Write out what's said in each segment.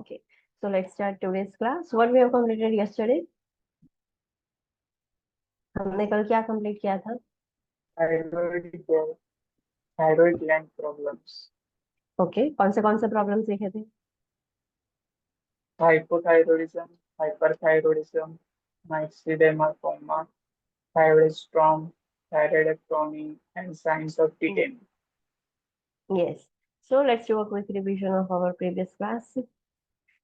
Okay, so let's start today's class. What we have completed yesterday? हमने कल क्या complete किया था? thyroid thyroid gland problems, okay, कौन से प्रॉब्लम्स देखे थे? hypothyroidism, hyperthyroidism, myxedema, thyroid storm, thyroidectomy, and signs of TDM. Yes. So let's do a quick revision of our previous class.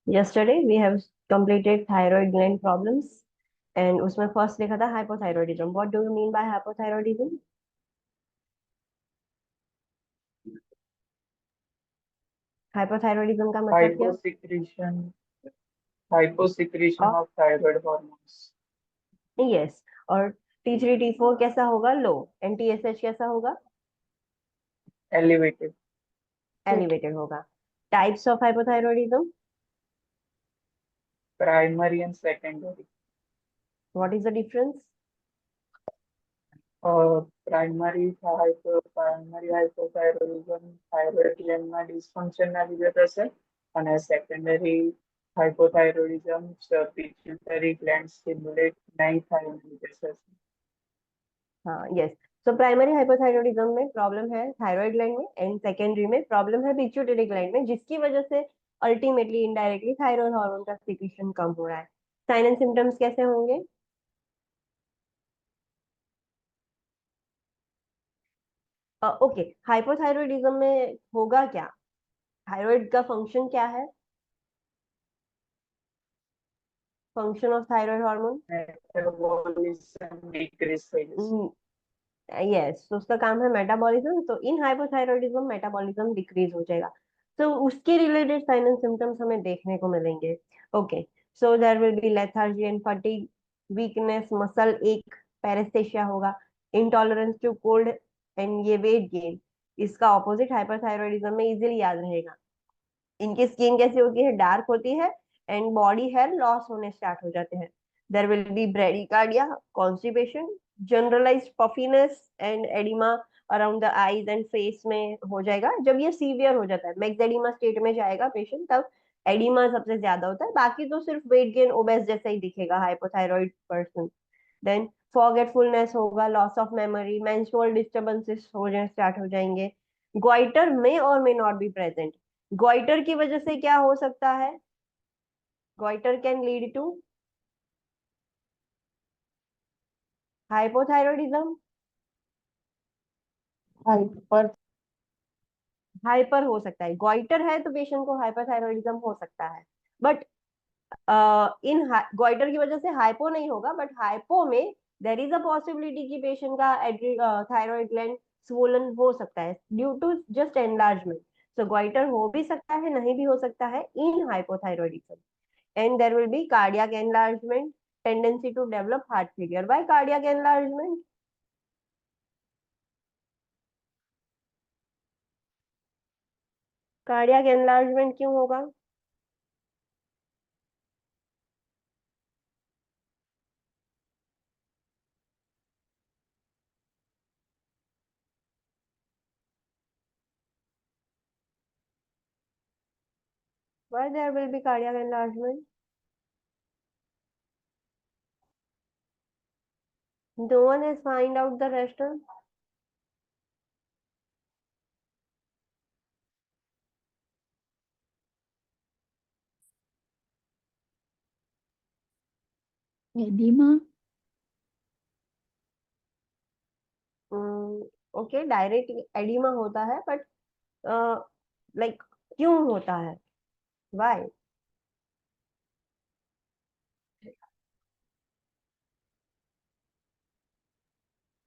Yesterday we have completed thyroid gland problems, and उसमें first देखा था hypothyroidism. What do you mean by hypothyroidism? Hypothyroidism का मतलब क्या? Hyposecretion, hyposecretion और of thyroid hormones, yes, और T3 T4 कैसा होगा? लो, and TSH कैसा होगा? elevated, Elevated होगा. Types of hypothyroidism. primary and secondary. What is the difference? Primary hypothyroidism, thyroid gland માં dysfunction ના લીધે થશે અને secondary hypothyroidism pituitary gland stimulate नहीं થાય એના લીધે થશે. हाँ, यस. सो प्राइमरी हाइपोथायरॉयडिज्म में प्रॉब्लम है थायराइड ग्लैंड में, एंड सेकेंडरी में प्रॉब्लम है पिट्यूटरी ग्लैंड में, जिसकी वजह से अल्टीमेटली इनडायरेक्टली थायराइड हार्मोन का सिक्रीशन कम हो रहा है. साइन एंड सिम्टम्स कैसे होंगे? ओके, हाइपोथायरॉयडिज्म में होगा क्या? थायराइड का फंक्शन क्या है? Function of thyroid hormone. Metabolism decrease થઈ જશે. यस, तो उसका काम है मेटाबॉलिज्म. तो इन हाइपोथायरॉयडिज्म मेटाबॉलिज्म डिक्रीज हो जाएगा, तो उसके रिलेटेड साइन एंड सिम्टम्स हमें देखने को मिलेंगे. Okay, so there will be lethargy and fatigue, weakness, muscle ache, paraesthesia होगा, इंटॉलरेंस टू कोल्ड, एंड ये वेट गेन. इसका ऑपोजिट हाइपरथायरॉयडिज्म में इजीली याद रहेगा. इनकी स्किन कैसी होती है? डार्क होती है, एंड बॉडी हेयर लॉस होने स्टार्ट हो जाते हैं. There will be bradycardia, constipation, generalised puffiness and oedema around the eyes and face में हो जाएगा. जब ये सीवियर हो जाता है, मैक्सेडिमा स्टेट में जाएगा पेशेंट, तब एडिमा सबसे ज्यादा होता है. बाकी तो सिर्फ वेट गेन, ओबेस जैसा ही दिखेगा हाइपोथायरॉइड पर्सन. देन फॉरगेटफुलनेस होगा, loss of memory, menstrual disturbances हो जाए स्टार्ट हो जाएंगे. ग्वाइटर में और may not be present. Goitre की वजह से क्या हो सकता है? Goitre can lead to hypothyroidism. Hyper hyper हो सकता है, ग्वाइटर है तो पेशेंट को हाइपरथायरॉयडिज्म हो सकता है. बट इन ग्वाइटर की वजह से हाइपो नहीं होगा, बट हाइपो में देर इज अ पॉसिबिलिटी कि पेशेंट का थायराइड ग्लैंड स्वोलन हो सकता है due to just enlargement. So goitre हो भी सकता है, नहीं भी हो सकता है in hypothyroidism. And there will be cardiac enlargement, tendency to develop heart failure. Why cardiac enlargement? Cardiac enlargement क्यों होगा? Why there will be cardiac enlargement? No one has find out the rationale. Oedema. Okay, direct oedema होता है, but like क्यों होता है? Y?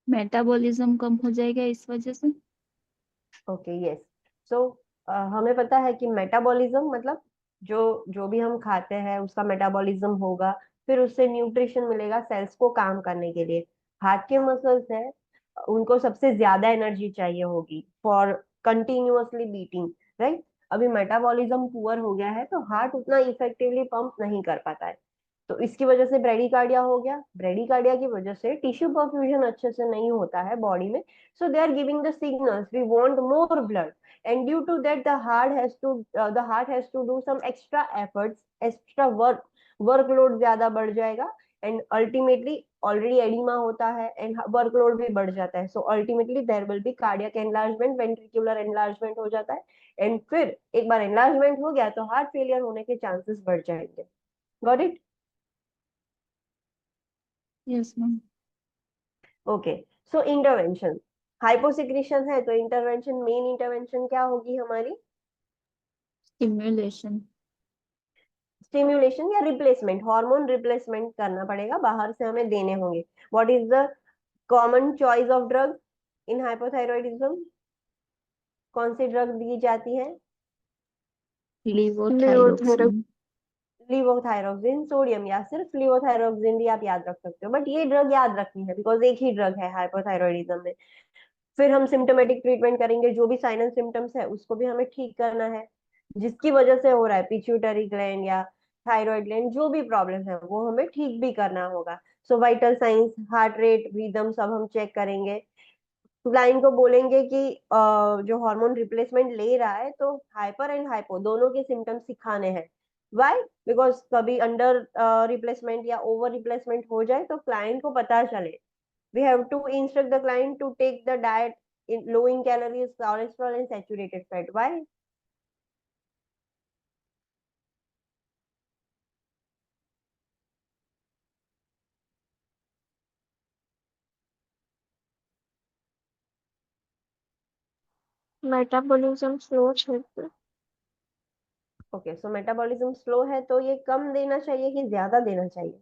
Metabolism कम हो जाएगा इस वजह से. Okay, yes. सो हमें पता है कि मेटाबॉलिज्म मतलब जो जो भी हम खाते हैं उसका मेटाबॉलिज्म होगा, फिर उससे न्यूट्रिशन मिलेगा सेल्स को काम करने के लिए. हार्ट के मसल्स है, उनको सबसे ज्यादा एनर्जी चाहिए होगी फॉर कंटिन्यूअसली बीटिंग, राइट? अभी मेटाबॉलिज्म पुअर हो गया है तो हार्ट उतना इफेक्टिवली पंप नहीं कर पाता है. तो इसकी वजह से ब्रेडिकार्डिया हो गया। ब्रेडिकार्डिया की वजह से टिश्यू परफ्यूजन अच्छे से नहीं होता है बॉडी में, so they are giving the signals we want more blood, and due to that the heart has to do some extra efforts, extra workload ज्यादा बढ़ जाएगा, एंड अल्टीमेटली ऑलरेडी एडिमा होता है एंड वर्कलोड भी बढ़ जाता है, so ultimately there will be cardiac enlargement, ventricular enlargement हो जाता है, एंड फिर एक बार एनलार्जमेंट हो गया तो हार्ट फेलियर होने के चांसेस बढ़ जाएंगे। Got it? Yes ma'am. Okay, so intervention, hyposecretion है तो इंटरवेंशन, मेन इंटरवेंशन क्या होगी हमारी? स्टिमुलेशन। स्टिम्युलेशन या रिप्लेसमेंट, हार्मोन रिप्लेसमेंट करना पड़ेगा, बाहर से हमें देने होंगे। What is the common choice of drug in hypothyroidism? कौन सी ड्रग दी जाती है? लिवोथायरोक्सिन। लिवोथायरोक्सिन सोडियम, या सिर्फ लिवोथायरोक्सिन भी आप याद रख सकते हो, बट ये ड्रग याद रखनी है बिकॉज एक ही ड्रग है हाइपोथायरॉयडिज्म में। फिर हम सिम्टोमेटिक ट्रीटमेंट करेंगे, जो भी साइन एंड सिम्टम्स है उसको भी हमें ठीक करना है, जिसकी वजह से हो रहा है पिट्यूटरी ग्लैंड या थायराइड ग्लैंड, जो भी प्रॉब्लम है वो हमें ठीक भी करना होगा। So vital science, heart rate, rhythm सब हम चेक करेंगे। क्लाइंट को बोलेंगे कि जो हार्मोन रिप्लेसमेंट ले रहा है तो हाइपर एंड हाइपो दोनों के सिम्टम्स सिखाने हैं। व्हाई? बिकॉज कभी अंडर रिप्लेसमेंट या ओवर रिप्लेसमेंट हो जाए तो क्लाइंट को पता चले। We have to instruct the client to take the diet in low in calories, cholesterol, and saturated fat. Why? Metabolism slow है। Okay, so metabolism slow है तो ये कम देना चाहिए कि ज्यादा देना चाहिए?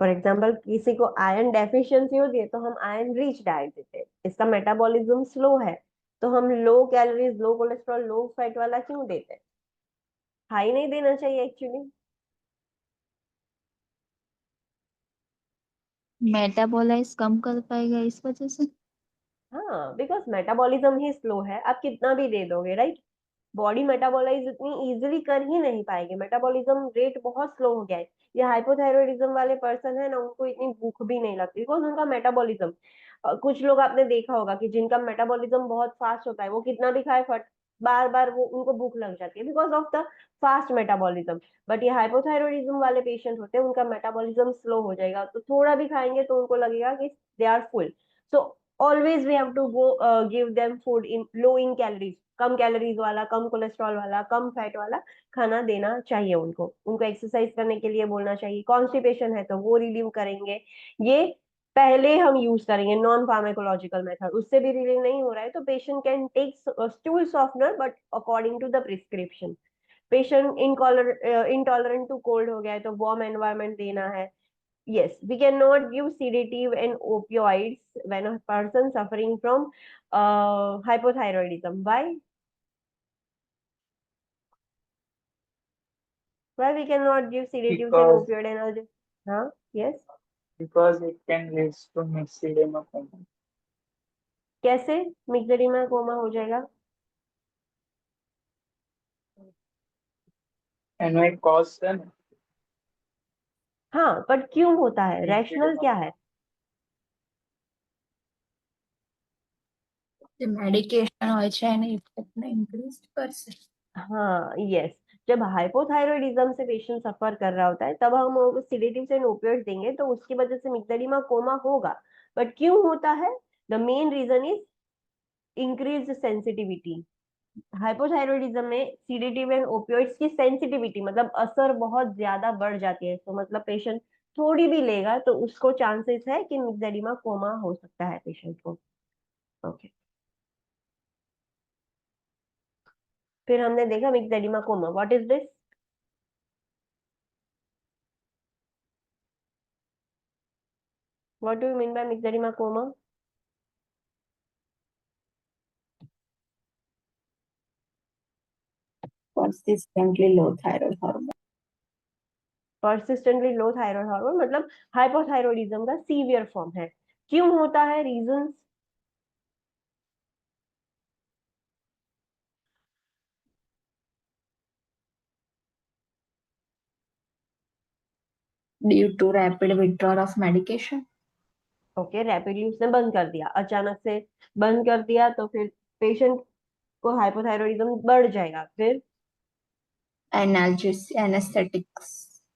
फॉर एग्जाम्पल किसी को आयरन डेफिशिएंसी होती है तो हम आयरन रिच डाइट देते हैं, इसका मेटाबॉलिज्म स्लो है, तो हम लो कैलोरीज, लो कोलेस्ट्रॉल, लो फैट वाला क्यों देते हैं? हाई नहीं देना चाहिए एक्चुअली। मेटाबोलाइज कम कर पाएगा इस वजह से। हाँ, बिकॉज मेटाबॉलिज्म ही स्लो है, आप कितना भी दे दोगे, राइट? बॉडी मेटाबोलाइज इतनी इजीली कर ही नहीं पाएगी, मेटाबॉलिज्म रेट बहुत स्लो हो गया है। ये हाइपोथायरॉयडिज्म वाले पर्सन है ना, उनको इतनी भूख भी नहीं लगती बिकॉज उनका मेटाबॉलिज्म, कुछ लोग आपने देखा होगा कि जिनका मेटाबॉलिज्म बहुत फास्ट होता है वो कितना भी खाए फट, बार बार वो उनको भूख लग जाती है because of the fast metabolism. But ये हाइपोथायरॉयडिज्म वाले पेशेंट होते हैं उनका मेटाबॉलिज्म स्लो हो जाएगा, तो थोड़ा भी खाएंगे तो उनको लगेगा कि they are full. So always we have to go give them food in low in calories, कम कैलोरीज वाला, कम कोलेस्ट्रॉल वाला, कम फैट वाला खाना देना चाहिए उनको। उनको एक्सरसाइज करने के लिए बोलना चाहिए, कॉन्स्टिपेशन है तो वो रिलीव करेंगे। ये पहले हम यूज करेंगे नॉन फार्मेकोलॉजिकल मेथड, उससे भी रिलीव नहीं हो रहा है तो patient can take stool softener but according to the prescription. Patient intolerant to cold हो गया है तो वार्म एनवायरनमेंट देना है। Yes, we cannot give sedative and opioids when a person suffering from hypothyroidism. Why? Why we cannot give sedatives and because opioid analgesics? Huh? Yes. because it can lead to myxedema coma. कैसे मिक्सडीमा coma हो जाएगा? And my cause हाँ, but क्यों होता है, rational myxedema. क्या है? જે મેડિકેશન હોય છે એની ઇફેક્ટને ઇન્ક્રીઝ કરશે. हाँ, यस। जब हाइपोथायरॉयडिज्म से पेशेंट सफर कर रहा होता है तब हम सिडेटिव्स एंड ओपियोइड देंगे तो उसकी वजह से मिक्सडीमा कोमा होगा। बट क्यों होता है? The main reason is increase sensitivity. Hypothyroidism में सीडेटिव एंड ओपियोइड्स की सेंसिटिविटी मतलब असर बहुत ज्यादा बढ़ जाती है, तो मतलब पेशेंट थोड़ी भी लेगा तो उसको चांसेस है कि मिक्सडीमा कोमा हो सकता है पेशेंट को। ओके, फिर हमने देखा myxoedema coma, what is this? What do you mean by myxoedema coma? Consistently low thyroid hormone. Persistently low thyroid hormone मतलब हाइपोथायरॉयडिज्म का सीवियर फॉर्म है। क्यों होता है, reasons? due to rapid withdrawal of medication. Okay, rapidly उसने बंद कर दिया, अचानक से बंद कर दिया, तो फिर पेशेंट को हाइपोथायरॉयडिज्म बढ़ जाएगा। फिर Anesthetics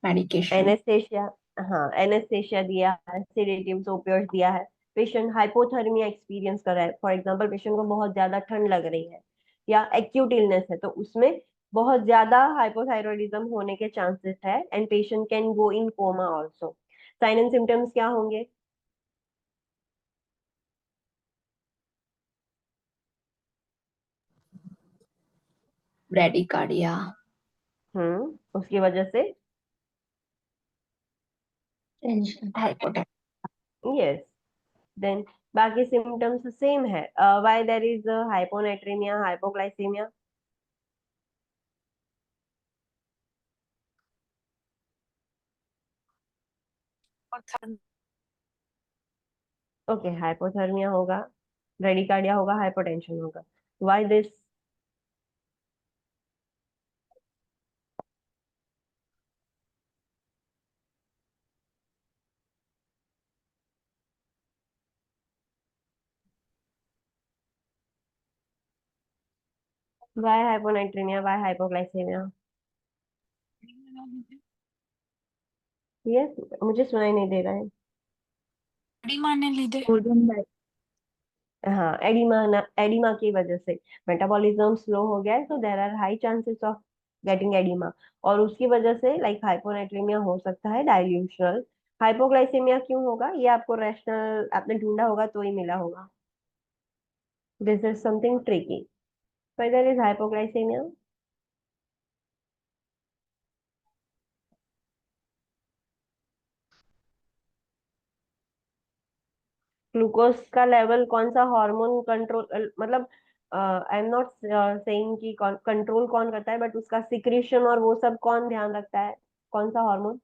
medication. एनेस्थेशिया, हाँ एनेस्थेशिया दिया है, सेडेटिव्स ओपियोइड्स दिया है, पेशेंट हाइपोथर्मिया एक्सपीरियंस कर रहा है, फॉर एग्जांपल पेशेंट को बहुत ज्यादा ठंड लग रही है या एक्यूट इलनेस है, तो उसमें बहुत ज्यादा हाइपोथायरॉयडिज्म होने के चांसेस है, and patient can go in coma also. Sign and symptoms क्या होंगे? Bradycardia. उसकी वजह से Hypotension. यस, देन बाकी सिम्टम्स सेम है। Why there is hyponatraemia, hypoglycaemia? Okay, hypothermia होगा, ब्रेडिकार्डिया होगा, हाइपोटेंशन होगा। Why this? Why hyponatraemia, why hypoglycaemia? Yes, मुझे सुनाई नहीं दे रहा है। एडिमा ने लीधे। हाँ, एडिमा, एडिमा की वजह से मेटाबॉलिज्म स्लो हो गया है, so there are high chances of getting oedema, और उसकी वजह से लाइक हाइपोनाइट्रीमिया हो सकता है डाइल्यूशनल। हाइपोग्लाइसेमिया क्यों होगा, ये आपको रैशनल आपने ढूंढा होगा तो ही मिला होगा। This is something tricky. whether is hypoglycemia? Glucose का लेवल कौन सा हार्मोन कंट्रोल, मतलब आई एम नॉट सेइंग कि कंट्रोल कौन करता है, बट उसका सिक्रीशन और वो सब कौन ध्यान रखता है, कौन सा हार्मोन?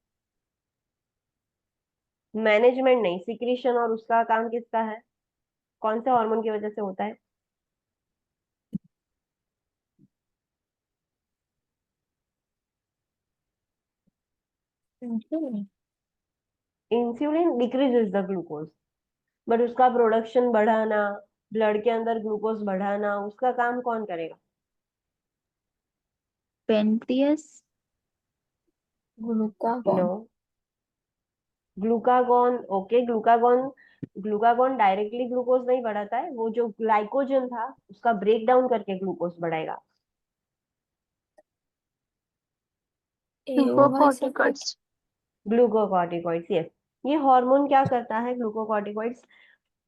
मैनेजमेंट नहीं, सिक्रीशन और उसका काम किसका है, कौन से हार्मोन की वजह से होता है? Insulin decreases the glucose, but उसका प्रोडक्शन बढ़ाना, ब्लड के अंदर ग्लूकोज बढ़ाना, उसका काम कौन करेगा? Pancreas. No, Glucagon. Glucagon, okay, glucagon, glucagon directly glucose नहीं बढ़ाता है, वो जो ग्लाइकोजन था उसका ब्रेक डाउन करके ग्लूकोज बढ़ाएगा। AOY Glucocorticoids. Glucocorticoids, yes. ये हार्मोन क्या करता है ग्लूकोकॉर्टिकॉइड्स?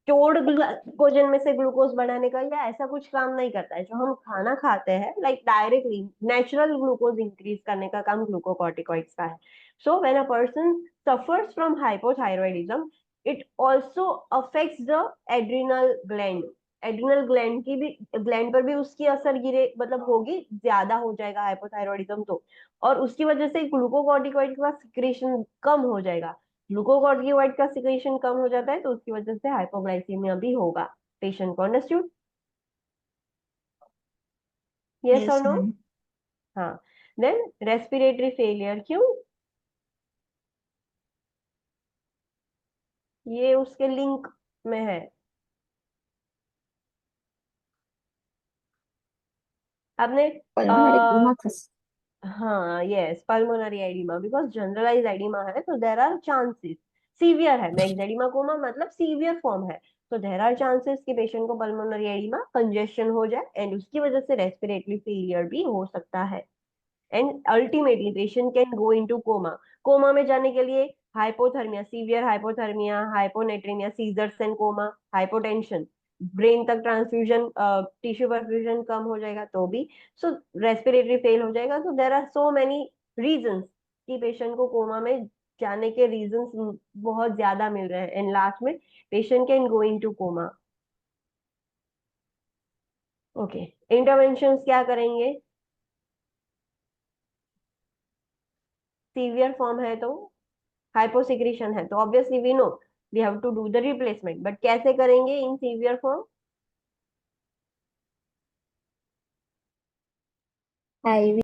स्टोर्ड ग्लूकोजन में से ग्लूकोज बनाने का या ऐसा कुछ काम नहीं करता है, जो हम खाना खाते हैं like directly natural glucose increase करने का काम ग्लूकोकॉर्टिकॉइड्स का है। So when a person suffers from hypothyroidism, it also affects the adrenal gland. Adrenal gland की भी, ग्लैंड पर भी उसकी असर गिरे, मतलब होगी, ज्यादा हो जाएगा हाइपोथायरॉयडिज्म तो, और उसकी वजह से ग्लूकोकॉर्टिकॉइड का सिक्रेशन कम हो जाएगा। ग्लूकोकॉर्टिकॉइड का सिक्रेशन कम हो जाता है तो उसकी वजह से हाइपोग्लाइसीमिया भी होगा पेशेंट को। अंडरस्टूड? यस और यस नो? मैम। हाँ। देन रेस्पिरेटरी फेलियर क्यों? ये उसके लिंक में है। आपने Pulmonary hematosis. हाँ, yes, pulmonary oedema, because generalise oedema है तो देर आर चांसेस, सीवियर है, मैक्स एडिमा कोमा मतलब सीवियर फॉर्म है, तो देर आर चांसेस कि पेशेंट को पल्मोनरी एडिमा कंजेशन हो जाए, एंड उसकी वजह से रेस्पिरेटरी फेलियर भी हो सकता है, and ultimately patient can go into coma. Coma में जाने के लिए hypothermia, severe hypothermia, hyponatraemia, seizures and coma, hypotension, brain तक ट्रांसफ्यूजन, टिश्यू परफ्यूजन कम हो जाएगा तो भी, सो रेस्पिरेटरी फेल हो जाएगा, तो there are so many reasons कि पेशेंट को कोमा में जाने के रीजंस बहुत ज्यादा मिल रहे हैं, एंड लास्ट में patient can go into coma. Okay, interventions क्या करेंगे? सीवियर फॉर्म है तो, हाइपोसिक्रेशन है तो obviously we know we have to do the replacement, but कैसे करेंगे in severe form? IV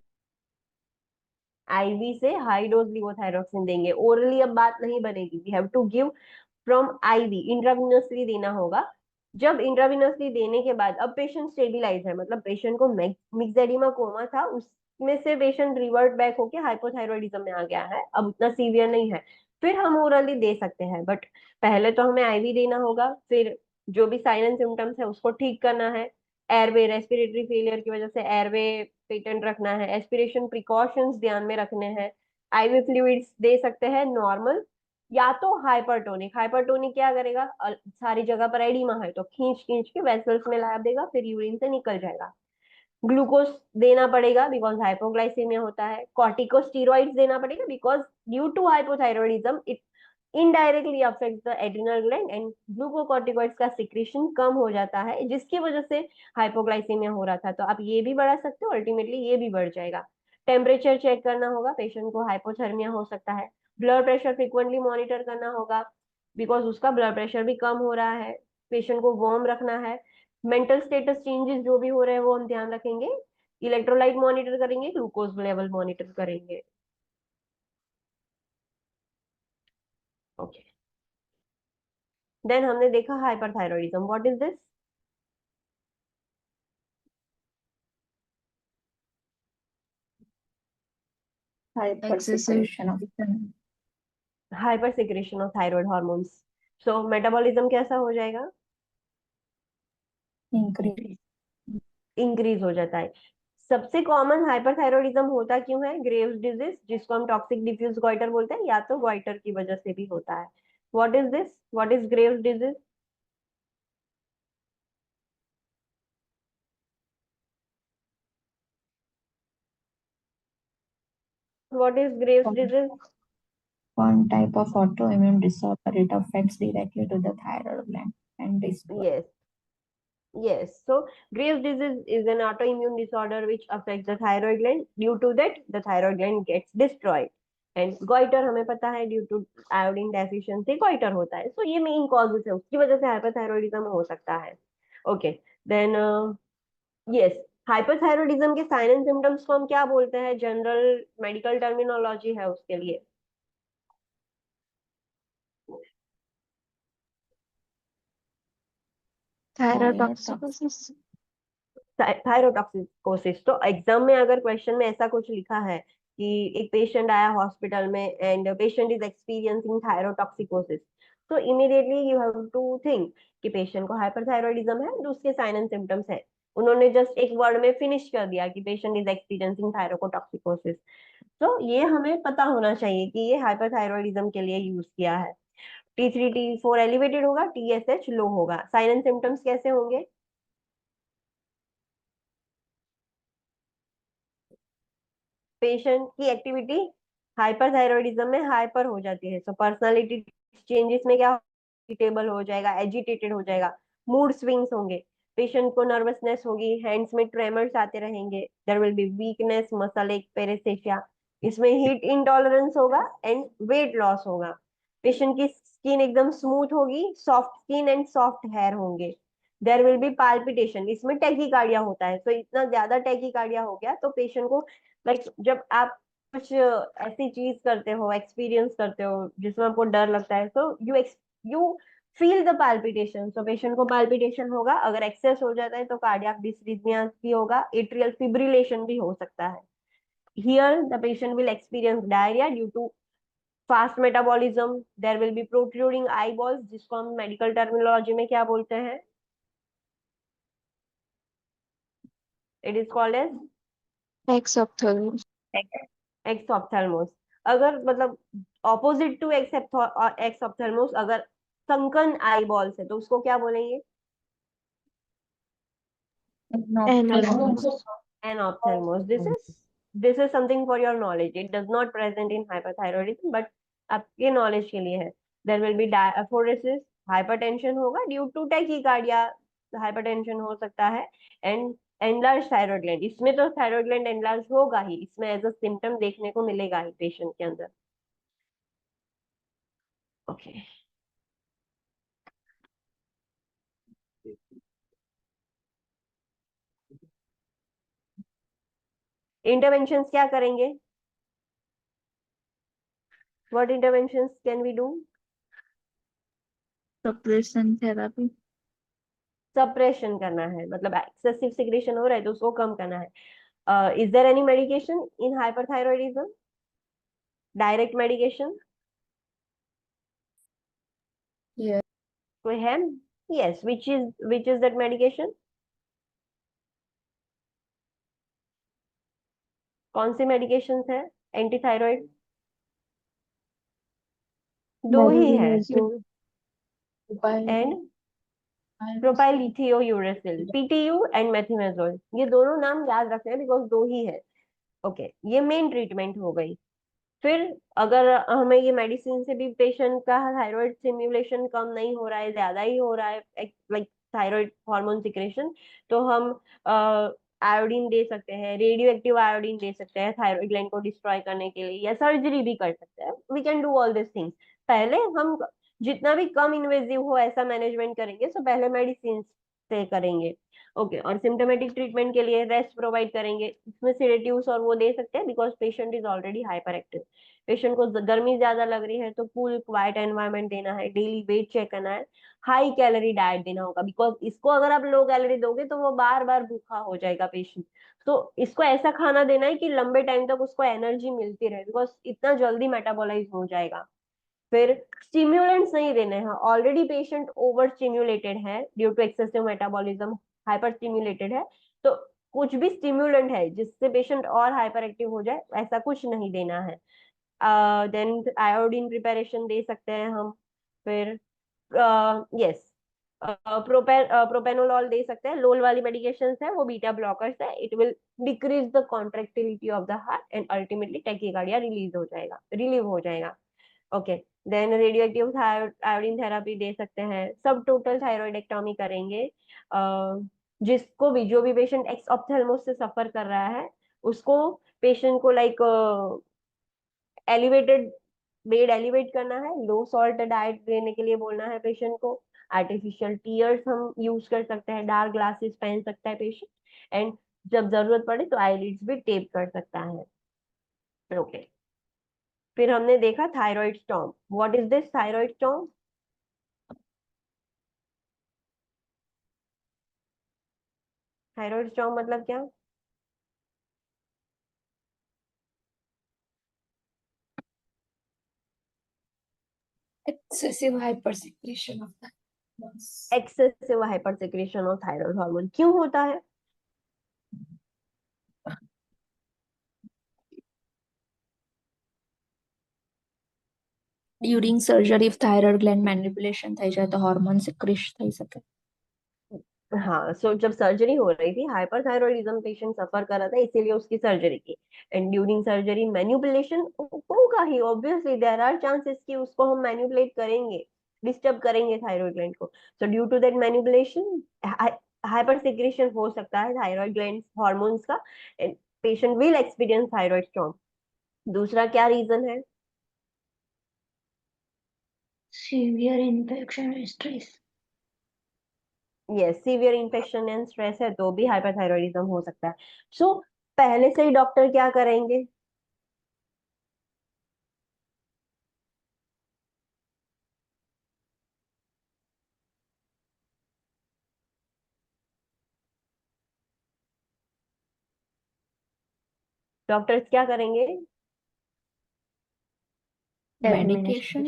IV से हाई डोज लिवोथायरोक्सिन देंगे, ओरली अब बात नहीं बनेगी, we have to give from ivy, इंट्राविनसली देना होगा। जब इंट्राविनसली देने के बाद अब पेशेंट स्टेबिलाईज है, मतलब पेशेंट को मिक्स्ड एडिमा कोमा था, उसमें से पेशेंट रिवर्ट बैक होके हाइपोथायरॉयडिज्म में आ गया है, अब उतना सीवियर नहीं है, फिर हम ओरली दे सकते हैं। बट पहले तो हमें आईवी देना होगा, फिर जो भी साइन एंड सिम्टम्स है उसको ठीक करना है। एयरवे, रेस्पिरेटरी फेलियर की वजह से एयरवे पेटेंट रखना है, एस्पिरेशन प्रिकॉशंस ध्यान में रखने हैं। आईवी फ्लूइड्स दे सकते हैं नॉर्मल या तो हाइपरटोनिक। हाइपरटोनिक क्या करेगा, सारी जगह पर एडिमा है तो खींच खींच के वेसल्स में लाया देगा, फिर यूरिन से निकल जाएगा। ग्लूकोज देना पड़ेगा बिकॉज हाइपोग्लाइसीमिया होता है। कॉर्टिकोस्टेरॉइड्स देना पड़ेगा because due to hypothyroidism it indirectly affects the adrenal gland and glucocorticoids का सिक्रीशन कम हो जाता है, जिसकी वजह से हाइपोग्लाइसीमिया हो रहा था। तो आप ये भी बढ़ा सकते हो, अल्टीमेटली ये भी बढ़ जाएगा। टेम्परेचर चेक करना होगा, पेशेंट को हाइपोथर्मिया हो सकता है। ब्लड प्रेशर फ्रिक्वेंटली मॉनिटर करना होगा बिकॉज उसका ब्लड प्रेशर भी कम हो रहा है। पेशेंट को वार्म रखना है। मेंटल स्टेटस चेंजेस जो भी हो रहे हैं वो हम ध्यान रखेंगे। इलेक्ट्रोलाइट मॉनिटर करेंगे, ग्लूकोज लेवल मॉनिटर करेंगे। ओके, देन हमने देखा hyperthyroidism, what is this? Excessive. Hypersecretion of hyper secretion of thyroid hormones. So metabolism कैसा हो जाएगा? increase. इंक्रीज हो जाता है। सबसे कॉमन हाइपरथायरॉयडिज्म होता क्यों है? ग्रेव्स डिजीज, जिसको हम टॉक्सिक डिफ्यूज गॉइटर बोलते हैं, या तो गॉइटर की वजह से भी होता है। What is this? What is Graves disease? What is Graves disease? One type of autoimmune disorder, it affects directly to the thyroid gland and destroys. Yes. Yes, so Graves' disease is an autoimmune disorder which affects the thyroid gland. Due to that, the thyroid gland gets destroyed. And goiter हमें पता है due to iodine deficiency goiter होता है. So ये main causes है, उसकी वजह से hyperthyroidism हो सकता है. Okay, then yes, hyperthyroidism के sign and symptoms को हम क्या बोलते हैं? General medical terminology है उसके लिए. थायरोटॉक्सिकोसिस। थायरोटॉक्सिकोसिस। तो एग्जाम में अगर क्वेश्चन में ऐसा कुछ लिखा है कि एक पेशेंट आया हॉस्पिटल में and patient is experiencing thyrotoxicosis, तो immediately you have to think कि पेशेंट को हाइपरथायरॉयडिज्म है और उसके साइन एंड सिम्टम्स है। उन्होंने जस्ट एक वर्ड में फिनिश कर दिया कि पेशेंट इज एक्सपीरियंसिंग थायरोटॉक्सिकोसिस। तो ये हमें पता होना चाहिए कि ये हाइपरथायरॉयडिज्म के लिए यूज किया है। T3 T4 एलिवेटेड होगा, TSH लो होगा। साइन एंड सिम्टम्स कैसे होंगे? पेशेंट की एक्टिविटी हाइपरथायरॉयडिज्म में हाइपर हो जाती है। सो पर्सनालिटी चेंजेस में क्या, इरिटेबल हो जाएगा, एजिटेटेड हो जाएगा, मूड स्विंग्स होंगे, पेशेंट को नर्वसनेस होगी, हैंड्स में ट्रेमर्स आते रहेंगे, there will be weakness, muscle ache, paraesthesia, इसमें हीट इंटॉलरेंस होगा एंड वेट लॉस होगा। पेशेंट की स्किन एकदम स्मूथ होगी, soft skin and soft hair होंगे। देयर विल बी पाल्पिटेशन, इसमें टैकीकार्डिया होता है। तो इतना ज्यादा टैकीकार्डिया हो गया तो पेशेंट को जब आप कुछ ऐसी चीज करते हो, एक्सपीरियंस करते हो जिसमें आपको डर लगता है, तो यू फील द पाल्पिटेशन। तो पेशेंट को पाल्पिटेशन होगा, अगर एक्सेस हो जाता है तो कार्डियक डिसरिथमिया भी होगा, एट्रियल फिब्रिलेशन भी हो सकता है। Here the patient will experience diarrhoea due to fast metabolism. There will be protruding eye balls, जिसको हम मेडिकल टर्मिनोलॉजी में क्या बोलते हैं? It is called as exophthalmos. Exophthalmos. अगर मतलब ऑपोजिट टू एक्सॉप्थेल्मोस अगर sunken आई बॉल्स है तो उसको क्या बोलेंगे? Enophthalmos. Enophthalmos. This is something for your knowledge, it does not present in hyperthyroidism but आपके नॉलेज के लिए है। There will be diaphoresis, hypertension होगा ड्यू टू टैकीकार्डिया, हाइपरटेंशन हो सकता है। एंड एनलार्ज थायराइड ग्लैंड, इसमें तो थायराइड ग्लैंड एनलार्ज होगा ही, इसमें एज अ सिम्टम देखने को मिलेगा ही पेशेंट के अंदर। ओके, इंटरवेंशन क्या करेंगे? What interventions can we do? Suppression therapy. Suppression करना है, मतलब एक्सेसिव सिक्रेशन हो रहा है तो उसको कम करना है. Is there any medication in hyperthyroidism? Direct medication Yes. कोई है? Yes, which is that medication? कौन सी मेडिकेशन है एंटी थायराइड? दो ही है. Metronidazole, and Propionate, propylthiouracil, PTU and methimazole, ये दोनों नाम याद रखने हैं बिकॉज दो ही है. ओके, ये मेन ट्रीटमेंट हो गई. फिर अगर हमें ये मेडिसिन से भी पेशेंट का थायराइड स्टिम्युलेशन कम नहीं हो रहा है, ज्यादा ही हो रहा है लाइक थायराइड हार्मोन सिक्रेशन, तो हम आयोडीन दे सकते हैं, रेडियो एक्टिव आयोडीन दे सकते हैं थायराइड ग्लैंड को डिस्ट्रॉय करने के लिए, या सर्जरी भी कर सकते हैं. We can do all this things. पहले हम जितना भी कम इन्वेजिव हो ऐसा मैनेजमेंट करेंगे, सो पहले मेडिसिन से करेंगे. ओके, और सिम्टोमेटिक ट्रीटमेंट के लिए रेस्ट प्रोवाइड करेंगे. इसमें सेडेटिव्स और वो दे सकते हैं because patient is already hyper active. Patient को गर्मी ज्यादा लग रही है तो कूल क्वाइट एनवायरनमेंट देना है, डेली वेट चेक करना है, हाई कैलोरी डाइट देना होगा बिकॉज इसको अगर आप लो कैलोरी दोगे तो वो बार बार भूखा हो जाएगा पेशेंट. तो इसको ऐसा खाना देना है कि लंबे टाइम तक उसको एनर्जी मिलती रहे बिकॉज इतना जल्दी मेटाबोलाइज हो जाएगा. फिर स्टिम्युलेंट्स नहीं देने हैं. ऑलरेडी पेशेंट ओवर स्टिम्युलेटेड है due to excessive metabolism, hyper stimulated है, तो कुछ भी स्टिम्युलेंट है जिससे पेशेंट और हाइपर एक्टिव हो जाए ऐसा कुछ नहीं देना है. देन आयोडीन प्रिपरेशन दे सकते हैं हम. फिर यस, प्रोपेनोलॉल दे सकते हैं. लोल वाली मेडिकेशंस है वो बीटा ब्लॉकर्स है. It will decrease the contractility of the heart and ultimately tachycardia relieve हो जाएगा. Okay, then radio active iodine therapy दे सकते हैं. सब टोटल थायरॉइडेक्टॉमी करेंगे. जिसको भी जो भी पेशेंट एक्स ऑप्थेल्मोस से सफर कर रहा है उसको, पेशेंट को लाइक एलिवेटेड बेड एलिवेट करना है, लो सॉल्ट डाइट देने के लिए बोलना है पेशेंट को. आर्टिफिशियल टीयर्स हम यूज कर सकते हैं, डार्क ग्लासेस पहन सकता है पेशेंट, एंड जब जरूरत पड़े तो आईलिड्स भी टेप कर सकता है. ओके, फिर हमने देखा thyroid storm. What is this thyroid storm? Thyroid storm मतलब क्या? excessive hypersecretion of the hormones. Excessive hyper secretion of thyroid hormone क्यों होता है? During surgery, if thyroid gland manipulation થઈ જાય તો hormone secrete થઈ શકે. हाँ, सो जब सर्जरी हो रही थी, हाइपरथायरॉयडिज्म पेशेंट सफर कर रहा था इसीलिए उसकी सर्जरी की. एंड ड्यूरिंग सर्जरी मैन्युपुलेशन होगा ही, ऑब्वियसली देयर आर चांसेस कि उसको हम मैन्युपुलेट करेंगे, डिस्टर्ब करेंगे थायराइड ग्लैंड को. So due to that manipulation hyper secretion हो सकता है थायराइड ग्लैंड हॉर्मोन्स का, and patient will experience thyroid storm. दूसरा क्या रीजन है? Severe infection and stress. Yes, severe infection and stress है तो भी हाइपरथायरॉयडिज्म हो सकता है. सो पहले से ही डॉक्टर क्या करेंगे? डॉक्टर्स क्या करेंगे? Medication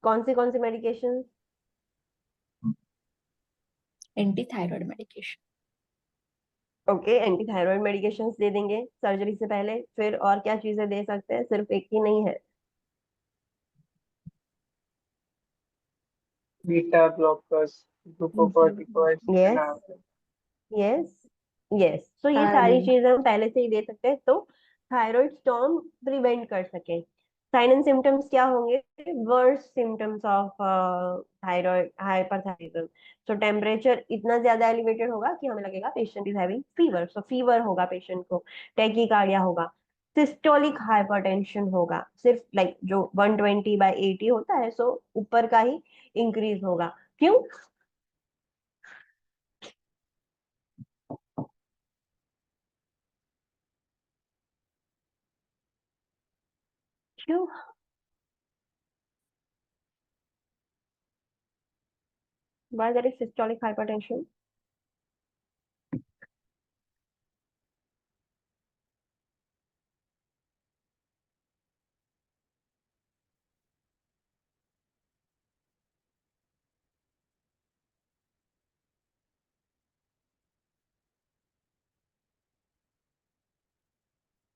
कौन सी medication? anti-thyroid medication. Okay, anti thyroid medications दे देंगे सर्जरी से पहले. फिर और क्या चीजें दे सकते हैं? सिर्फ एक ही नहीं है. beta blockers, glucocorticoids, and yes, yes, yes. So ये सारी Thiamine. चीजें हम पहले से ही दे सकते हैं तो थायराइड स्टॉर्म प्रिवेंट कर सके. साइन एंड सिम्टम्स क्या होंगे? Worst symptoms of thyroid hyperthyroidism. So temperature इतना ज्यादा एलिवेटेड होगा कि हमें लगेगा patient is having fever. So fever होगा पेशेंट को, टैकीकार्डिया होगा, सिस्टोलिक हाइपरटेंशन होगा, सिर्फ लाइक जो 120/80 होता है सो ऊपर का ही इंक्रीज होगा. क्यों? क्यों? Why there is systolic hypertension?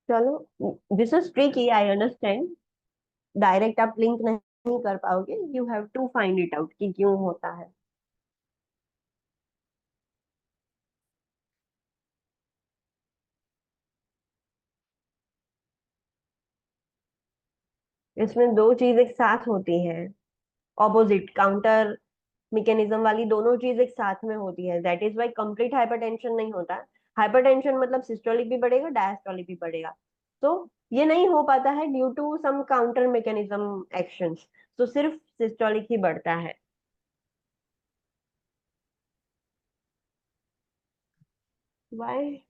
चलो, this is tricky, I understand. Direct आप लिंक नहीं कर पाओगे, you have to find it out कि क्यों होता है। इसमें दो चीज एक साथ होती है, ऑपोजिट काउंटर मैकेनिज्म वाली दोनों चीज एक साथ में होती है, that is why complete hypertension नहीं होता। हाइपरटेंशन मतलब सिस्टोलिक भी बढ़ेगा, डायस्टोलिक भी बढ़ेगा। तो ये नहीं हो पाता है due to some counter mechanism actions, तो सिर्फ सिस्टोलिक ही बढ़ता है। वाई?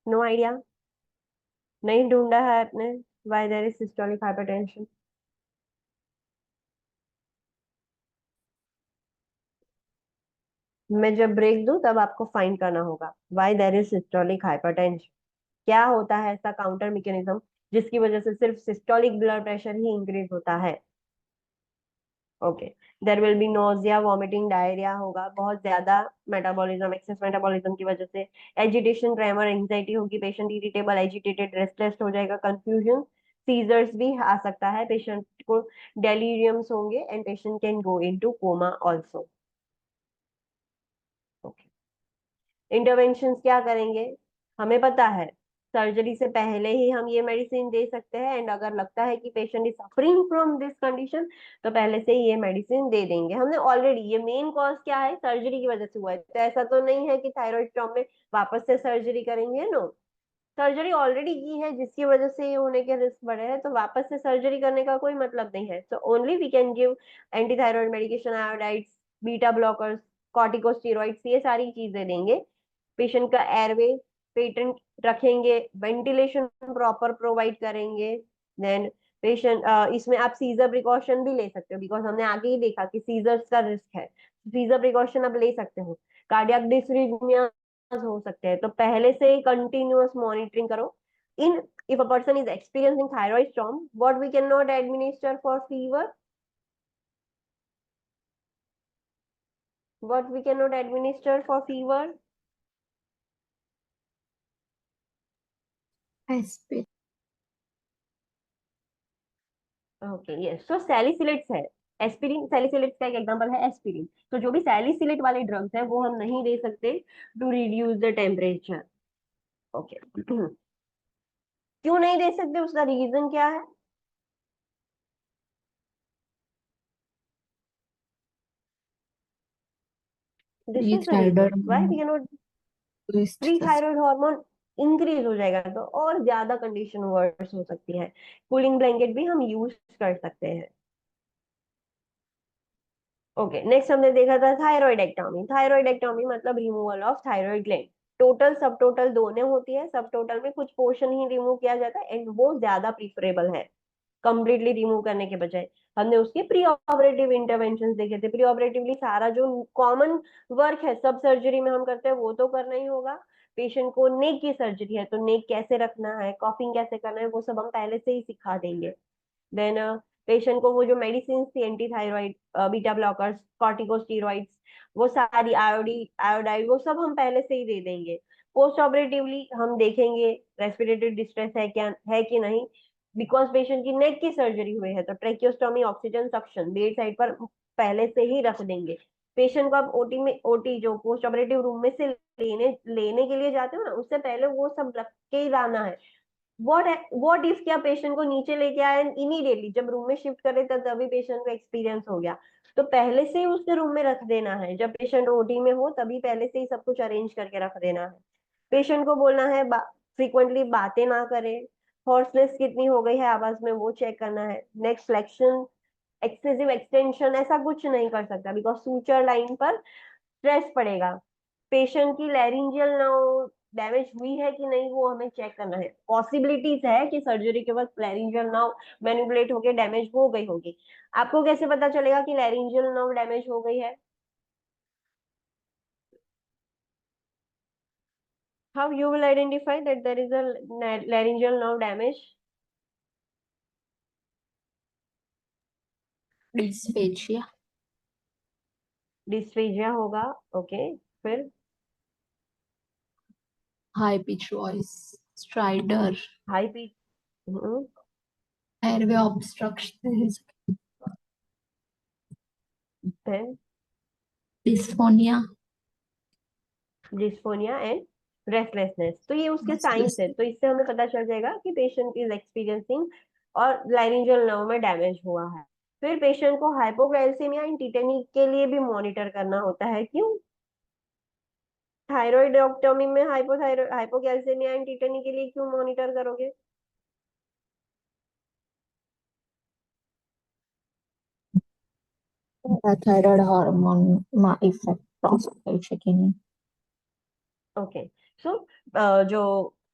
नो आइडिया, नहीं ढूंढा है आपने। Why there is systolic hypertension? मैं जब ब्रेक दूं तब आपको फाइंड करना होगा why there is systolic hypertension. क्या होता है ऐसा काउंटर मैकेनिज्म जिसकी वजह से सिर्फ सिस्टोलिक ब्लड प्रेशर ही इंक्रीज होता है? Okay, there will be nausea, vomiting, diarrhoea होगा, बहुत ज्यादा मेटाबॉलिज्म, एक्सेस मेटाबॉलिज्म की वजह से एजिटेशन, ट्रेमर, एंजाइटी होगी, पेशेंट इरिटेबल, एजिटेटेड, रेस्टलेस हो जाएगा, कंफ्यूजन, सीजर्स भी आ सकता है, पेशेंट को डेलीरियम्स होंगे and patient can go into coma also. Okay, interventions क्या करेंगे? हमें पता है सर्जरी से पहले ही हम ये मेडिसिन दे सकते हैं, एंड अगर लगता है कि patient is suffering from this condition तो पहले से ही ये मेडिसिन दे देंगे। हमने ऑलरेडी, ये मेन कॉज क्या है, सर्जरी की वजह से हुआ है, तो ऐसा तो नहीं है कि थायराइड स्टॉम में वापस से सर्जरी करेंगे, नो। सर्जरी ऑलरेडी की है जिसकी वजह से ये होने के रिस्क बढ़े हैं, तो वापस से सर्जरी करने का कोई मतलब नहीं है। So only we can give anti medication, iodides, beta blockers, corticosteroids, ये सारी चीजें देंगे। पेशेंट का एयरवे पेटेंट रखेंगे, वेंटिलेशन प्रॉपर प्रोवाइड करेंगे। देन पेशेंट, इसमें आप सीजर प्रिकॉशन भी ले सकते हो, बिकॉज हमने आगे ही देखा कि सीजर्स का रिस्क है, सीजर प्रिकॉशन आप ले सकते हो। कार्डियक डिसरिथमिया हो सकते हैं, तो पहले से ही कंटिन्यूअस मॉनिटरिंग करो। In if a person is experiencing thyroid storm, what we can not administer for fever, what we cannot administer for fever? Aspirin. Okay, yes, तो सैलिसिलेट्स है, एस्पिरिन सैलिसिलेट्स का एक एग्जांपल है एस्पिरिन। तो जो भी salicylate वाले ड्रग्स है वो हम नहीं दे सकते to reduce the temperature. Okay, क्यों नहीं दे सकते, उसका रीजन क्या है? This is the reason why we can not. Free thyroid hormone increase हो जाएगा तो और ज्यादा कंडीशन वर्स हो सकती है। कूलिंग ब्लैंकेट भी हम यूज कर सकते हैं। ओके, नेक्स्ट हमने देखा था थायरॉइडेक्टोमी। थायरॉइडेक्टोमी मतलब removal of thyroid gland. Total सब टोटल दोनों होती है, सब टोटल में कुछ पोर्शन ही रिमूव किया जाता है, एंड वो ज्यादा प्रीफरेबल है कंप्लीटली रिमूव करने के बजाय। हमने उसके प्री ऑपरेटिव इंटरवेंशन देखे थे। प्री ऑपरेटिवली सारा जो कॉमन वर्क है सब सर्जरी में हम करते हैं वो तो करना ही होगा। पेशेंट को नेक की सर्जरी है तो नेक कैसे रखना है, कॉफिंग कैसे करना है, वो सब हम पहले से ही सिखा देंगे। देन पेशेंट को वो जो मेडिसिन थी, anti thyroid, beta blockers, corticosteroids, वो सारी आयोडाइड, वो सब हम पहले से ही दे देंगे। पोस्ट ऑपरेटिवली हम देखेंगे रेस्पिरेटरी डिस्ट्रेस है क्या, है कि नहीं, बिकॉज पेशेंट की नेक की सर्जरी हुई है तो tracheostomy, oxygen suction bed side पर पहले से ही रख देंगे। पेशेंट को आप ओटी में, ओटी जो पोस्ट ऑपरेटिव रूम में से लेने लेने के लिए जाते हो ना, उससे पहले वो सब रख के ही लाना है। व्हाट इफ क्या पेशेंट को नीचे लेके आए इमीडिएटली जब रूम में शिफ्ट करे तब तभी पेशेंट को एक्सपीरियंस हो गया, तो पहले से ही उसके रूम में रख देना है। जब पेशेंट ओटी में हो तभी पहले से ही सब कुछ अरेंज करके रख देना है। पेशेंट को बोलना है फ्रीक्वेंटली बातें ना करे, हॉर्सनेस कितनी हो गई है आवाज में वो चेक करना है। नेक फ्लेक्शन एक्सेसिव एक्सटेंशन ऐसा कुछ नहीं कर सकता, बिकॉज सूचर लाइन पर स्ट्रेस पड़ेगा। पेशेंट की लैरिंजियल नर्व डैमेज हुई है कि नहीं वो हमें चेक करना है। पॉसिबिलिटीज है कि सर्जरी के वक्त लैरिंजियल नर्व मैनिपुलेट होके डैमेज हो गई होगी। आपको कैसे पता चलेगा कि लैरिंजियल नर्व डैमेज हो गई है? How you will identify that there is a laryngeal nerve damage? Dysphagia. Dysphagia होगा। ओके, फिर High pitch voice. Stridor. High pitch. Airway obstruction. Then Dysphonia. Dysphonia and restlessness. तो ये उसके साइंस Restless. है, तो इससे हमें पता चल जाएगा कि पेशेंट इज एक्सपीरियंसिंग और लाइरिंजियल नर्व में डैमेज हुआ है। फिर पेशेंट को हाइपोक्लाइसेमिया एंड टिटेनी के लिए भी मॉनिटर करना होता है। क्यों? थायराइडोक्टोमी में हाइपोकैल्सेमिया एंड टिटेनी के लिए क्यों मॉनिटर करोगे? Parathyroid hormone effect prostate છે કે નહીં? ओके, सो जो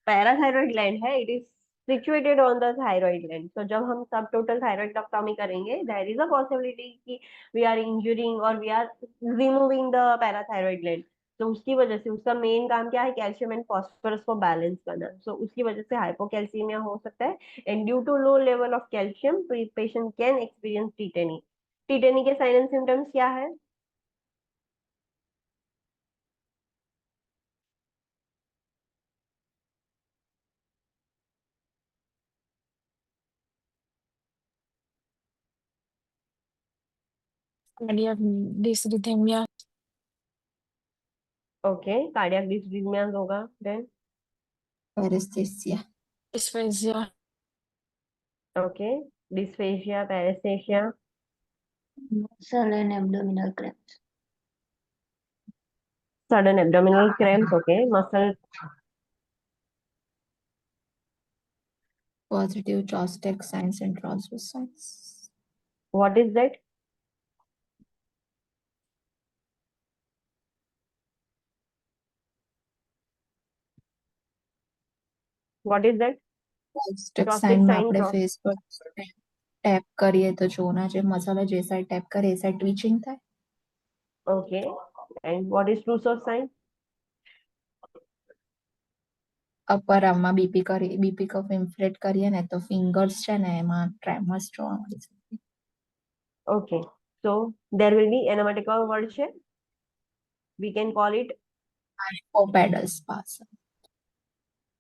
पैराथायरॉइड ग्लैंड है, it is situated on the thyroid gland. तो जब हम सब टोटल थायराइडक्टॉमी करेंगे, देयर इज अ पॉसिबिलिटी कि वी आर इंजरिंग और we are removing the parathyroid gland. तो उसकी वजह से उसका मेन काम क्या है? कैल्शियम एंड फास्फोरस को बैलेंस करना। सो उसकी वजह से हाइपोकैल्सीमिया हो सकता है, and due to low level of calcium patient can experience tetani. Tetani के साइन एंड सिम्टम्स क्या है? Cardiac dysrhythmia, okay, cardiac dysrhythmia होगा। Then Paresthesia. dysphagia, okay, dysphagia, paresthesia, muscle and abdominal cramps. sudden abdominal cramps, okay, muscle, Positive Chostek signs and Roswell signs. what is that? What is that? Chostek Chopstick sign માં sign, આપણે face પર tap કરીએ તો જોના જે મસાલા જે side tap કરે એ side ટ્વિચિંગ થાય. okay, and what is true source sign? Upper આર્મમાં બીપી કફ ઇન્ફ્લેટ કરીએ ને તો ફિંગર્સ છે ને એમાં ટ્રેમર્સ જોવા મળે છે. Okay, so there will be anatomical word છે, we can call it Hypopadal spasm.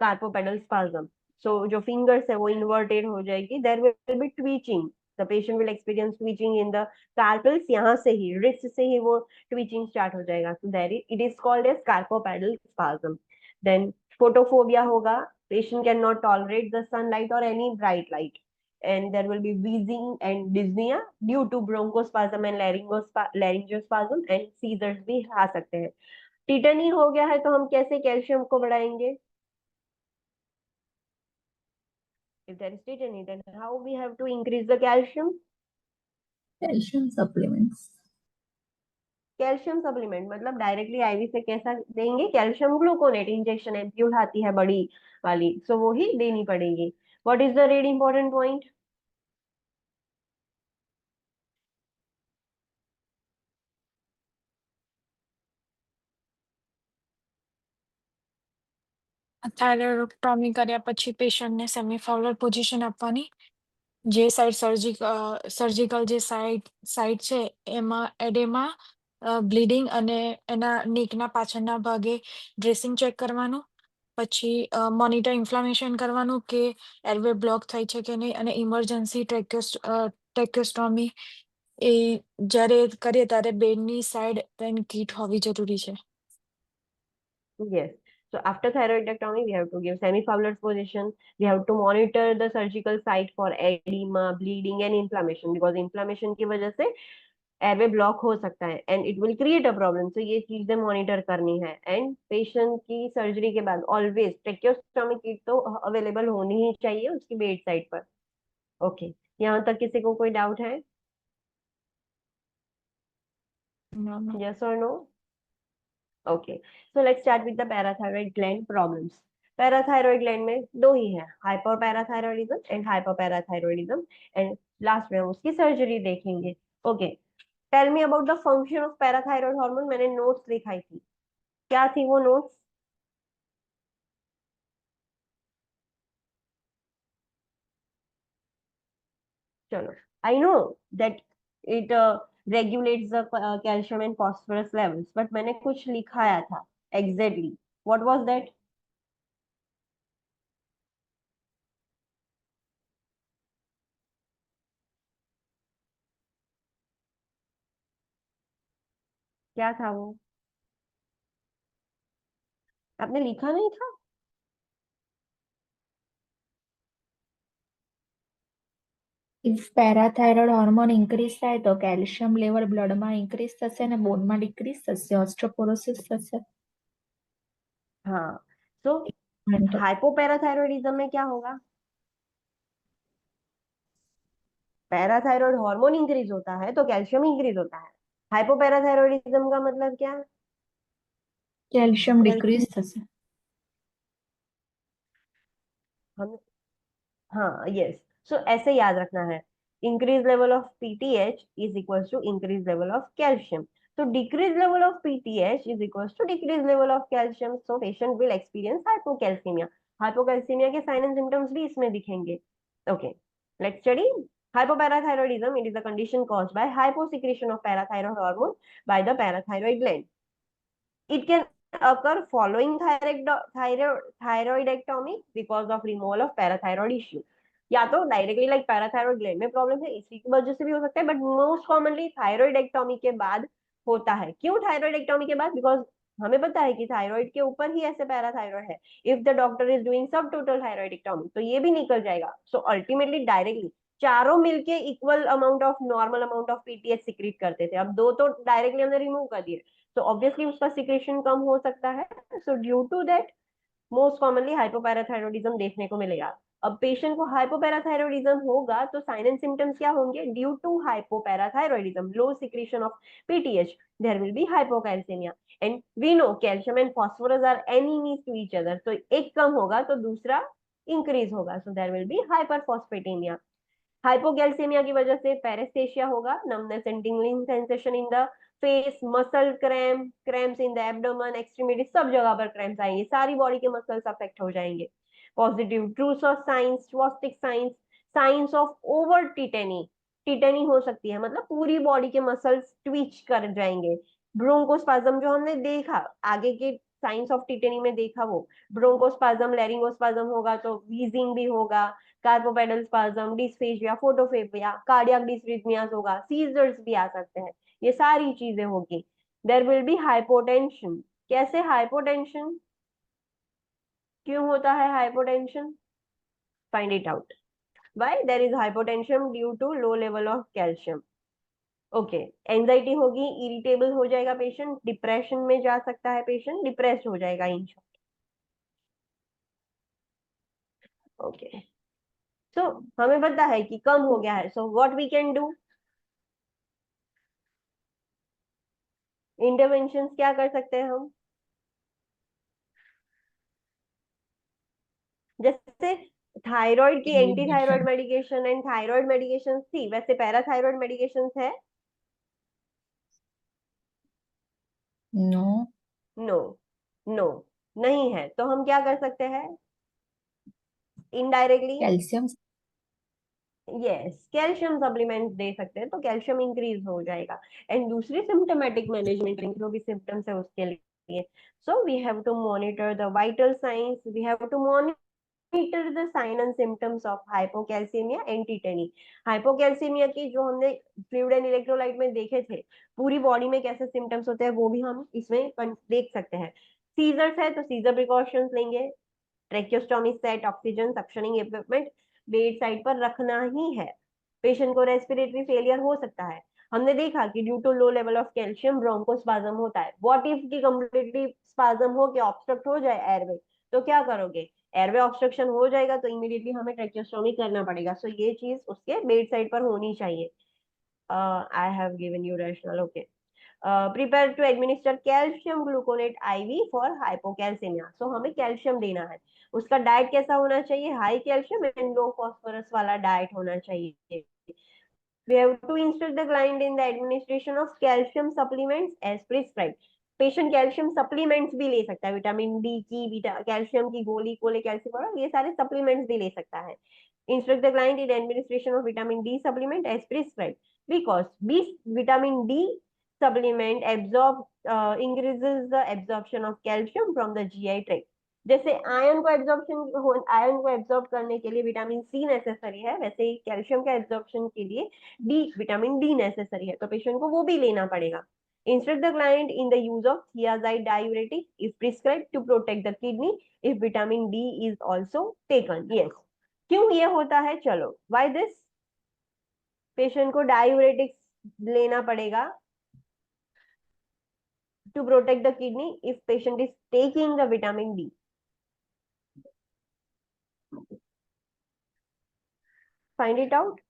carpopedal spasm. So जो fingers है वो inverted हो जाएगी, there will be twitching, the patient will experience twitching in the carpals, यहाँ से ही wrist से ही वो twitching start हो जाएगा, so there it is called as carpopedal spasm. Then photophobia होगा, patient cannot tolerate the sunlight or any bright light, and there will be wheezing and dyspnea due to bronchospasm and laryngospasm, and seizures भी आ सकते हैं। टिटनी हो गया है तो हम कैसे कैल्शियम को बढ़ाएंगे? If there is tetany, then how we have to increase the calcium? Calcium supplements. Calcium supplement मतलब डायरेक्टली आईवी से कैसा देंगे? कैल्शियम ग्लूकोनेट इंजेक्शन एम्प्यूल आती है बड़ी वाली, सो वो ही देनी पड़ेगी। What is the red important point? Thyroidectomy કર્યા પછી પેશન્ટને સેમી ફાઉલર પોઝિશન આપવાની. જે સાઈડ સર્જિકલ જે સાઈડ છે એમાં એડેમાં બ્લીડિંગ અને એના નીકના પાછળના ભાગે ડ્રેસિંગ ચેક કરવાનું. પછી મોનિટર ઇન્ફ્લામેશન કરવાનું કે એરવે બ્લોક થાય છે કે નહીં, અને ઇમરજન્સી ટ્રેકોસ્ટોમી એ જ્યારે કરીએ ત્યારે બેડની સાઈડ પેન કીટ હોવી જરૂરી છે. Yes. So after thyroidectomy, we have to give semifowler position. We have to monitor the surgical site for edema, bleeding, and inflammation, because inflammation की वजह से एयरवे ब्लॉक हो सकता है and it will create a problem. तो ये चीजें monitor करनी है। एंड पेशेंट की सर्जरी के बाद ऑलवेज ट्रेक्योस्टोमी किट तो अवेलेबल होनी ही चाहिए उसकी बेड साइड पर। ओके, यहाँ तक किसी को कोई डाउट है? No. Yes or no? Okay. So let's start with the parathyroid gland problems. Parathyroid gland में दो ही है, hypoparathyroidism and hypoparathyroidism, and last में हम उसकी सर्जरी देखेंगे. Okay, tell me about the function of parathyroid hormone. मैंने नोट्स दिखाई थी, क्या थी वो नोट्स? चलो, I know that it regulates the calcium and phosphorus levels, but मैंने कुछ लिखाया था exactly. What was that? क्या था वो? आपने लिखा नहीं था? ઇફ પેરાથાઇરોઇડ હોર્મોન ઇન્ક્રીઝ થાય તો કેલ્શિયમ લેવલ બ્લડમાં ઇન્ક્રીઝ થશે અને બોનમાં ડિક્રીઝ થશે, ઓસ્ટિયોપોરોસિસ થશે. हाँ. So हाइपोपैराथायरॉयडिज्म में क्या होगा? पैराथायरॉयड हार्मोन इंक्रीज होता है तो कैल्शियम इंक्रीज होता है. हाइपोपैराथायरॉयडिज्म का मतलब क्या? કેલ્શિયમ ડિક્રીઝ થશે. हम, हाँ, यस. सो ऐसे याद रखना है, increase level of PTH is equals to increase level of calcium. तो decrease level of PTH is equals to decrease level of calcium. So patient will experience hypocalcaemia. Hypocalcaemia के sign and symptoms भी इसमें दिखेंगे. Okay, let's study hypoparathyroidism. It is a condition caused by hyposecretion of parathyroid hormone by the parathyroid gland. It can occur following thyroidectomy because of removal of parathyroid issue. या तो directly like parathyroid gland में problem है इसी की वजह से भी हो सकता है, बट मोस्ट कॉमनली थायरॉइडेक्टोमी के बाद होता है. क्यों थायरॉइडेक्टोमी के बाद? बिकॉज हमें पता है कि थायराइड के ऊपर ही ऐसे पैराथायरॉयड है. If the doctor is doing सब टोटल थायरॉइडेक्टोमी तो ये भी निकल जाएगा. सो अल्टीमेटली डायरेक्टली चारों मिलके equal amount of normal amount of PTH secrete करते थे, अब दो तो डायरेक्टली हमने रिमूव कर दिए, तो ऑब्वियसली उसका सिक्रेशन कम हो सकता है. So due to that most commonly hypoparathyroidism देखने को मिलेगा. अब पेशेंट को हाइपोपैराथायरॉयडिज्म होगा तो साइन एंड सिम्टम्स क्या होंगे? Due to hypoparathyroidism, low secretion of PTH, there will be hypocalcaemia. And we know calcium and phosphorus are enemies to each other, तो एक कम होगा तो दूसरा इंक्रीज होगा, so there will be hyperphosphataemia. Hypocalcaemia की वजह से पेरेस्थेशिया होगा, numbness and tingling sensation in the face, muscle cramp, cramps in the abdomen, extremity, सब जगह पर क्रैम्प्स आएंगे, सारी बॉडी के मसल्स अफेक्ट हो जाएंगे. Positive Trousseau of signs, Chvostek signs, signs of over tetany, tetany हो सकती है, मतलब पूरी बॉडी के मसल्स ट्विच कर जाएंगे. ब्रोंकोस्पाज्म जो हमने देखा आगे के साइंस ऑफ टिटेनी में देखा, वो ब्रोंकोस्पाज्म, लैरिंगोस्पाज्म होगा तो वीजिंग भी होगा, कार्पोपेडल स्पाज्म, डिस्फेजिया, फोटोफेबिया, कार्डियक डिसरिथमियास होगा, सीजर्स भी आ सकते हैं, ये सारी चीजें होगी. There will be hypotension. कैसे हाइपोटेंशन? क्यों होता है hypotension? Find it out. Why there is hypotension? Due to low level of calcium. Okay, anxiety होगी, इरिटेबल हो जाएगा पेशेंट, डिप्रेशन में जा सकता है पेशेंट, डिप्रेस्ड हो जाएगा इन शॉर्ट. ओके, सो हमें पता है कि कम हो गया है, so what we can do? Intervention क्या कर सकते हैं हम? जैसे थायराइड की anti thyroid medication and thyroid medication थी, वैसे पैराथायराइड मेडिकेशन है? नो. नो, नो, नहीं है. तो हम क्या कर सकते हैं indirectly? Calcium. Yes, calcium supplement दे सकते हैं तो कैल्शियम इंक्रीज हो जाएगा. एंड दूसरी सिम्टोमेटिक मैनेजमेंट जो भी सिम्टम्स है उसके लिए, so we have to monitor the vital signs, we have to monitor the sign and symptoms of hypocalcaemia and tetany. Hypocalcaemia की जो हमने फ्लूइड एंड इलेक्ट्रोलाइट में देखे थे, पूरी बॉडी में कैसे सिम्टम्स होते हैं वो भी हम इसमें देख सकते हैं. सीजर्स है तो सीजर प्रिकॉशंस लेंगे, tracheostomy set, oxygen suctioning equipment bed side पर रखना ही है. पेशेंट को रेस्पिरेटरी फेलियर हो सकता है, हमने देखा कि due to low level of calcium bronchospasm होता है. व्हाट इफ की कंप्लीटली स्पाज्म हो के ऑब्स्ट्रक्ट हो जाए एयरवे, तो क्या करोगे? एयरवे ऑब्स्ट्रक्शन हो जाएगा तो इमीडिएटली हमें ट्रेक्योस्टोमी करना पड़ेगा. सो ये चीज उसके बेड साइड पर होनी चाहिए. I have given you rationale. Okay, prepare to administer calcium gluconate IV for hypocalcaemia. So हमें कैल्शियम देना है, उसका डाइट कैसा होना चाहिए, high calcium and low phosphorus वाला डाइट होना चाहिए। We have to instruct the client in the administration of calcium supplements as prescribed. Patient calcium supplements भी ले सकता है, विटामिन डी की, कैल्शियम की गोली, कोले कैल्शियम पाउडर, ये सारे सप्लीमेंट्स भी ले सकता है। Instruct the client in administration of vitamin D supplement as prescribed because be vitamin D supplement absorb increases the absorption of calcium from the GI tract। जैसे आयरन को एब्जॉर्ब करने के लिए विटामिन सी नेसेसरी है, वैसे ही calcium का absorption के लिए विटामिन डी नेसेसरी है, तो पेशेंट को वो भी लेना पड़ेगा। Instruct the client in the use of thiazide diuretic is prescribed to protect the kidney if vitamin D is also taken. Yes, क्यों ये होता है, चलो व्हाई दिस, पेशेंट को डायूरेटिक्स लेना पड़ेगा to protect the kidney if patient is taking the vitamin D। Find it out।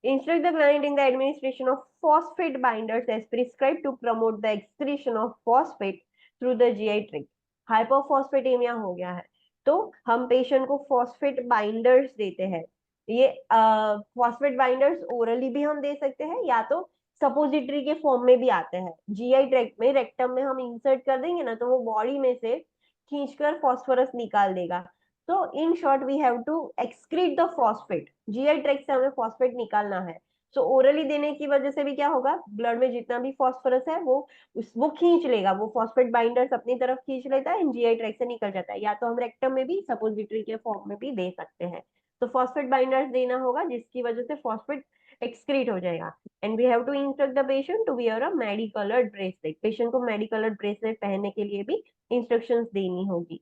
Instruct the client in the administration of phosphate binders as prescribed to promote the excretion of phosphate through the GI tract। हाइपोफॉस्फेटेमिया हो गया है तो हम patient को phosphate binders देते हैं। ये phosphate binders orally भी हम दे सकते हैं या तो सपोजिटरी के फॉर्म में भी आते हैं। जीआई ट्रैक्ट में, रेक्टम में हम इंसर्ट कर देंगे ना, तो वो बॉडी में से खींचकर फॉस्फोरस निकाल देगा। तो in short we have to excrete the phosphate, GI tract से हमें फॉस्फेट निकालना है। सो ओरली देने की वजह से भी क्या होगा, ब्लड में जितना भी फॉस्फोरस है वो खींच लेगा, वो फॉस्फेट बाइंडर्स अपनी तरफ खींच लेता है, जीआई ट्रैक्ट से निकल जाता है। या तो हम रेक्टम में भी सपोजिटरी के फॉर्म में भी दे सकते हैं। तो फॉस्फेट बाइंडर्स देना होगा जिसकी वजह से फॉस्फेट एक्सक्रीट हो जाएगा। And we have to instruct the patient to wear a medical alert bracelet. Patient को मेडिकलर्ड ब्रेसलेट पहनने के लिए भी इंस्ट्रक्शंस देनी होगी।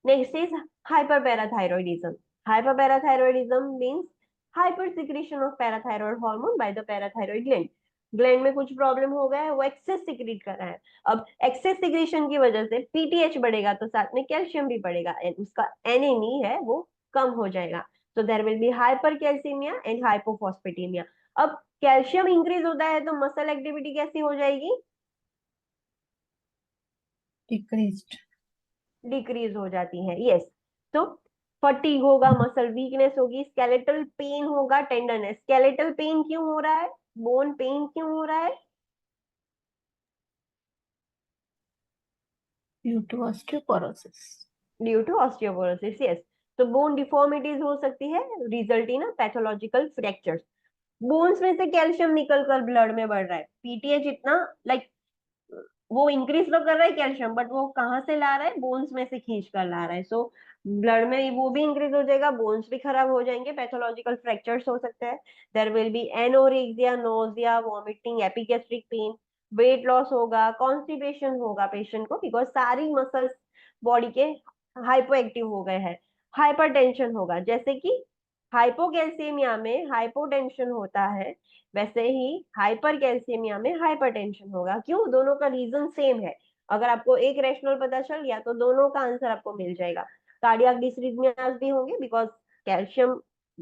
Next is hyperparathyroidism। Hyperparathyroidism means hypersecretion of parathyroid hormone by the parathyroid gland। Gland में कुछ प्रॉब्लम हो गया है, वो एक्सेस सिक्रीट कर रहा है। अब एक्सेस सिक्रीशन की वजह से पीटीएच बढ़ेगा तो साथ में कैल्शियम भी बढ़ेगा एंड उसका एनएमई है वो कम हो जाएगा। तो there will be hypercalcaemia and hypophosphataemia. अब कैल्शियम इंक्रीज होता है तो मसल एक्टिविटी कैसी हो जाएगी, डिक्रीज्ड, डिक्रीज हो जाती है। यस, तो फटीग होगा, मसल वीकनेस होगी, स्केलेटल पेन होगा, टेंडरनेस। स्केलेटल पेन क्यों हो रहा है, बोन पेन क्यों हो रहा है, due to osteoporosis. Due to osteoporosis. Yes, तो बोन डिफॉर्मिटीज हो सकती है, result in pathological fractures. Bones में से कैल्शियम निकल कर ब्लड में बढ़ रहा है, पीटीएच इतना लाइक वो इंक्रीज तो कर रहा है कैल्शियम, बट वो कहाँ से ला रहा है, बोन्स में से खींच कर ला रहा है। सो ब्लड में वो भी इंक्रीज हो जाएगा, बोन्स भी खराब हो जाएंगे, पैथोलॉजिकल फ्रैक्चर्स हो सकते हैं। There will be anorexia, nausea, vomiting, epigastric pain, weight loss होगा, कॉन्स्टिपेशन होगा पेशेंट को, बिकॉज सारी मसल्स बॉडी के हाइपो एक्टिव हो गए हैं। हाइपरटेंशन होगा, जैसे कि हाइपोकैल्सीमिया में हाइपोटेंशन होता है, वैसे ही हाइपर कैल्सियमिया में हाइपरटेंशन होगा। क्यों, दोनों का रीजन सेम है। अगर आपको एक रैशनल पता चल गया तो दोनों का आंसर आपको मिल जाएगा। कार्डियक डिसरिथमियाज भी होंगे बिकॉज कैल्शियम,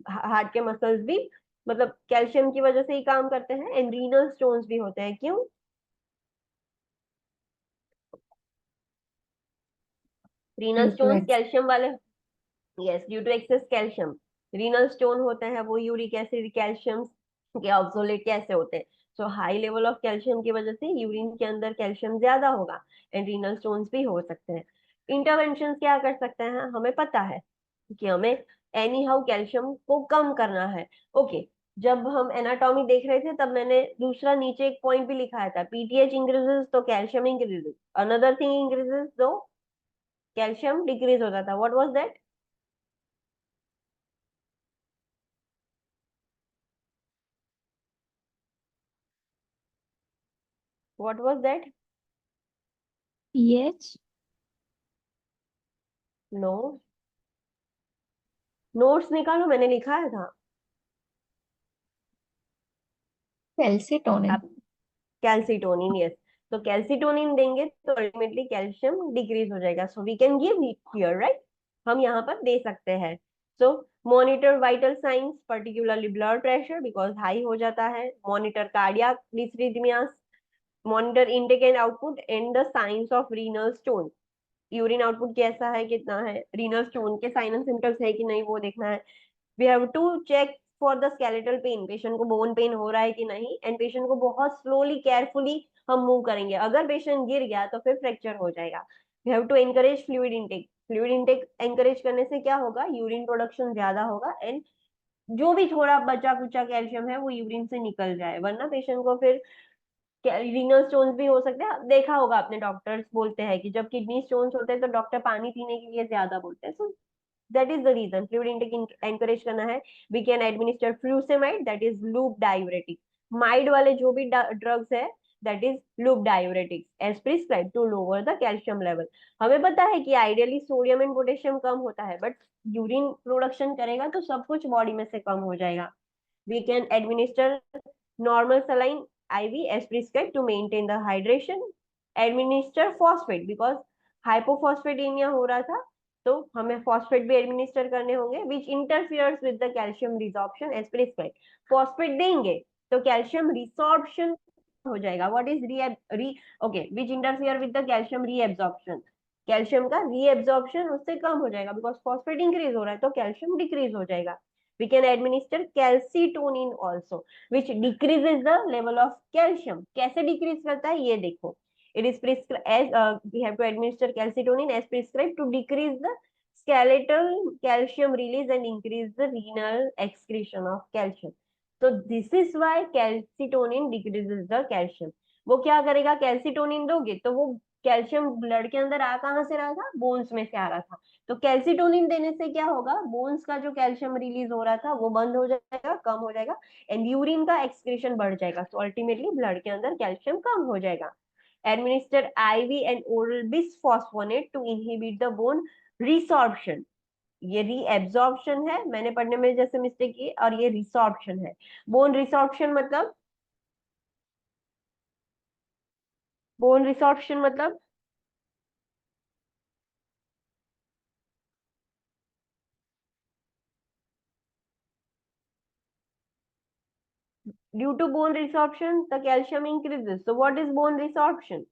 हार्ट के मसल्स भी मतलब कैल्शियम की वजह से ही काम करते हैं। एंड रीनल स्टोन्स भी होते हैं, क्यों, रीनल स्टोन्स कैल्शियम वाले, yes, due to excess calcium renal stone होते हैं। वो यूरिक एसिड कैल्शियम के ऑक्सोलेट कैसे होते हैं, सो हाई लेवल ऑफ कैल्शियम की वजह से यूरिन के अंदर कैल्शियम ज्यादा होगा एंड रीनल स्टोन्स भी हो सकते हैं। इंटरवेंशन क्या कर सकते हैं, हमें पता है कि हमें एनी हाउ कैल्शियम को कम करना है। ओके, जब हम एनाटॉमी देख रहे थे तब मैंने दूसरा नीचे एक पॉइंट भी लिखाया था, पीटीएच इंक्रीजेस तो calcium increases, another thing increases तो कैल्शियम डिक्रीज होता था। What was that, what was that, PH, no, notes निकालो, मैंने लिखा था। कैल्सिटोनिन। आप कैल्सिटोनिन, यस, तो कैल्सिटोनिन देंगे तो अल्टीमेटली कैल्शियम डिक्रीज हो जाएगा। So we can give here, right, हम यहाँ पर दे सकते हैं। So monitor vital signs, particularly blood pressure because high हो जाता है, monitor cardiac dysrhythmias, monitor intake and output and the signs of renal stone, urine output कैसा है, कितना है, रीनल स्टोन के साइन एंड सिम्टम्स है कि नहीं वो देखना है। We have to check for the skeletal pain, patient को बोन पेन हो रहा है कि नहीं, एंड पेशेंट को बहुत स्लोली केयरफुली हम मूव करेंगे, अगर पेशेंट गिर गया तो फिर फ्रैक्चर हो जाएगा। We have to encourage fluid intake, fluid intake encourage करने से क्या होगा, यूरिन प्रोडक्शन ज्यादा होगा एंड जो भी थोड़ा बचा कुचा कैल्शियम है वो यूरिन से निकल जाए, वरना पेशेंट को फिर रीनल स्टोन्स भी हो सकते हैं। देखा होगा आपने, डॉक्टर्स बोलते हैं कि जब किडनी स्टोन्स होते हैं तो डॉक्टर पानी पीने के लिए ज्यादा बोलते हैं। So that is the reason fluid intake encourage करना है। We can administer furosemide, that is loop diuretic, माइड वाले जो भी ड्रग्स है that is loop diuretics as prescribe to lower the calcium level. हमें पता है कि आइडियली सोडियम एंड पोटेशियम कम होता है, बट यूरिन प्रोडक्शन करेगा तो सब कुछ बॉडी में से कम हो जाएगा। We can administer normal saline IV as prescribed to maintain the hydration, administer phosphate because hypophosphatemia हो रहा था तो हमें phosphate भी administer करने होंगे which interferes with the calcium resorption as prescribed। phosphate देंगे तो calcium resorption हो जाएगा। what is okay, which interfere with the calcium reabsorption, calcium का रीएब्जॉर्प्शन उससे कम हो जाएगा बिकॉज फॉस्फेट इंक्रीज हो रहा है तो कैल्शियम डिक्रीज हो जाएगा। We can administer calcitonin also which decreases the level of calcium। कैसे डिक्रीज करता है ये देखो, it is prescribed as we have to administer calcitonin as prescribed to decrease the skeletal calcium release and increase the renal excretion of calcium। so this is why calcitonin decreases the calcium। वो क्या करेगा, calcitonin दोगे तो वो calcium blood के अंदर आ कहाँ से रहा था, बोन्स में से आ रहा था, तो कैल्सिटोनिन देने से क्या होगा, बोन्स का जो कैल्शियम रिलीज हो रहा था वो बंद हो जाएगा, कम हो जाएगा एंड यूरिन का एक्सक्रीशन बढ़ जाएगा, तो अल्टीमेटली ब्लड के अंदर कैल्शियम कम हो जाएगा। Administer IV and oral bisphosphonate to inhibit the bone resorption. ये रीएब्जॉर्प्शन है, मैंने पढ़ने में जैसे मिस्टेक की, और ये रिसॉर्प्शन है। बोन रिसॉर्प्शन मतलब, बोन रिसॉर्प्शन मतलब due to bone resorption the calcium increases। so what is bone resorption?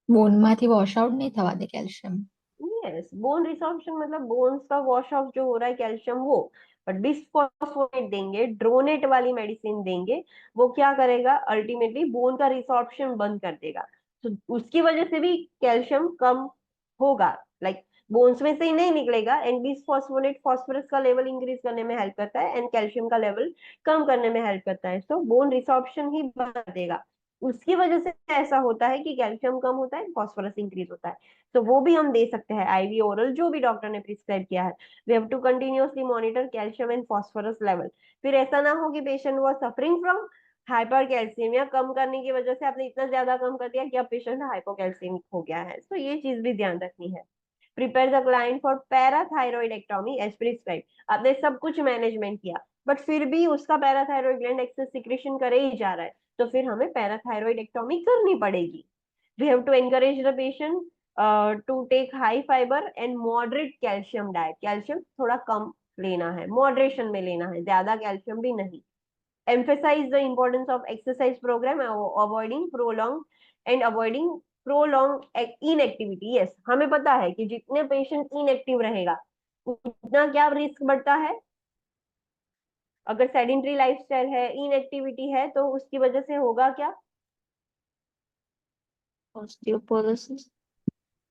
બોનમાંથી વોશ આઉટ નહીં થવા દે કેલ્શિયમ। यस, बोन रिसॉर्प्शन मतलब बोन्स का वॉश ऑफ जो हो रहा है कैल्शियम वो, बट बिस्फोस्फोनेट देंगे, ड्रोनेट वाली मेडिसिन देंगे, वो क्या करेगा, अल्टीमेटली बोन का रिसॉर्प्शन बंद कर देगा, तो उसकी वजह से भी कैल्शियम कम होगा, लाइक बोन्स में से ही नहीं निकलेगा एंड बिस्फोस्फोनेट फॉस्फोरस का लेवल इंक्रीज करने में हेल्प करता है एंड कैल्शियम का लेवल कम करने में हेल्प करता है, तो बोन रिसॉर्प्शन ही बंद देगा। उसकी वजह से ऐसा होता है कि कैल्शियम कम होता है, फॉस्फोरस इंक्रीज होता है, तो वो भी हम दे सकते हैं आईवी ओरल, जो भी डॉक्टर ने प्रिस्क्राइब किया है। We have to continuously monitor calcium and phosphorus level. फिर ऐसा ना हो कि patient was suffering from hypercalcaemia, कम करने की वजह से आपने इतना ज्यादा कम कर दिया कि अब पेशेंट हाइपोकैल्सिमिक हो गया है, तो ये चीज भी ध्यान रखनी है। Prepare the client for parathyroidectomy as prescribe. आपने सब कुछ मैनेजमेंट किया बट फिर भी उसका पैराथायरॉइड ग्लैंड एक्सेस सिक्रेशन करे ही जा रहा है, तो फिर हमें पैराथायरॉइडेक्टोमी करनी पड़ेगी। we have to encourage the patient to take high fiber and moderate calcium diet। Calcium थोड़ा कम लेना है, मॉडरेशन में लेना है, ज्यादा कैल्शियम भी नहीं। emphasize the importance of exercise program, avoiding prolonged inactivity। yes, हमें पता है कि जितने पेशेंट इनएक्टिव रहेगा उतना क्या रिस्क बढ़ता है, अगर सेडेंटरी लाइफस्टाइल है, इनएक्टिविटी है, तो उसकी वजह से होगा क्या, osteoporosis।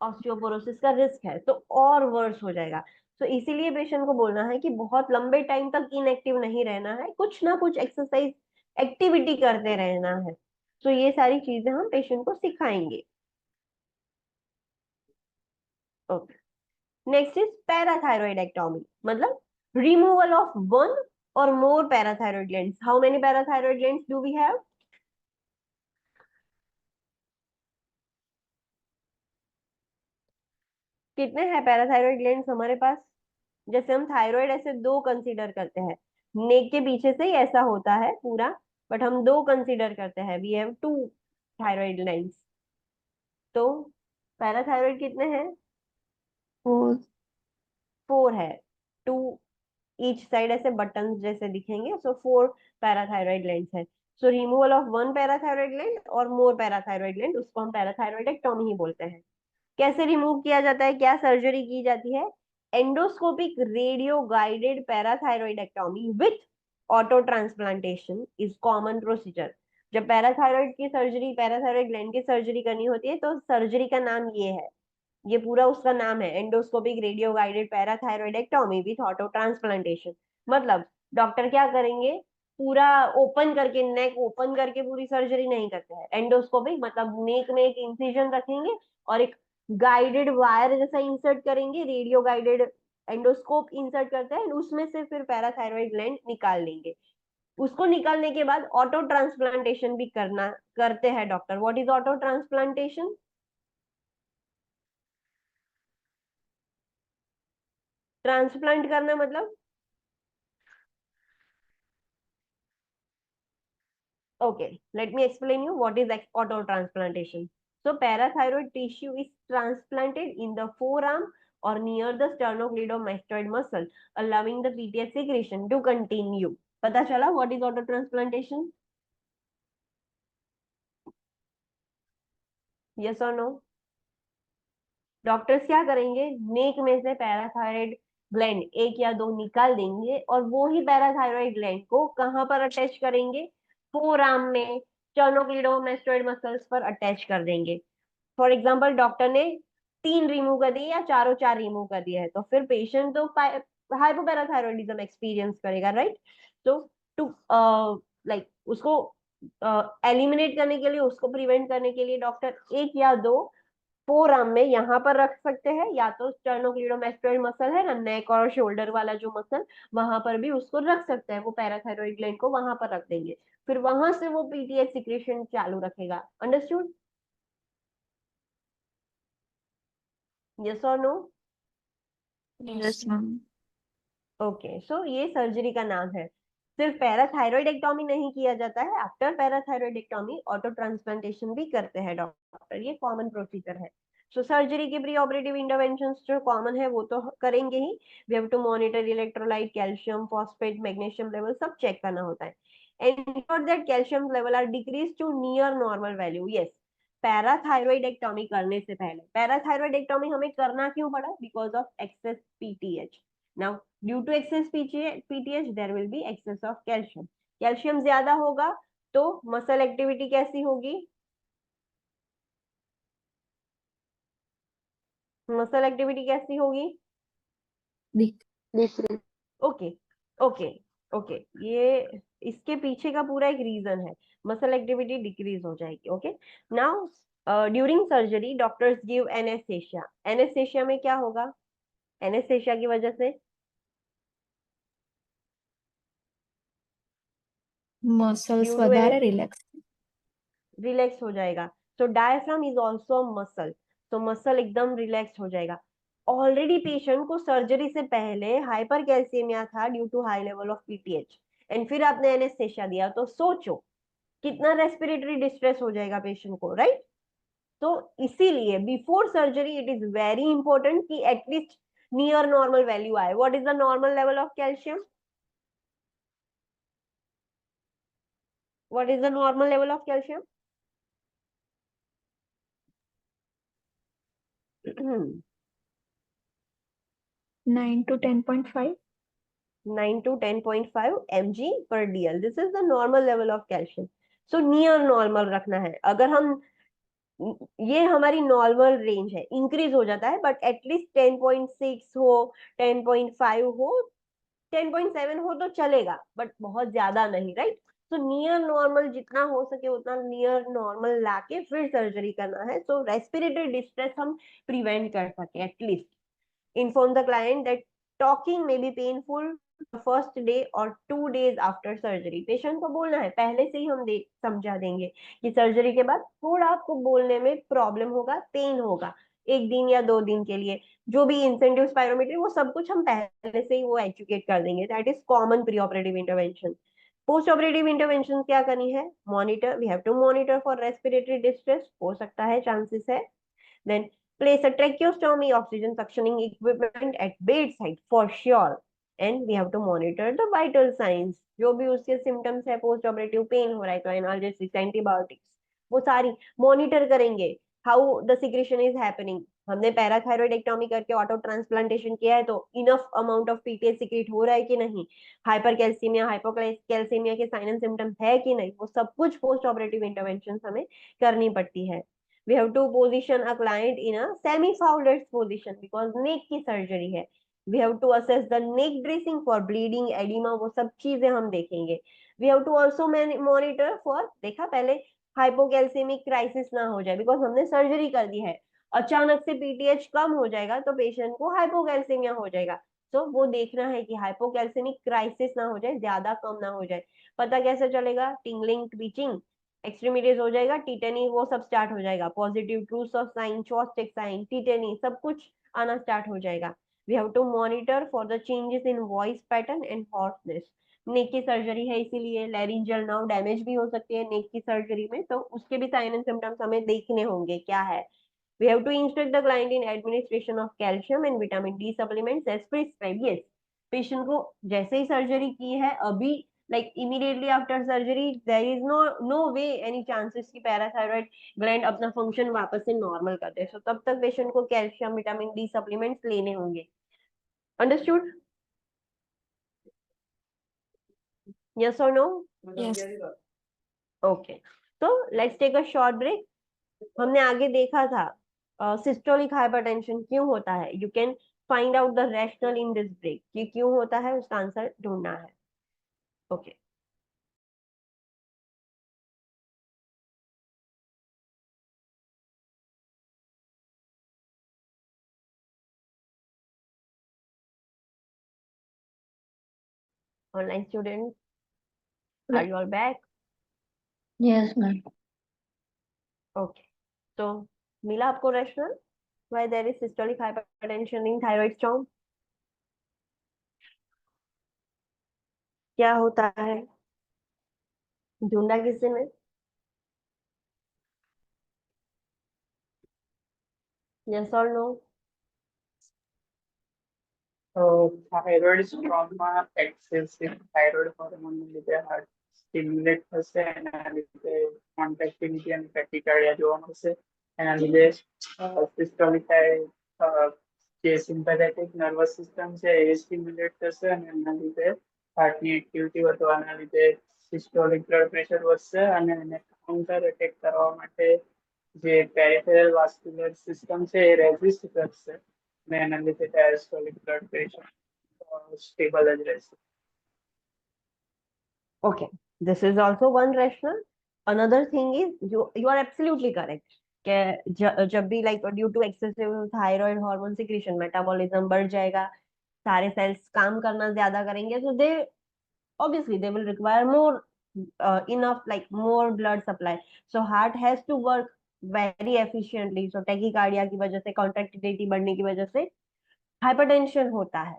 ऑस्टियोपोरोसिस का रिस्क है, तो और वर्स हो जाएगा। तो इसीलिए पेशेंट को बोलना है कि बहुत लंबे टाइम तक इनएक्टिव नहीं रहना है, कुछ ना कुछ एक्सरसाइज एक्टिविटी करते रहना है। तो ये सारी चीजें हम पेशेंट को सिखाएंगे। ओके, नेक्स्ट इज पैराथायरॉइडेक्टोमी, मतलब removal of one or more parathyroid glands. How many parathyroid glands do we have? कितने हैं पैराथायरॉइड ग्लैंड्स हमारे पास? जैसे हम थायराइड ऐसे दो कंसीडर करते हैं, नेक के पीछे से ही ऐसा होता है पूरा, बट हम दो कंसीडर करते हैं, we have to thyroid lines. तो पैराथायराइड कितने हैं? और 4 है, टू ईच साइड ऐसे बटन जैसे दिखेंगे. सो 4 पैराथायरॉइड ग्लैंड्स है. So removal of 1 parathyroid gland और मोर पैराथायरॉइड ग्लैंड, उसको हम पैराथायरॉइडेक्टॉमी ही बोलते हैं. कैसे रिमूव किया जाता है, क्या सर्जरी की जाती है? Endoscopic radio guided parathyroidectomy with auto transplantation is common procedure. जब पैराथायरॉइड की सर्जरी, पैराथायरॉइड ग्लैंड की सर्जरी करनी होती है तो सर्जरी का नाम ये है, ये पूरा उसका नाम है, endoscopic radio guided parathyroidectomy with auto transplantation. मतलब डॉक्टर क्या करेंगे, पूरा ओपन करके, नेक ओपन करके पूरी सर्जरी नहीं करते हैं. एंडोस्कोपिक मतलब नेक में एक इंसिजन रखेंगे और एक गाइडेड वायर जैसा इंसर्ट करेंगे, रेडियो गाइडेड एंडोस्कोप इंसर्ट करते हैं, उसमें से फिर पैराथायरॉइड ग्लैंड निकाल लेंगे. उसको निकालने के बाद ऑटो ट्रांसप्लांटेशन भी करते हैं doctor. What is auto transplantation? Transplant करना मतलब, okay, let me explain you what is auto transplantation. So parathyroid tissue is transplanted in the forearm or near the sternocleidomastoid muscle, allowing the PTH secretion to continue. पता चला what is auto transplantation? Yes or no? Doctors क्या करेंगे, नेक में से parathyroid gland एक या दो निकाल देंगे और वो ही पैराथायरॉइड ग्लैंड को कहाँ पर अटैच करेंगे? फोर आर्म में स्टर्नोक्लीडोमास्टोइड मसल्स पर अटैच कर देंगे. फॉर एग्जाम्पल डॉक्टर ने 3 रिमूव कर दिए या चारों 4 रिमूव कर दिया है, तो फिर पेशेंट तो हाइपोपैराथायरॉइडिज्म एक्सपीरियंस करेगा, राइट? तो टू लाइक उसको एलिमिनेट करने के लिए, उसको प्रिवेंट करने के लिए डॉक्टर एक या दो फोर आर्म में यहाँ पर रख सकते हैं, या तो स्टर्नोक्लीडोमास्टोइड मसल है ना, नेक और शोल्डर वाला जो मसल, वहां पर भी उसको रख सकते हैं. वो पैराथायरॉइड ग्लैंड को वहां पर रख देंगे, फिर वहां से वो पीटीएच सिक्रेशन चालू रखेगा. अंडरस्टूड? यस और नो? Yes, ma'am. ओके, सो ये सर्जरी का नाम है. सिर्फ पैराथायरॉइडेक्टॉमी नहीं किया जाता है, आफ्टर पैराथायरॉइडेक्टॉमी ऑटो ट्रांसप्लांटेशन भी करते हैं डॉक्टर. ये कॉमन प्रोसीजर है. सो सर्जरी के प्री ऑपरेटिव इंटरवेंशंस जो कॉमन है वो तो करेंगे ही. We have to monitor electrolyte, calcium, phosphate, magnesium level सब चेक करना होता है. Ensure that calcium level are decrease to near normal value. Yes, parathyroidectomy करने से पहले, पैराथायरॉइडेक्टॉमी हमें करना क्यों पड़ा? Because of excess PTH. Now, due to excess PTH, there will be excess of calcium. Calcium ज्यादा होगा तो मसल एक्टिविटी कैसी होगी? मसल एक्टिविटी कैसी होगी? Decrease. ओके ओके ओके, ये इसके पीछे का पूरा एक रीजन है. मसल एक्टिविटी डिक्रीज हो जाएगी. Okay, now during surgery doctors give anaesthesia. Anaesthesia में क्या होगा? एनेस्थेशिया की वजह से મસલ્સ ड्यू टू વધારે રિલેક્સ रिलैक्स हो जाएगा. सो डायफ्राम इज ऑल्सो मसल, तो मसल एकदम रिलैक्स हो जाएगा. ऑलरेडी पेशेंट को सर्जरी से पहले हाइपर कैल्सियमिया था due to high level of PTH, and फिर आपने एनेस्थेशिया दिया, तो सोचो कितना रेस्पिरेटरी डिस्ट्रेस हो जाएगा पेशेंट को, राइट? तो इसीलिए before surgery it is very important कि एटलीस्ट नियर नॉर्मल वैल्यू आए. What is the normal level of calcium? What is the normal level of calcium? 9 to 10.5. 9 to 10.5 mg per dl. This is the normal level of calcium. So near normal रखना है. अगर हम, ये हमारी normal range है, increase हो जाता है बट एटलीस्ट 10.6 हो, 10.5 हो, 10.7 हो तो चलेगा, बट बहुत ज्यादा नहीं, राइट? तो नियर नॉर्मल जितना हो सके उतना नियर नॉर्मल लाके फिर सर्जरी करना है, तो रेस्पिरेटरी डिस्ट्रेस हम प्रिवेंट कर सके at least. Inform the client that talking may be painful the first day or 2 days after surgery. Patient को बोलना है, पहले से ही हम समझा देंगे कि सर्जरी के बाद थोड़ा आपको बोलने में प्रॉब्लम होगा, पेन होगा, 1 दिन या 2 दिन के लिए. जो भी इंसेंटिव स्पायरोमेट्री वो सब कुछ हम पहले से ही वो एजुकेट कर देंगे. That is common pre operative intervention. Post operative intervention क्या करनी है? Monitor, we have to monitor for respiratory distress, हो सकता है, चांसेस है. Then place a tracheostomy oxygen suctioning equipment at bedside for sure. And we have to monitor the vital signs, जो भी उसके सिम्टम्स है, पोस्ट ऑपरेटिव पेन हो रहा है तो एनाल्जेसिक्स, एंटीबायोटिक्स, वो सारी मॉनिटर करेंगे। How the secretion is happening, हमने पैराथायरॉइडेक्टोमी करके ऑटो ट्रांसप्लांटेशन किया है तो enough amount of PTH secrete हो रहा है कि नहीं, हाइपरकैल्सीमिया हाइपोकैल्सीमिया के साइन एंड सिम्टम्स है कि नहीं, वो सब कुछ पोस्ट ऑपरेटिव इंटरवेंशन हमें करनी पड़ती है। We have to position a client in a semi-Fowler's position because neck की सर्जरी है। We have to assess the neck dressing for bleeding, edema, वो सब चीजें हम देखेंगे। We have to also monitor for, देखा पहले, हाइपोकैल्सेमिक क्राइसिस ना हो जाए बिकॉज हमने सर्जरी कर दी है, अचानक से पीटीएच कम हो जाएगा तो पेशेंट को हाइपोकैल्सेमिया हो जाएगा। तो वो देखना है कि हाइपोकैल्सेमिक क्राइसिस ना हो जाए, ज्यादा कम ना हो जाए। पता कैसे चलेगा? टिंगलिंग, ट्विचिंग, एक्सट्रीमिटीज हो जाएगा, टिटेनी वो सब स्टार्ट हो जाएगा, positive Trousseau of sign, Chvostek sign, tetany सब कुछ आना स्टार्ट हो जाएगा। We have to monitor for the changes in voice pattern and hoarseness. Neck की सर्जरी है इसीलिए लैरिंजियल नर्व डैमेज भी हो सकती है नेक की सर्जरी में, तो उसके भी साइन एंड सिम्टम्स हमें देखने होंगे क्या है। We have to instruct the client in administration of calcium and vitamin D supplements as prescribed. Yes, patient को जैसे ही सर्जरी की है अभी, like immediately after surgery, there is no way any chances कि पैराथायरॉइड ग्लैंड अपना function वापस से normal कर दे। सो तब तक पेशेंट को कैल्शियम विटामिन डी सप्लीमेंट्स लेने होंगे। अंडरस्टूड? यस और नो? यस। ओके, तो let's take a short break. हमने आगे देखा था सिस्टोलिक हाइपरटेंशन क्यों होता है। You can find out the rationale in this break, कि क्यों होता है उसका आंसर ढूंढना है। Okay online student, are you all back? Yes, ma'am. Okay, तो मिला आपको rationale why there is systolic hypertension in thyroid storm? क्या होता है, ढूंढा किसी ने? यस और नो? થાઇરોઇડ સ્ટ્રોમમાં એક્સેસિવ થાઇરોઇડ હોર્મોનને લીધે હાર્ટ સ્ટિમ્યુલેટ થશે, એના લીધે કોન્ટ્રાક્ટિલિટી અને ટેકિકાર્ડિયા જોવા મળશે, એના લીધે સિસ્ટોલિક જે સિમ્પેથેટિક નર્વસ સિસ્ટમ છે એ સ્ટિમ્યુલેટ થશે અને એના લીધે હાર્ટની એક્ટિવિટી વધવાના લીધે સિસ્ટોલિક બ્લડ પ્રેશર વધશે અને એને કાઉન્ટર અટેક કરવા માટે જે પેરિફેરલ વાસ્ક્યુલર સિસ્ટમ છે એ રેઝિસ્ટ કરશે અને એના લીધે ડાયસ્ટોલિક બ્લડ પ્રેશર સ્ટેબલ જ રહેશે. Okay, this is also one rationale. Another thing is you are absolutely correct कि जब भी like due to excessive thyroid hormone secretion metabolism बढ़ जाएगा, सारे सेल्स काम करना ज्यादा करेंगे, so they obviously they will require more enough like more blood supply, so heart has to work very efficiently, so tachycardia की वजह से, contractility बढ़ने की वजह से हाइपरटेंशन होता है।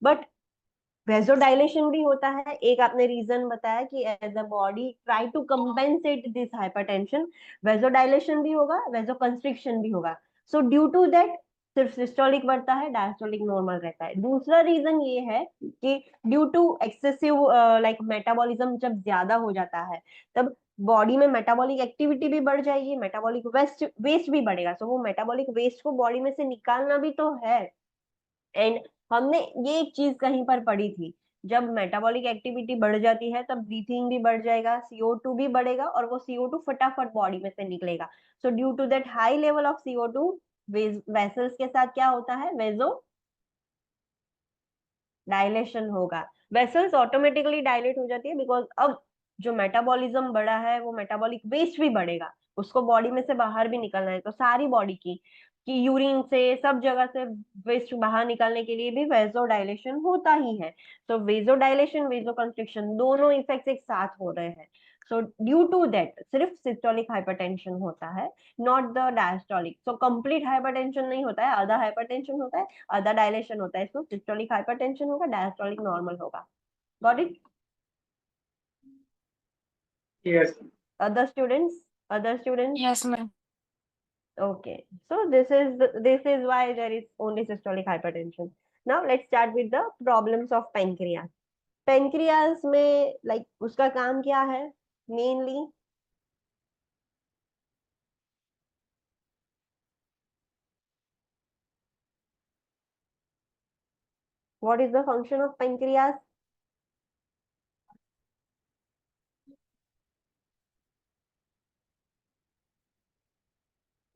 बट वेजोडाइलेशन भी होता है, एक आपने रीजन बताया कि as a body try to compensate this hypertension, vasodilation भी होगा, वेजो कंस्ट्रिक्शन भी होगा। सो ड्यू टू दैट सिर्फ सिस्टोलिक बढ़ता है, डायस्टोलिक नॉर्मल रहता है। दूसरा रीजन ये है कि due to excessive like metabolism जब ज्यादा हो जाता है तब बॉडी में मेटाबॉलिक एक्टिविटी भी बढ़ जाएगी, मेटाबॉलिक वेस्ट भी बढ़ेगा। सो वो मेटाबॉलिक वेस्ट को बॉडी में से निकालना भी तो है। एंड हमने ये एक चीज कहीं पर पढ़ी थी, जब मेटाबॉलिक एक्टिविटी बढ़ जाती है तब ब्रीथिंग भी बढ़ जाएगा, CO2 भी बढ़ेगा और वो CO2 फटाफट बॉडी में से निकलेगा। So due to that high level of CO2 vessels के साथ क्या होता है, वेजो डायलेशन होगा। वेसल्स ऑटोमेटिकली डायलेट हो जाती है बिकॉज अब जो मेटाबॉलिज्म बढ़ा है वो मेटाबॉलिक वेस्ट भी बढ़ेगा, उसको बॉडी में से बाहर भी निकलना है। तो सारी बॉडी की यूरिन से सब जगह से वेस्ट बाहर निकालने के लिए भी वेजो डायलेशन होता ही है। तो वेजो डायलेशन वेजो कंस्ट्रिक्शन दोनों इफेक्ट्स एक साथ हो रहे हैं। सो ड्यू टू दैट सिर्फ सिस्टोलिक हाइपरटेंशन होता है, not the diastolic. So complete hypertension नहीं होता है, आधा हाइपरटेंशन होता है, आधा डायलेशन होता है। इसको सिस्टोलिक हाइपरटेंशन होगा, डायस्टोलिक नॉर्मल होगा। Got it? Yes. Other students, other students? Yes ma'am. Okay, so this is why there is only systolic hypertension. Now let's start with the problems of pancreas. Pancreas में उसका काम क्या है mainly? What is the function of pancreas?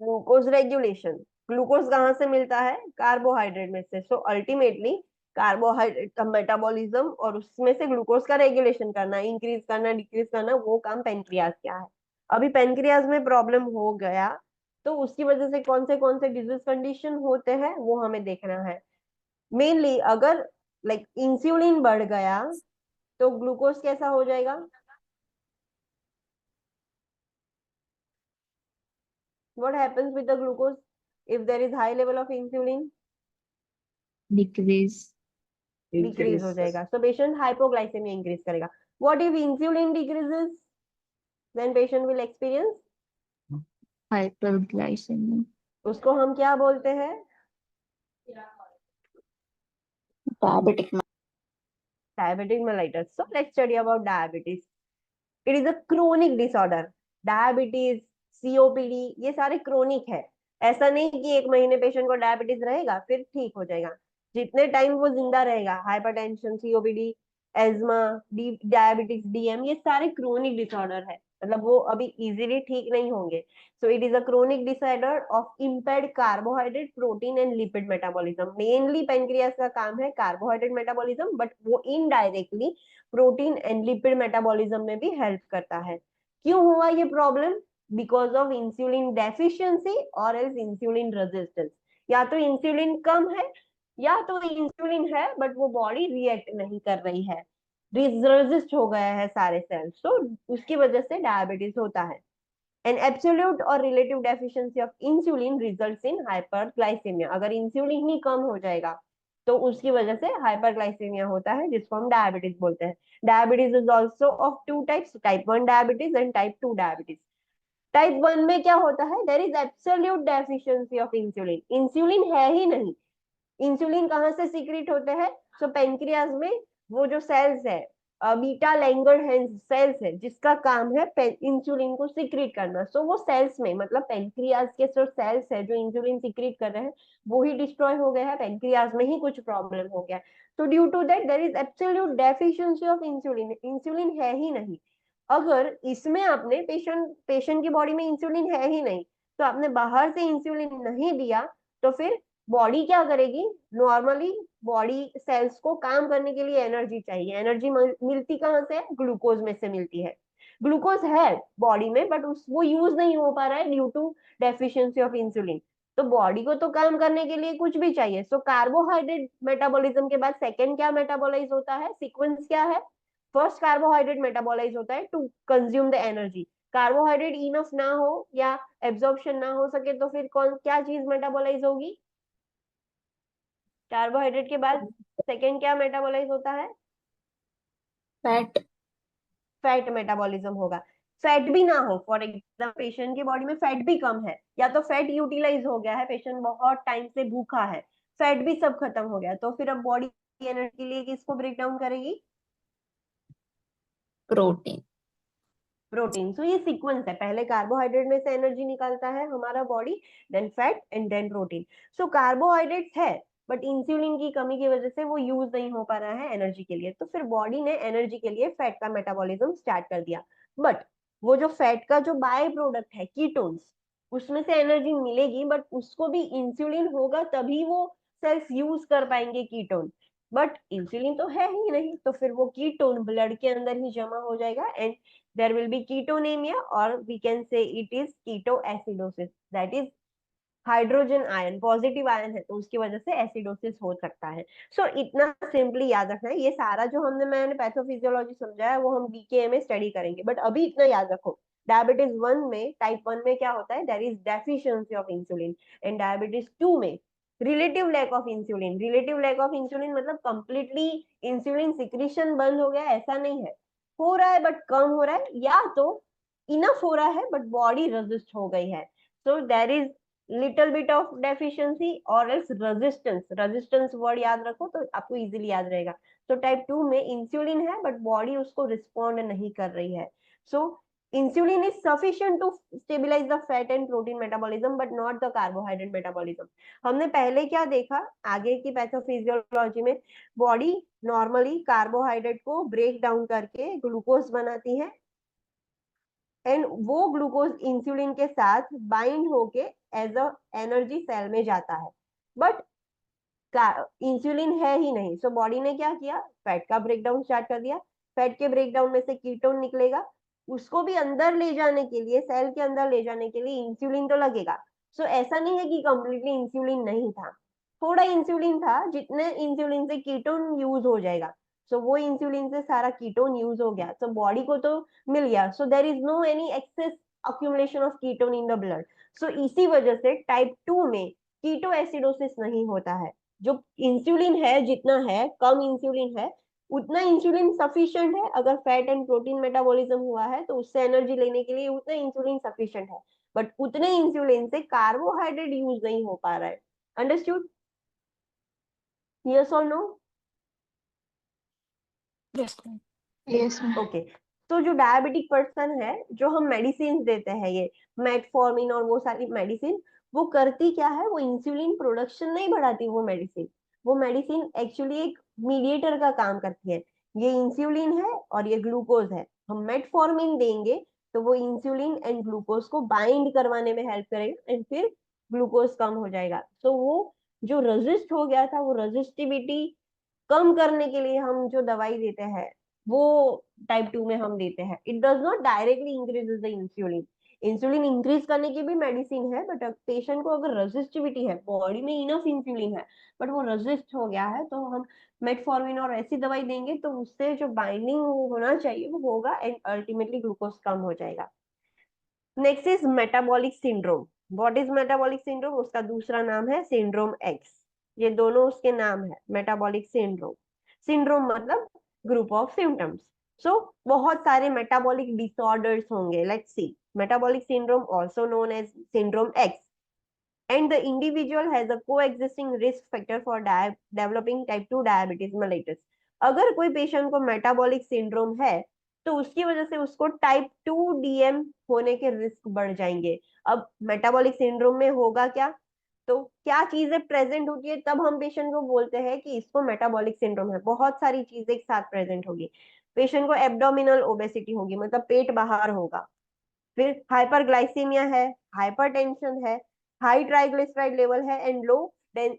Glucose regulation. Glucose कहाँ से मिलता है? Carbohydrate में से। सो अल्टीमेटली कार्बोहाइड्रेट का मेटाबॉलिज्म और उसमें से ग्लूकोज का रेगुलेशन करना, इंक्रीज करना, डिक्रीज करना, वो काम पेनक्रियास क्या है। अभी पेनक्रियास में प्रॉब्लम हो गया तो उसकी वजह से कौन से डिजीज कंडीशन होते हैं वो हमें देखना है। मेनली अगर इंसुलिन बढ़ गया तो ग्लूकोज कैसा हो जाएगा? What happens with the glucose if there is high level of insulin? Decrease. Decrease हो जाएगा। सो पेशेंट हाइपोग्लाइसेमिया इंक्रीज करेगा। What if insulin decreases? Then patient will experience Hyperglycemia. उसको हम क्या बोलते हैं? Diabetic. Diabetic mellitus. So let's study about diabetes. It is a chronic disorder. Diabetes, COPD, ये सारे क्रोनिक है। ऐसा नहीं कि एक महीने पेशेंट को डायबिटीज रहेगा फिर ठीक हो जाएगा। जितने टाइम वो जिंदा रहेगा, हाइपरटेंशन, सीओपीडी, एज्मा, डायबिटिक्स, डीएम, ये सारे क्रोनिक डिसऑर्डर है। मतलब वो अभी इजीली ठीक नहीं होंगे। सो it is a chronic disorder of impaired carbohydrate, protein and lipid metabolism. Mainly pancreas का काम है कार्बोहाइड्रेट मेटाबॉलिज्म, बट वो indirectly protein and lipid metabolism में भी हेल्प करता है। क्यों हुआ ये problem? Because of insulin deficiency और एल्स इंसुलिन रेजिस्टेंस। या तो इंसुलिन कम है या तो इंसुलिन है बट वो बॉडी रिएक्ट नहीं कर रही है, रेजिस्ट हो गया है सारे सेल्स, तो उसकी वजह से डायबिटीज होता है। एन एब्सोल्यूट और relative deficiency of insulin results in hyperglycaemia. अगर इंसुलिन ही कम हो जाएगा तो उसकी वजह से हाइपरग्लाइसेमिया होता है, जिसको हम डायबिटीज बोलते हैं। Diabetes is also of two types, type 1 diabetes and type 2 diabetes. Type 1 में क्या होता है? There is absolute deficiency of insulin. Insulin है ही नहीं। इंसुलिन कहाँ से सीक्रेट होते हैं? सो पेनक्रियाज में वो जो सेल्स है, बीटा लैंगरहैंस सेल्स है, जिसका काम है इंसुलिन को सीक्रेट करना। सो वो सेल्स में, मतलब पेनक्रियाज के जो सेल्स है जो इंसुलिन सीक्रेट कर रहे हैं, वो ही डिस्ट्रॉय हो गया है, पेनक्रियाज में ही कुछ प्रॉब्लम हो गया। तो due to that there is absolute deficiency of insulin. Insulin है ही नहीं। अगर इसमें आपने पेशेंट की बॉडी में इंसुलिन है ही नहीं, तो आपने बाहर से इंसुलिन नहीं दिया, तो फिर बॉडी क्या करेगी? नॉर्मली बॉडी सेल्स को काम करने के लिए एनर्जी चाहिए। एनर्जी मिलती कहाँ से है? ग्लूकोज में से मिलती है। ग्लूकोज है बॉडी में बट वो यूज नहीं हो पा रहा है due to deficiency of insulin. तो बॉडी को तो काम करने के लिए कुछ भी चाहिए। सो कार्बोहाइड्रेट मेटाबॉलिज्म के बाद सेकंड क्या मेटाबोलाइज होता है? सीक्वेंस क्या है? फर्स्ट कार्बोहाइड्रेट मेटाबोलाइज होता है to consume the energy. Carbohydrate enough ना हो या एब्जॉर्प्शन ना हो सके तो फिर कौन क्या चीज मेटाबोलाइज होगी? कार्बोहाइड्रेट के बाद सेकेंड क्या मेटाबोलाइज होता है? Fat. फैट मेटाबॉलिज्म होगा। फैट भी ना हो, फॉर एग्जाम्पल पेशेंट की बॉडी में फैट भी कम है, या तो फैट यूटिलाइज हो गया है, पेशेंट बहुत टाइम से भूखा है, फैट भी सब खत्म हो गया, तो फिर अब बॉडी एनर्जी के लिए किसको ब्रेक डाउन करेगी? Protein. प्रोटीन। सो ये सीक्वेंस है, पहले कार्बोहाइड्रेट में से एनर्जी निकालता है हमारा body, then fat and then protein. So carbohydrates है बट इंसुलिन की कमी की वजह से वो यूज नहीं हो पा रहा है एनर्जी के लिए, तो फिर बॉडी ने एनर्जी के लिए फैट का मेटाबॉलिज्म स्टार्ट कर दिया। बट वो जो फैट का जो बाय प्रोडक्ट है कीटोन्स, उसमें से एनर्जी मिलेगी बट उसको भी इंसुलिन होगा तभी वो सेल्स यूज कर पाएंगे कीटोन। बट इंसुलिन तो है ही नहीं, तो फिर वो कीटोन ब्लड के अंदर ही जमा हो जाएगा and there will be ketonemia, or we can say it is ketoacidosis, that is hydrogen ion, positive ion है तो उसकी वजह से एसिडोसिस हो सकता है। सो इतना सिंपली याद रखना है। ये सारा जो मैंने पैथोफिजियोलॉजी समझाया वो हम बीके में स्टडी करेंगे, बट अभी इतना याद रखो, डायबिटीज 1 में, टाइप 1 में क्या होता है? There is deficiency of insulin. And diabetes 2 में relative lack of insulin. Relative lack of insulin मतलब कंप्लीटली इंसुलिन सिक्रीशन बंद हो गया ऐसा नहीं है, हो रहा है बट कम हो रहा है, या तो इनफ हो रहा है बट बॉडी रेजिस्ट हो गई है। So there is little bit of deficiency और एल्स रेजिस्टेंस, रेजिस्टेंस वर्ड याद रखो तो आपको इजीली याद रहेगा। तो टाइप 2 में इंसुलिन है बट बॉडी उसको रिस्पॉन्ड नहीं कर रही है। So insulin is sufficient to stabilise the fat and protein metabolism but not the carbohydrate metabolism. हमने पहले क्या देखा आगे की पैथोफिजियोलॉजी में, बॉडी नॉर्मली कार्बोहाइड्रेट को ब्रेक डाउन करके ग्लूकोज बनाती है एंड वो ग्लूकोज इंसुलिन के साथ बाइंड होके एज अ एनर्जी सेल में जाता है। बट इंसुलिन है ही नहीं, सो बॉडी ने क्या किया, फैट का ब्रेकडाउन स्टार्ट कर दिया। फैट के ब्रेकडाउन में से कीटोन निकलेगा, उसको भी अंदर ले जाने के लिए, सेल के अंदर ले जाने के लिए इंसुलिन तो लगेगा। सो ऐसा नहीं है कि कंप्लीटली इंसुलिन नहीं था, थोड़ा इंसुलिन था, जितने इंसुलिन से कीटोन यूज हो जाएगा। सो वो इंसुलिन से सारा कीटोन यूज हो गया, सो बॉडी को तो मिल गया। So there is no any excess accumulation of ketone in the blood. So इसी वजह से टाइप 2 में कीटो एसिडोसिस नहीं होता है। जो इंसुलिन है जितना है, कम इंसुलिन है, उतना इंसुलिन सफिशिएंट है। अगर फैट एंड प्रोटीन मेटाबॉलिज्म हुआ है तो उससे एनर्जी लेने के लिए उतना इंसुलिन सफिशिएंट है, बट उतने इंसुलिन से कार्बोहाइड्रेट यूज नहीं हो पा रहा है। अंडरस्टूड? यस और no? Yes Yes, ma'am. Okay. तो जो डायबिटिक पर्सन है, जो हम मेडिसिन देते हैं, ये मेटफॉर्मिन और वो सारी मेडिसिन, वो करती क्या है, वो इंसुलिन प्रोडक्शन नहीं बढ़ाती। वो मेडिसिन एक्चुअली एक मीडिएटर का काम करती है। ये इंसुलिन है और ये ग्लूकोज है, हम मेटफॉर्मिन देंगे तो वो इंसुलिन एंड ग्लूकोज को बाइंड करवाने में हेल्प करेगा एंड फिर ग्लूकोज कम हो जाएगा। तो वो जो रेजिस्ट हो गया था, वो रेजिस्टिविटी कम करने के लिए हम जो दवाई देते हैं वो टाइप 2 में हम देते हैं। It does not directly increases the insulin. Insulin increase करने की भी मेडिसिन है, बट पेशेंट को अगर रेजिस्टिविटी है, बॉडी में इनफ इंसुलिन है बट वो रेजिस्ट हो गया है, तो हम मेटफॉर्मिन और ऐसी दवाई देंगे तो उससे जो बाइंडिंग होना चाहिए वो होगा एंड अल्टीमेटली ग्लूकोज कम हो जाएगा। Next is metabolic syndrome. What is metabolic syndrome? उसका दूसरा नाम है सिंड्रोम एक्स। ये दोनों उसके नाम है, मेटाबॉलिक सिंड्रोम। सिंड्रोम मतलब ग्रुप ऑफ सिम्टम्स। सो बहुत सारे मेटाबॉलिक डिसऑर्डर्स होंगे। Let's see, metabolic syndrome also known as syndrome X, and the individual has a coexisting risk factor for developing type 2 diabetes mellitus। अगर कोई patient को metabolic syndrome है तो उसकी वजह से उसको टाइप 2 डीएम होने के रिस्क बढ़ जाएंगे। अब मेटाबॉलिक सिंड्रोम में होगा क्या, तो क्या चीजें प्रेजेंट होती है तब हम पेशेंट को बोलते हैं कि इसको मेटाबॉलिक सिंड्रोम है? बहुत सारी चीजें एक साथ प्रेजेंट होगी। पेशेंट को एब्डोमिनल ओबेसिटी होगी, मतलब पेट बाहर होगा, फिर हाइपरग्लाइसीमिया है, हाइपरटेंशन है, हाई ट्राइग्लिसराइड लेवल है and low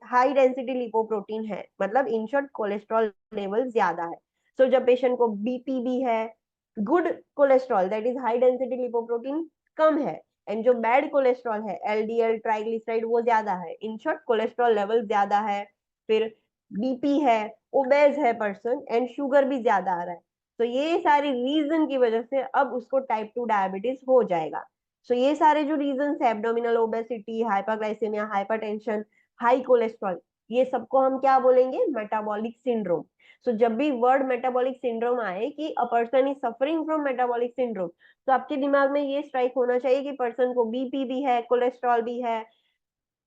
high density lipoprotein है, मतलब इन शॉर्ट कोलेस्ट्रॉल लेवल ज्यादा है। सो जब पेशेंट को बीपी भी है, good cholesterol that is high density lipoprotein कम है, एंड जो बैड कोलेस्ट्रॉल है, एलडीएल ट्राइग्लिसराइड वो ज्यादा है, इन शॉर्ट कोलेस्ट्रॉल लेवल ज्यादा है, फिर बीपी है, ओबेज है पर्सन एंड शुगर भी ज्यादा आ रहा है, तो ये सारी रीजन की वजह से अब उसको टाइप 2 डायबिटीज हो जाएगा। सो ये सारे जो रीजन है, abdominal obesity, hyperglycaemia, hypertension, high cholesterol, ये सबको हम क्या बोलेंगे, मेटाबॉलिक सिंड्रोम। सो जब भी वर्ड मेटाबॉलिक सिंड्रोम आए कि अ person is suffering from metabolic syndrome, तो आपके दिमाग में ये स्ट्राइक होना चाहिए कि पर्सन को बीपी भी है, कोलेस्ट्रॉल भी है,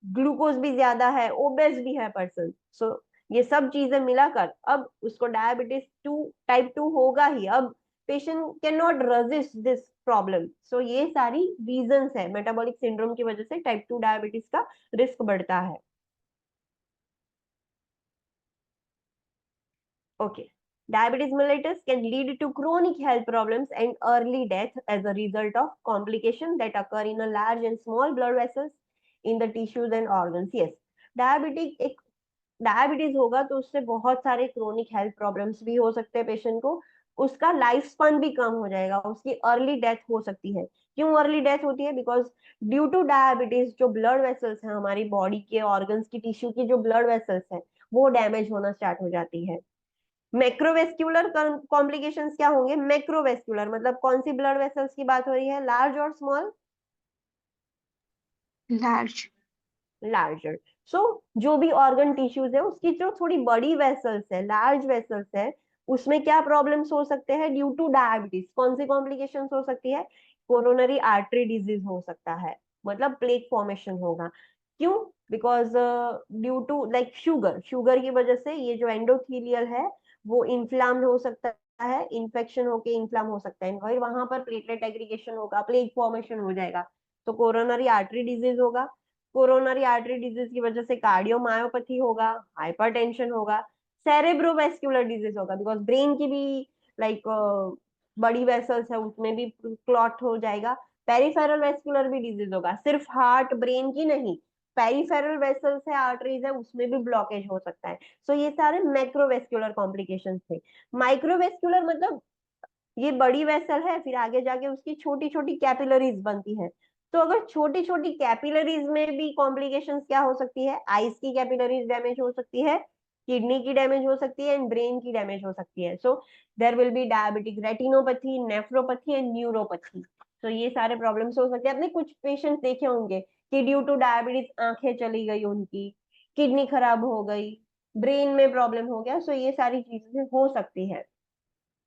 ग्लूकोज भी ज्यादा है, ओबेस भी है पर्सन। सो ये सब चीजें मिलाकर अब उसको डायबिटीज 2 टाइप 2 होगा ही। अब patient can not resist this problem. So ये सारी रीजंस है, मेटाबॉलिक सिंड्रोम की वजह से टाइप 2 डायबिटीज का रिस्क बढ़ता है। Okay. Diabetes mellitus can lead to chronic health problems and early death as a result of complications that occur in a large and small blood vessels in the tissues and organs. Yes, एक diabetes होगा तो उससे बहुत सारे chronic health problems भी हो सकते हैं पेशेंट को, उसका लाइफ स्पान भी कम हो जाएगा, उसकी अर्ली डेथ हो सकती है। क्यों अर्ली डेथ होती है? बिकॉज ड्यू टू डायबिटीज जो ब्लड वेसल्स हैं, हमारी बॉडी के ऑर्गन्स की टिश्यू की जो ब्लड वेसल्स हैं वो डैमेज होना स्टार्ट हो जाती है। मैक्रोवेस्क्यूलर कॉम्प्लिकेशंस क्या होंगे? मैक्रोवेस्क्यूलर मतलब कौन सी ब्लड वेसल्स की बात हो रही है, लार्ज और स्मॉल? Large. लार्जर। सो जो भी ऑर्गन टिश्यूज है उसकी जो थोड़ी बड़ी वेसल्स है, लार्ज वेसल्स है, उसमें क्या प्रॉब्लम्स हो सकते हैं ड्यू टू डायबिटीज? कौन सी कॉम्प्लिकेशंस हो सकती है? कोरोनरी आर्टरी डिजीज हो सकता है, मतलब प्लेक फॉर्मेशन होगा। क्यों? Because due to like sugar की वजह से ये जो एंडोथीलियल है वो इन्फ्लाम हो सकता है, इन्फेक्शन होके इन्फ्लाम हो सकता है, फिर वहां पर प्लेटलेट एग्रीगेशन होगा, प्लेक फॉर्मेशन हो जाएगा, तो कोरोनरी आर्टरी डिजीज होगा। कोरोनरी आर्टरी डिजीज की वजह से कार्डियोमायोपैथी होगा, हाइपरटेंशन होगा, सेरेब्रोवेस्कुलर डिजीज होगा, बिकॉज ब्रेन की भी लाइक बड़ी वेसल्स है उसमें भी क्लॉट हो जाएगा। पेरिफेरल वेस्कुलर भी डिजीज होगा, सिर्फ हार्ट ब्रेन की नहीं, पेरिफेरल वेसल्स है, आर्टरीज है, उसमें भी ब्लॉकेज हो सकता है। सो ये सारे मैक्रोवेस्कुलर कॉम्प्लिकेशंस थे। माइक्रोवेस्कुलर मतलब ये बड़ी वेसल है, फिर आगे जाके उसकी छोटी छोटी कैपिलरीज बनती है। तो अगर छोटी छोटी कैपिलरीज में भी कॉम्प्लिकेशंस क्या हो सकती है, आईज की कैपिलरीज डैमेज हो सकती है, किडनी की डैमेज हो सकती है, एंड ब्रेन की डैमेज हो सकती है। So there will be diabetic retinopathy, nephropathy and neuropathy. तो ये सारे प्रॉब्लम्स हो सकते हैं। आपने कुछ पेशेंट्स देखे होंगे कि ड्यू टू डायबिटीज आंखें चली गई उनकी, किडनी खराब हो गई, ब्रेन में प्रॉब्लम हो गया। सो ये सारी चीजें हो सकती है।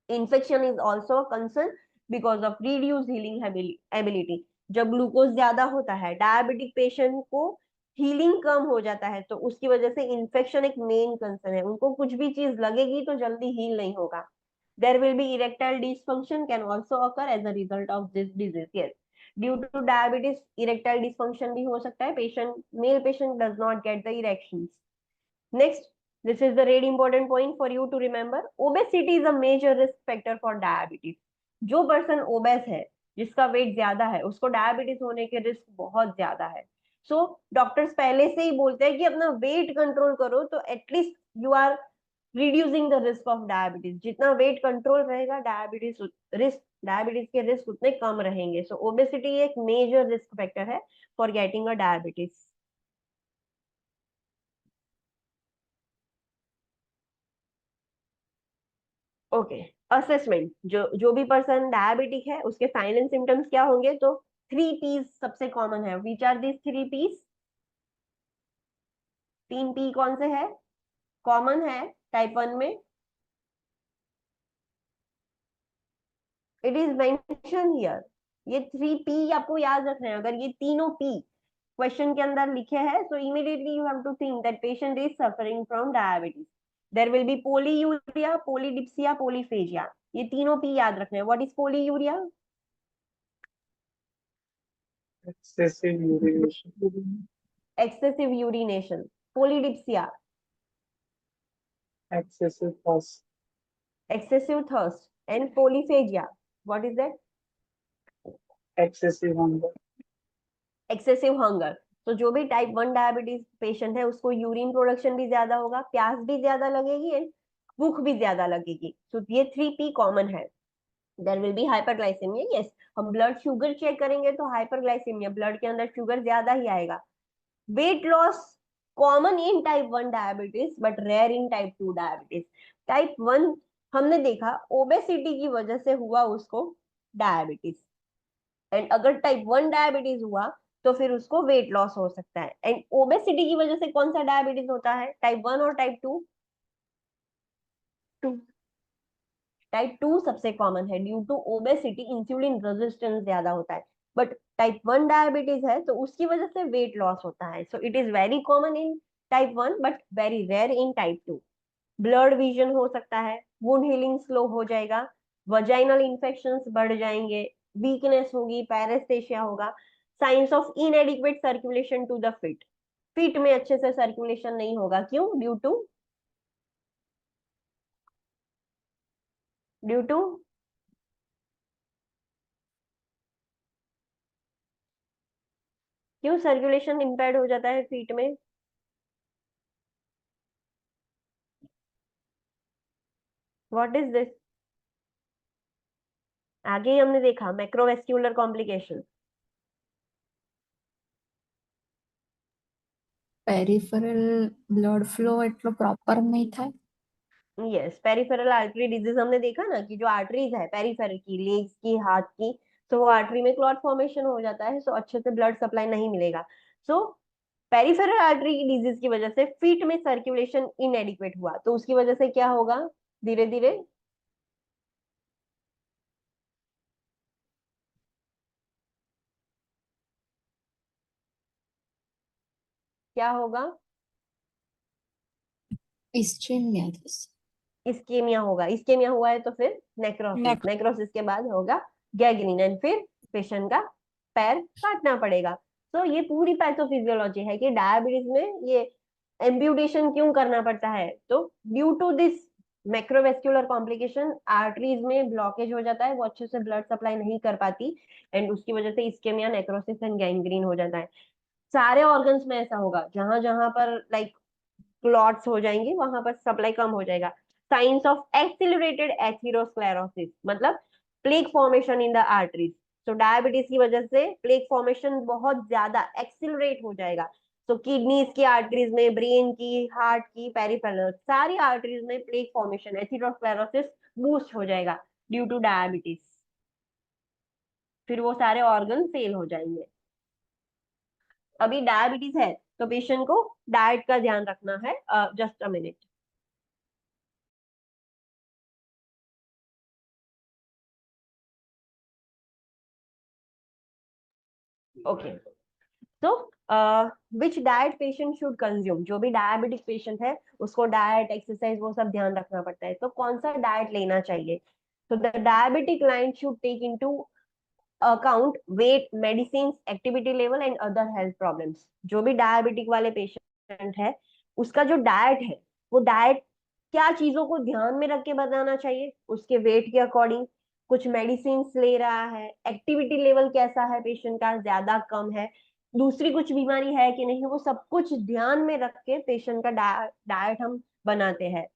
Infection is also a concern because of reduced healing ability। जब ग्लूकोज ज्यादा होता है डायबिटिक पेशेंट को, हीलिंग कम हो जाता है, तो उसकी वजह से इन्फेक्शन एक मेन कंसर्न है। उनको कुछ भी चीज लगेगी तो जल्दी हील नहीं होगा। There will be erectile dysfunction can also occur as a result of this disease. Yes, due to diabetes erectile dysfunction भी हो सकता है। Male patient does not get the erections. Next, this is the very important point for you to remember. Obesity is a major risk factor for diabetes. जो person OBCs है, जिसका wait ज्यादा है, उसको डायबिटीज होने के रिस्क बहुत ज्यादा है। सो डॉक्टर्स पहले से ही बोलते हैं कि अपना वेट कंट्रोल करो, तो at least you are reducing the risk of diabetes. जितना वेट कंट्रोल रहेगा, डायबिटीज के रिस्क उतने कम रहेंगे। सो ओबेसिटी एक मेजर रिस्क फैक्टर है for getting a diabetes. Okay, assessment. जो भी पर्सन डायबिटिक है उसके साइन एंड सिम्टम्स क्या होंगे, तो 3 P's सबसे कॉमन है। Which are this 3 P's? 3 P कौन से है, कॉमन है टाइप 1 में? It is mention here. ये 3 P आपको याद रखना है। अगर ये तीनों P क्वेश्चन के अंदर लिखे हैं, so immediately you have to think that patient is suffering from diabetes. There will be polyuria, polydipsia, polyphagia. ये तीनों P याद रखना है। What is polyuria? excessive urination, Excessive urination. Polydipsia, excessive thirst, excessive thirst. And polyphagia, what is that? excessive hunger, Excessive hunger. तो जो भी type 1 diabetes patient है उसको यूरिन प्रोडक्शन भी ज्यादा होगा, प्यास भी ज्यादा लगेगी, एंड भूख भी ज्यादा लगेगी। तो ये 3 P कॉमन है। There will be hyperglycemia. Yes, हम ब्लड शुगर चेक करेंगे तो हाइपरग्लाइसेमिया, ब्लड के अंदर शुगर ज्यादा ही आएगा। Weight loss common in type 1 diabetes but rare in type 2 diabetes. Type 1 हमने देखा ओबेसिटी की वजह से हुआ उसको डायबिटीज, एंड अगर टाइप 1 डायबिटीज हुआ तो फिर उसको वेट लॉस हो सकता है। एंड ओबेसिटी की वजह से कौन सा डायबिटीज होता है, टाइप 1 और टाइप 2? 2. टाइप 2 सबसे कॉमन है। Due to obesity insulin resistance ज्यादा होता है, बट टाइप 1 डायबिटीज है तो उसकी वजह से वेट लॉस होता है। So it is very common in type 1 but very rare in type 2। Blood vision हो सकता है, वुंड हीलिंग स्लो हो जाएगा, वजाइनल इन्फेक्शंस बढ़ जाएंगे, वीकनेस होगी, पैरेस्थेशिया होगा, signs of inadequate circulation to the feet. Feet में अच्छे से सर्कुलेशन नहीं होगा। क्यों? ड्यू टू क्यों सर्कुलेशन इम्पेयर्ड हो जाता है फीट में? What is this? आगे ही हमने देखा macrovascular complication. Peripheral blood flow એટલો પ્રોપર નહીં થાય. यस, पेरिफेरल आर्टरी डिजीज हमने देखा ना कि जो आर्टरीज है पेरिफेरल की, लेग्स की, हाथ की, तो वो आर्टरी में क्लॉट फॉर्मेशन हो जाता है, सो अच्छे से ब्लड सप्लाई नहीं मिलेगा। सो पेरिफेरल आर्टरी की डिजीज की वजह से फीट में सर्कुलेशन इनएडिक्वेट हुआ, तो उसकी वजह से क्या होगा, धीरे धीरे क्या होगा? इस्चेमिया इस्केमिया होगा। इस्केमिया हुआ है तो फिर नेक्रोसिस, नेक नेक्रोसिस के बाद होगा गैंग्रीन, एंड फिर पेशेंट का पैर काटना पड़ेगा। तो ये पूरी पैथोफिजियोलॉजी है कि डायबिटीज में ये एम्प्यूटेशन क्यों करना पड़ता है। तो due to this macrovascular complication arteries में ब्लॉकेज हो जाता है, वो अच्छे से ब्लड सप्लाई नहीं कर पाती, एंड उसकी वजह से इस्केमिया, नेक्रोसिस एंड गैंग्रीन हो जाता है। सारे ऑर्गन्स में ऐसा होगा, जहां जहां पर लाइक क्लॉट्स हो जाएंगे वहां पर सप्लाई कम हो जाएगा। साइंस ऑफ एक्सिलरेटेड एथेरोस्क्लेरोसिस मतलब plaque formation in the arteries. तो डायबिटीज की वजह से प्लेक फॉर्मेशन बहुत ज्यादा एक्सिलरेट हो जाएगा। तो किडनीज की आर्टरीज में, ब्रेन की, हार्ट की, पेरिफेरल सारी आर्टरीज में प्लेक फॉर्मेशन, एथेरोस्क्लेरोसिस बूस्ट हो जाएगा ड्यू टू डायबिटीज। फिर वो सारे ऑर्गन फेल हो जाएंगे। अभी डायबिटीज है तो पेशेंट को डाइट का ध्यान रखना है। Just a minute. ओके, तो विच डाइट पेशेंट शुड कंज्यूम। जो भी डायबिटिक पेशेंट है उसको डाइट, एक्सरसाइज वो सब ध्यान रखना पड़ता है। तो कौन सा डाइट लेना चाहिए? तो the diabetic line should take into account weight, medicine, activity level and other health problems. जो भी डायबिटिक वाले पेशेंट है उसका जो डाइट है, वो डाइट क्या चीजों को ध्यान में रख के बताना चाहिए, उसके वेट के अकॉर्डिंग। कुछ मेडिसिन ले रहा है, एक्टिविटी लेवल कैसा है पेशेंट का, ज्यादा कम है, दूसरी कुछ बीमारी है कि नहीं, वो सब कुछ ध्यान में रख के पेशेंट का डाइट हम बनाते हैं।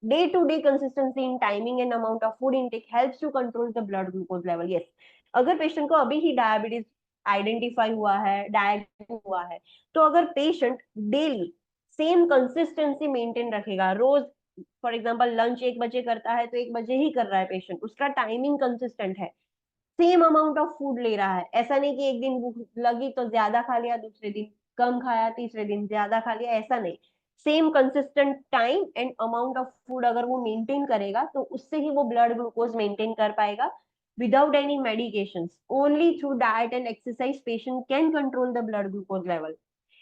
Day to day consistency in timing and amount of food intake helps to control the blood glucose level. Yes, अगर पेशेंट को अभी ही डायबिटीज आइडेंटिफाई हुआ है, डायग्नोस हुआ है, तो अगर patient daily same consistency maintain रखेगा, रोज फॉर एग्जांपल लंच 1 बजे करता है तो 1 बजे ही कर रहा है पेशेंट, उसका टाइमिंग कंसिस्टेंट है, सेम अमाउंट ऑफ फूड ले रहा है, ऐसा नहीं कि एक दिन भूख लगी तो ज्यादा खा लिया, दूसरे दिन कम खाया, तीसरे दिन ज्यादा खा लिया, ऐसा नहीं। Same consistent time and amount of food अगर वो मेंटेन करेगा तो उससे ही वो ब्लड ग्लूकोज मेंटेन कर पाएगा without any medications. Only through diet and exercise patient can control the blood glucose level.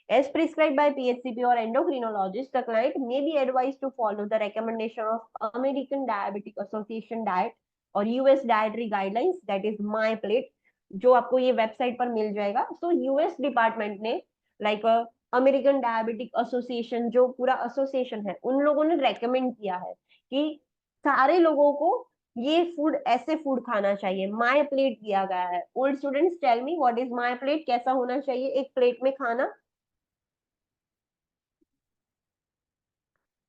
As prescribed by PHCP or endocrinologist, the client may be advised to follow the recommendation of American Diabetic Association diet और US dietary guidelines, that is my plate, जो आपको ये website पर मिल जाएगा। So US department ने like American diabetic association, जो पूरा association है, उन लोगों ने रेकमेंड किया है कि सारे लोगों को ये फूड, ऐसे फूड खाना चाहिए। माई प्लेट दिया गया है। Old students tell me what is my plate, कैसा होना चाहिए एक प्लेट में खाना,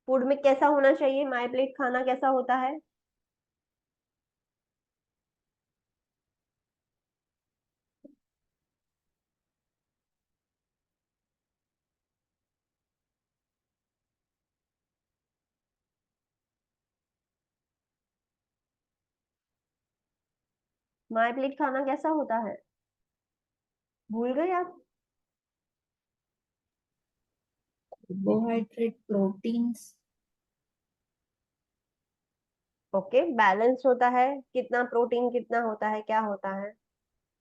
फूड में कैसा होना चाहिए, माई प्लेट खाना कैसा होता है? माई प्लेट खाना कैसा होता है? भूल गए आप? Carbohydrate, proteins. ओके, बैलेंस होता है, कितना प्रोटीन कितना होता है, क्या होता है?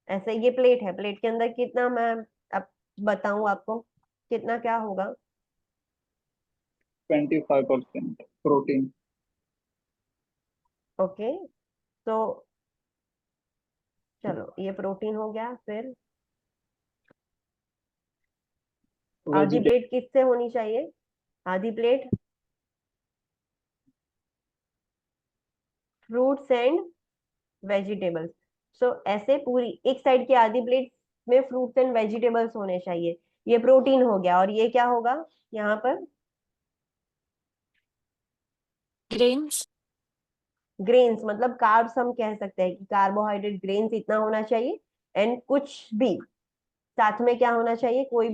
ऐसे ये प्लेट है, प्लेट के अंदर कितना, मैं अब बताऊं आपको कितना क्या होगा? 25% प्रोटीन। ओके, तो चलो ये प्रोटीन हो गया। फिर आधी वेजिटेबल। प्लेट किससे होनी चाहिए? आधी प्लेट फ्रूट्स एंड वेजिटेबल्स। सो ऐसे पूरी एक साइड की आधी प्लेट में फ्रूट्स एंड वेजिटेबल्स होने चाहिए। ये प्रोटीन हो गया, और ये क्या होगा यहाँ पर? ग्रेन्स। ग्रेन्स मतलब कार्ब्स, हम कह सकते हैं कि कार्बोहाइड्रेट, ग्रेन्स इतना होना चाहिए, एंड कुछ भी साथ में क्या होना चाहिए, कोई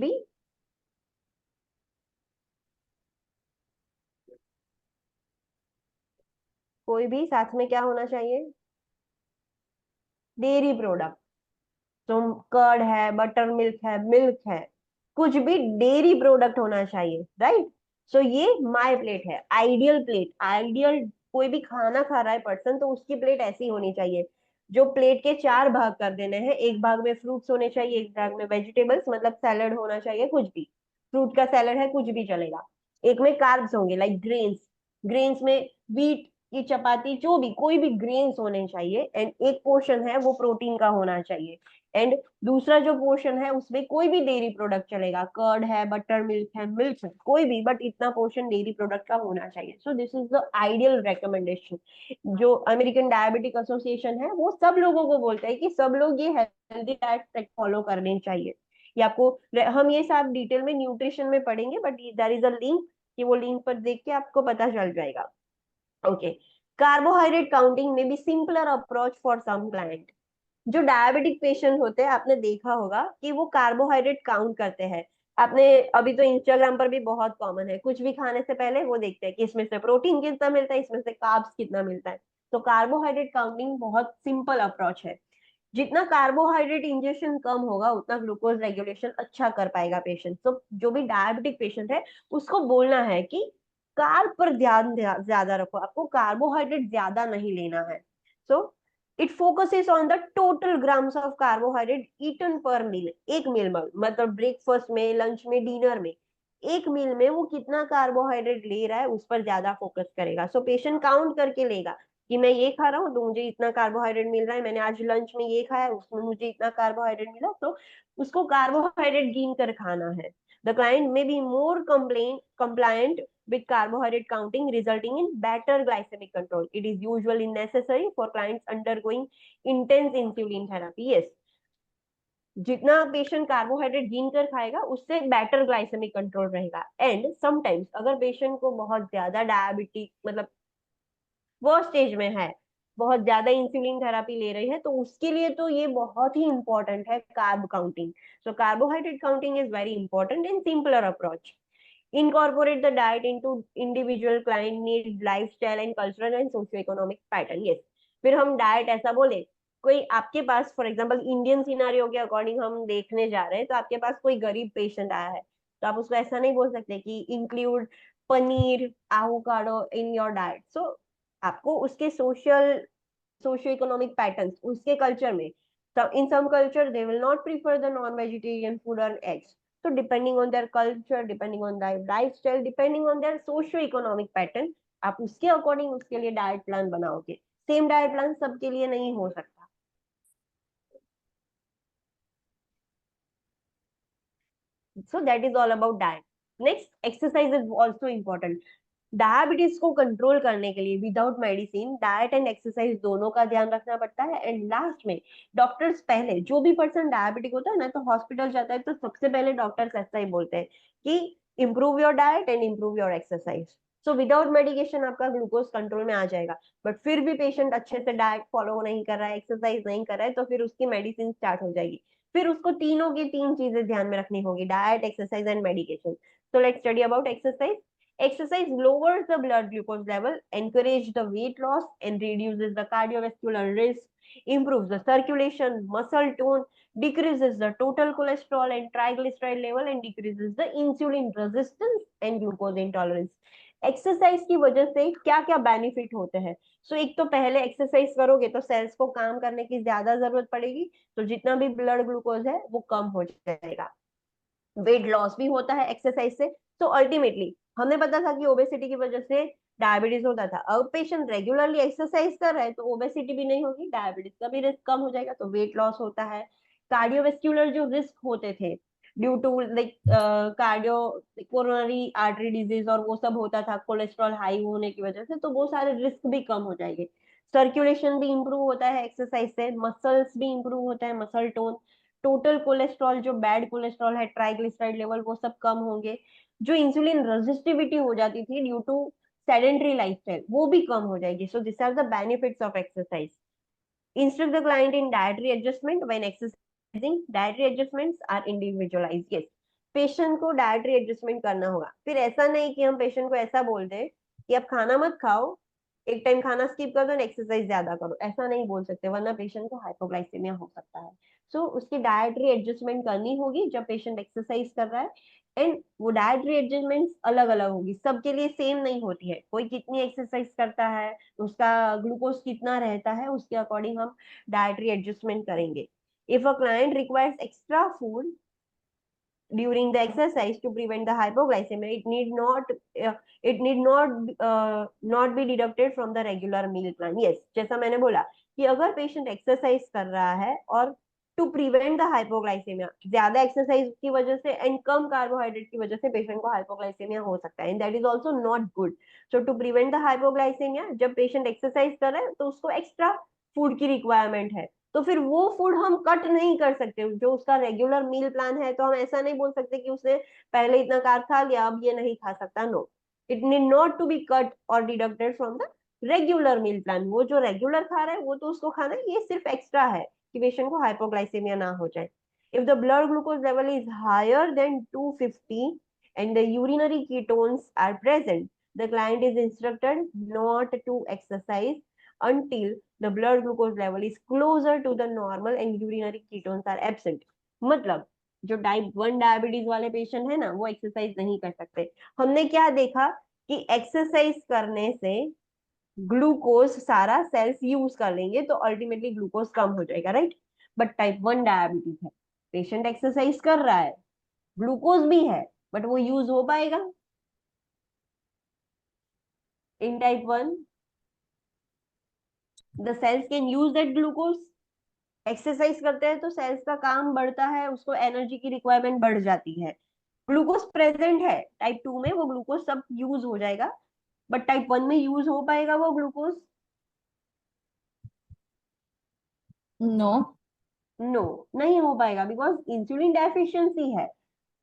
भी साथ में क्या होना चाहिए? Dairy product. तो कर्ड है, बटर मिल्क है, मिल्क है, कुछ भी डेयरी प्रोडक्ट होना चाहिए, राइट? सो ये माय प्लेट है, आइडियल प्लेट। आइडियल कोई भी खाना खा रहा है पर्सन तो उसकी प्लेट ऐसी होनी चाहिए, जो प्लेट के 4 भाग कर देने हैं। एक भाग में फ्रूट्स होने चाहिए, एक भाग में वेजिटेबल्स मतलब सैलड होना चाहिए, कुछ भी। फ्रूट का सैलेड है, कुछ भी चलेगा। एक में कार्ब्स होंगे लाइक ग्रेन्स, ग्रेन्स में व्हीट की चपाती, जो भी कोई भी ग्रेन्स होने चाहिए, एंड एक पोर्शन है वो प्रोटीन का होना चाहिए, एंड दूसरा जो पोर्शन है उसमें कोई भी डेयरी प्रोडक्ट चलेगा, कर्ड है, बटर मिल्क है, मिल्क है, कोई भी, बट इतना पोर्शन डेयरी प्रोडक्ट का होना चाहिए। So this is the ideal recommendation. जो अमेरिकन डायबिटिक एसोसिएशन है वो सब लोगों को बोलता है कि सब लोग ये हेल्दी डाइट फॉलो करनी चाहिए। ये आपको, हम ये सब डिटेल में न्यूट्रिशन में पढ़ेंगे, but there is a link, कि वो लिंक पर देख के आपको पता चल जाएगा। ओके, कार्बोहाइड्रेट काउंटिंग में भी simpler approach for some client. जो डायबिटिक पेशेंट होते हैं, आपने देखा होगा कि वो कार्बोहाइड्रेट काउंट करते हैं। आपने, अभी तो इंस्टाग्राम पर भी बहुत कॉमन है, कुछ भी खाने से पहले वो देखते हैं कि इसमें से प्रोटीन कितना मिलता है, इसमें से कार्ब्स कितना मिलता है। तो कार्बोहाइड्रेट काउंटिंग बहुत सिंपल अप्रोच है। जितना कार्बोहाइड्रेट इंजेक्शन कम होगा उतना ग्लूकोज रेगुलेशन अच्छा कर पाएगा पेशेंट। तो जो भी डायबिटिक पेशेंट है उसको बोलना है कि कार्ब पर ध्यान ज्यादा रखो, आपको कार्बोहाइड्रेट ज्यादा नहीं लेना है। So it focuses on the total grams of carbohydrate eaten per meal. एक मील में, मतलब ब्रेकफास्ट में, लंच में, डिनर में, एक मील में वो कितना कार्बोहाइड्रेट ले रहा है उस पर ज्यादा फोकस करेगा। सो पेशेंट काउंट करके लेगा कि मैं ये खा रहा हूँ तो मुझे इतना कार्बोहाइड्रेट मिल रहा है, मैंने आज लंच में ये खाया उसमें मुझे इतना कार्बोहाइड्रेट मिला, तो उसको कार्बोहाइड्रेट गिन कर खाना है। The client may be more compliant with carbohydrate counting, resulting in better glycemic control. It is usually necessary for clients undergoing intense insulin therapy. Yes, जितना पेशेंट कार्बोहाइड्रेट गिन कर खाएगा उससे बेटर ग्लाइसेमिक कंट्रोल रहेगा। एंड समटाइम्स अगर patient को बहुत ज्यादा डायबिटिक, मतलब वो स्टेज में है, बहुत ज्यादा इंसुलिन थेरापी ले रही है, तो उसके लिए तो ये बहुत ही इंपॉर्टेंट है carb counting. So carbohydrate counting is very important in simpler approach. Incorporate the diet into individual client needs, lifestyle and cultural and socio-economic pattern. Yes, फिर हम डाइट ऐसा बोले, कोई आपके पास फॉर एग्जांपल इंडियन सिनारियो के according हम देखने जा रहे हैं, तो आपके पास कोई गरीब पेशेंट आया है, तो आप उसको ऐसा नहीं बोल सकते कि include paneer avocado in your diet. So आपको उसके सोशियो इकोनॉमिक पैटर्न्स, उसके कल्चर में, in some culture they will not prefer the non-vegetarian food or eggs. So depending on their culture, depending on their lifestyle, depending on their socio-economic pattern, आप उसके according उसके लिए diet plan बनाओगे। Same diet plan सबके लिए नहीं हो सकता। So that is all about diet. Next, exercise is also important. Diabetes को कंट्रोल करने के लिए without medicine diet and exercise दोनों का ध्यान रखना पड़ता है। एंड लास्ट में डॉक्टर्स, पहले जो भी पर्सन डायबिटिक होता है ना, तो हॉस्पिटल जाता है तो सबसे पहले डॉक्टर्स ऐसा ही बोलते हैं कि improve your diet and improve your exercise. So without medication आपका ग्लूकोज कंट्रोल में आ जाएगा, बट फिर भी पेशेंट अच्छे से डाइट फॉलो नहीं कर रहा है, एक्सरसाइज नहीं कर रहा है, तो फिर उसकी मेडिसिन स्टार्ट हो जाएगी। फिर उसको तीनों की तीन चीजें ध्यान में रखनी होगी, diet, exercise and medication. So let's study about exercise. Exercise lowers the blood glucose level, encourages the weight loss, and reduces the cardiovascular risk, improves the circulation, muscle tone, decreases the total cholesterol and triglyceride level, and decreases the insulin resistance and glucose intolerance. Exercise की वजह से क्या क्या benefit होते हैं? सो एक तो पहले एक्सरसाइज करोगे तो सेल्स को काम करने की ज्यादा जरूरत पड़ेगी, तो जितना भी ब्लड ग्लूकोज है वो कम हो जाएगा। वेट लॉस भी होता है एक्सरसाइज से। तो अल्टीमेटली हमें पता था कि ओबेसिटी की वजह से डायबिटीज होता था, अब पेशेंट रेगुलरली एक्सरसाइज कर रहा है तो ओबेसिटी भी नहीं होगी, डायबिटीज का भी रिस्क कम हो जाएगा, तो वेट लॉस होता है। कार्डियोवेस्क्यूलर जो रिस्क होते थे due to like cardio, coronary artery disease और वो सब होता था कोलेस्ट्रॉल हाई होने की वजह से, तो वो सारे रिस्क भी कम हो जाएंगे। सर्कुलेशन भी इंप्रूव होता है एक्सरसाइज से, मसल्स भी इंप्रूव होता है, मसल टोन, टोटल कोलेस्ट्रॉल जो बैड कोलेस्ट्रॉल है, ट्राइग्लिसराइड लेवल, वो सब कम होंगे। जो इंसुलिन रेजिस्टिविटी हो जाती थी ड्यू टू सेडेंटरी लाइफस्टाइल, वो भी कम हो जाएगी। So this are the benefits of exercise. Instruct the client in dietary adjustment when exercising. Dietary adjustments are individualized. Yes, patient को डाइटरी एडजस्टमेंट करना होगा। फिर ऐसा नहीं कि हम पेशेंट को ऐसा बोल दें कि आप खाना मत खाओ, एक टाइम खाना स्किप कर दो, एक्सरसाइज ज्यादा करो, ऐसा नहीं बोल सकते, वरना पेशेंट को हाइपोग्लाइसेमिया हो सकता है। सो उसकी डाइटरी एडजस्टमेंट करनी होगी जब पेशेंट एक्सरसाइज कर रहा है। एंड वो डाइटरी एडजस्टमेंट अलग अलग होगी, सबके लिए सेम नहीं होती है। कोई कितनी एक्सरसाइज करता है, उसका ग्लूकोज कितना रहता है, उसके अकॉर्डिंग हम डाइटरी एडजस्टमेंट करेंगे। If a client requires extra food during the exercise to prevent the hypoglycemia. It need not be deducted from the regular meal plan. Yes, जैसा मैंने बोला कि अगर पेशेंट एक्सरसाइज कर रहा है और टू प्रिवेंट द हाइपोग्लाइसेमिया, ज्यादा एक्सरसाइज की वजह से एंड कम कार्बोहाइड्रेट की वजह से पेशेंट को हाइपोग्लाइसेमिया हो सकता है, and that is also not good. So to prevent the hypoglycemia, जब पेशेंट एक्सरसाइज कर रहा है तो उसको एक्स्ट्रा फूड की रिक्वायरमेंट है, तो फिर वो फूड हम कट नहीं कर सकते जो उसका रेगुलर मील प्लान है. तो हम ऐसा नहीं बोल सकते कि उसने पहले इतना कार्ब खा लिया अब ये नहीं खा सकता. No, it need not to be cut or deducted from the regular meal plan. वो जो रेगुलर खा रहा है वो तो उसको खाना है, ये सिर्फ एक्स्ट्रा है कि पेशेंट को हाइपोग्लाइसेमिया ना हो जाए. If the blood glucose level is higher than 250 and the urinary ketones are present, the client is instructed not to exercise until the blood glucose level is closer to the normal and urinary ketones are absent. मतलब जो type 1 diabetes वाले patient है ना, वो exercise नहीं कर सकते. हमने क्या देखा कि एक्सरसाइज करने से ग्लूकोज सारा सेल्स यूज कर लेंगे तो अल्टीमेटली ग्लूकोज कम हो जाएगा, राइट. बट टाइप 1 डायबिटीज है, पेशेंट एक्सरसाइज कर रहा है, ग्लूकोज भी है, बट वो यूज हो पाएगा. In type 1 the cells can use that glucose. Exercise करते हैं तो सेल्स का काम बढ़ता है, उसको एनर्जी की रिक्वायरमेंट बढ़ जाती है. ग्लूकोज प्रेजेंट है टाइप 2 में, वो ग्लूकोज सब यूज हो जाएगा, बट टाइप 1 में यूज हो पाएगा वो ग्लूकोज? नो. नो, नहीं हो पाएगा, बिकॉज इंसुलिन डेफिशिएंसी है.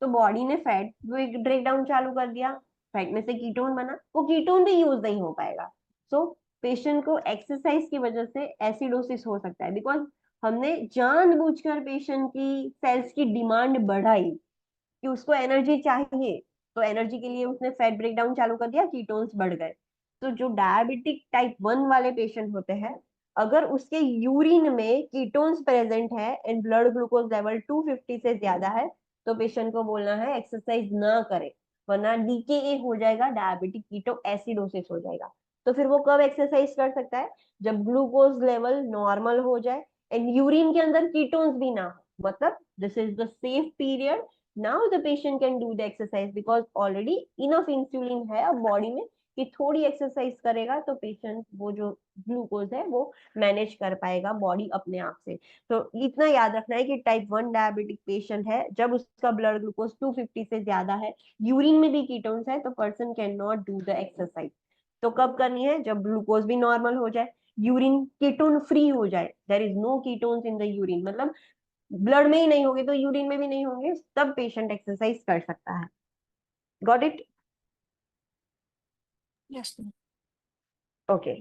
तो बॉडी ने फैट ब्रेक डाउन चालू कर दिया, फैट में से कीटोन बना, वो कीटोन भी यूज नहीं हो पाएगा. सो पेशेंट को एक्सरसाइज की वजह से एसिडोसिस हो सकता है, बिकॉज हमने जानबूझकर पेशेंट की सेल्स की डिमांड बढ़ाई कि उसको एनर्जी चाहिए, तो एनर्जी के लिए उसने फैट ब्रेक डाउन चालू कर दिया, कीटोन्स बढ़ गए. तो जो डायबिटिक टाइप 1 वाले पेशेंट होते हैं, अगर उसके यूरिन में कीटोन्स प्रेजेंट है एंड ब्लड ग्लूकोज लेवल 250 से ज्यादा है, तो पेशेंट को बोलना है एक्सरसाइज ना करे, वरना डीकेए हो जाएगा, डायबिटिक कीटो एसिडोसिस हो जाएगा. तो फिर वो कब एक्सरसाइज कर सकता है? जब ग्लूकोज लेवल नॉर्मल हो जाए एंड यूरिन के अंदर कीटोन्स भी ना हो. मतलब this is the safe period. now the patient can do the exercise because already enough insulin है अब बॉडी में कि थोड़ी एक्सरसाइज करेगा तो पेशेंट वो जो ग्लूकोज है वो मैनेज कर पाएगा बॉडी अपने आप से. तो इतना याद रखना है कि टाइप 1 डायबिटिक पेशेंट है, जब उसका ब्लड ग्लूकोज 250 से ज्यादा है, यूरिन में भी कीटोन्स है, तो person can not do the exercise. तो कब करनी है? जब ग्लूकोज भी नॉर्मल हो जाए, यूरिन कीटोन फ्री हो जाए, there is no ketones in the urine, मतलब ब्लड में ही नहीं होंगे तो यूरिन में भी नहीं होंगे, तब पेशेंट एक्सरसाइज कर सकता है. Got it? Yes ma'am. Okay.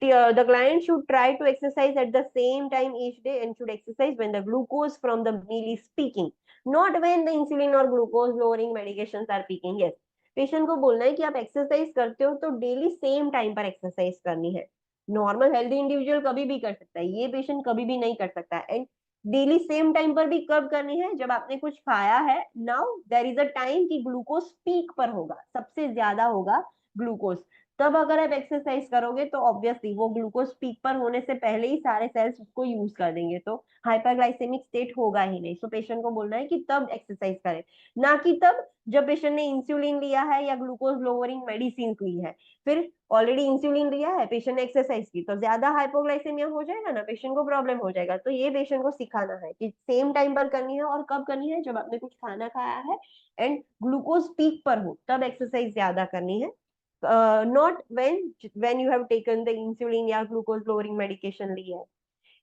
The client should try to exercise at the same time each day and should exercise when the glucose from the meal is peaking, not when the insulin or glucose lowering medications are peaking. Yes, patient को बोलना है कि आप exercise करते हो तो daily same time पर exercise करनी है. नॉर्मल हेल्दी इंडिविजुअल कभी भी कर सकता है, ये पेशेंट कभी भी नहीं कर सकता. एंड डेली सेम टाइम पर भी कब करनी है? जब आपने कुछ खाया है. Now there is a time कि ग्लूकोज पीक पर होगा, सबसे ज्यादा होगा ग्लूकोज, तब अगर आप एक्सरसाइज करोगे तो ऑब्वियसली वो ग्लूकोज पीक पर होने से पहले ही सारे सेल्स उसको यूज कर देंगे, तो हाइपरग्लाइसेमिक स्टेट होगा ही नहीं. सो पेशेंट को बोलना है कि तब एक्सरसाइज करें, ना कि तब जब पेशेंट ने इंसुलिन लिया है या ग्लूकोज लोअरिंग मेडिसिन ली है. फिर ऑलरेडी इंसुलिन लिया है, पेशेंट ने एक्सरसाइज की, तो ज्यादा हाइपोग्लाइसेमिया हो जाएगा ना, पेशेंट को प्रॉब्लम हो जाएगा. तो ये पेशेंट को सिखाना है कि सेम टाइम पर करनी है, और कब करनी है? जब आपने कुछ खाना खाया है एंड ग्लूकोज पीक पर हो, तब एक्सरसाइज ज्यादा करनी है. Not when you have taken the insulin या glucose lowering medication ली है.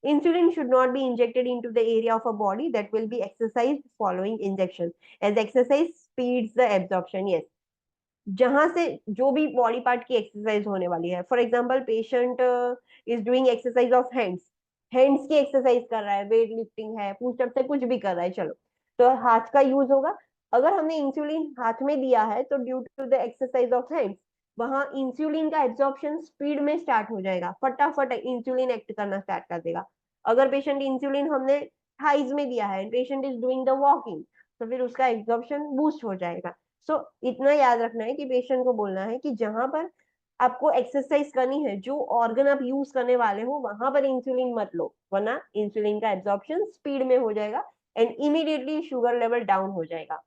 Insulin should not be injected into the area of a body that will be exercised following injection, as exercise speeds the absorption. Yes, जहां से जो भी body part की exercise होने वाली है, for example patient is doing exercise of hands, hands की exercise कर रहा है, वेट लिफ्टिंग है, पुशअप से कुछ भी कर रहा है, चलो, तो हाथ का यूज होगा. अगर हमने इंसुलिन हाथ में दिया है तो due to the exercise of hands वहां इंसुलिन का एब्जॉर्प्शन स्पीड में स्टार्ट हो जाएगा, फटाफट इंसुलिन एक्ट करना स्टार्ट कर देगा. अगर पेशेंट इंसुलिन हमने थाइज में दिया है, patient is doing the walking, तो फिर उसका एब्जॉर्प्शन बूस्ट हो जाएगा. सो इतना याद रखना है कि पेशेंट को बोलना है कि जहां पर आपको एक्सरसाइज करनी है, जो ऑर्गन आप यूज करने वाले हो, वहां पर इंसुलिन मत लो, वरना इंसुलिन का एब्जॉर्प्शन स्पीड में हो जाएगा and immediately sugar level down हो जाएगा.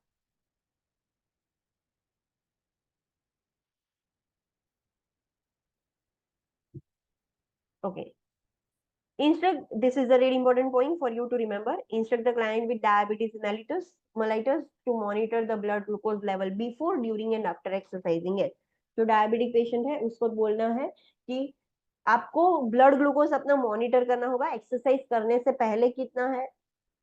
Okay. Instruct, this is a really important point for you to remember. Instruct the client with diabetes mellitus to monitor the blood glucose level before, during and after exercising. Yes. जो diabetic patient है उसको बोलना है कि आपको blood glucose अपना monitor करना होगा, एक्सरसाइज करने से पहले कितना है,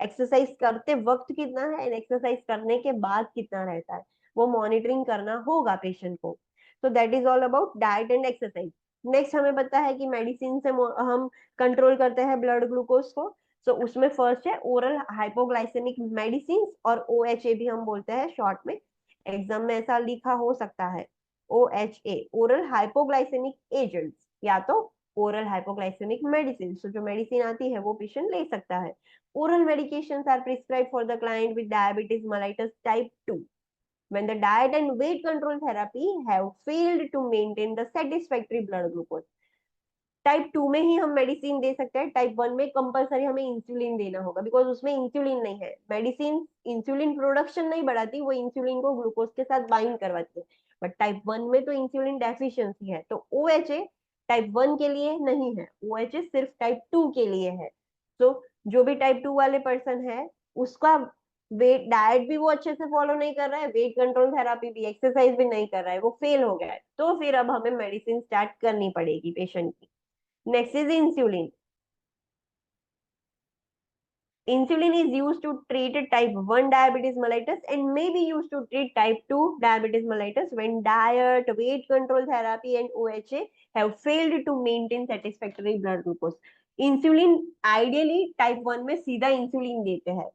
एक्सरसाइज करते वक्त कितना है एंड एक्सरसाइज करने के बाद कितना रहता है, वो मॉनिटरिंग करना होगा पेशेंट को. सो that is all about diet and exercise. Next हमें पता है कि मेडिसिन से हम कंट्रोल करते हैं ब्लड ग्लूकोज को. सो उसमें फर्स्ट है ओरल हाइपोग्लाइसेमिक मेडिसिन और OHA भी हम बोलते हैं शॉर्ट में. एग्जाम में ऐसा लिखा हो सकता है OHA, ओरल हाइपोग्लाइसेमिक एजेंट्स, या तो ओरल हाइपोग्लाइसेमिक मेडिसिन. सो जो मेडिसिन आती है वो पेशेंट ले सकता है. Oral medications are prescribed for the client with diabetes mellitus type 2 when the diet and weight control therapy have failed to maintain the satisfactory blood glucose. Type 2 में ही हम medicine दे सकते हैं. टाइप 1 में कंपलसरी हमें insulin देना होगा because उसमें insulin नहीं है. मेडिसिन इंसुलिन प्रोडक्शन नहीं बढ़ाती, वो इंसुलिन को ग्लूकोज के साथ बाइंड करवाती है. बट टाइप 1 में तो इंसुलिन डेफिशिएंसी है, तो OHA टाइप 1 के लिए नहीं है, OHA सिर्फ टाइप 2 के लिए है. तो जो भी टाइप 2 वाले पर्सन है उसका वेट डाइट भी वो अच्छे से फॉलो नहीं कर रहा है, वेट कंट्रोल थेरापी भी, एक्सरसाइज भी नहीं कर रहा है, वो फेल हो गया है, तो फिर अब हमें मेडिसिन स्टार्ट करनी पड़ेगी पेशेंट की. Next is insulin. Insulin is used to treat type 1 diabetes mellitus and may be used to treat type 2 diabetes mellitus when diet, weight control therapy and OHA have failed to maintain satisfactory blood glucose. Insulin ideally type 1 में सीधा insulin देते हैं.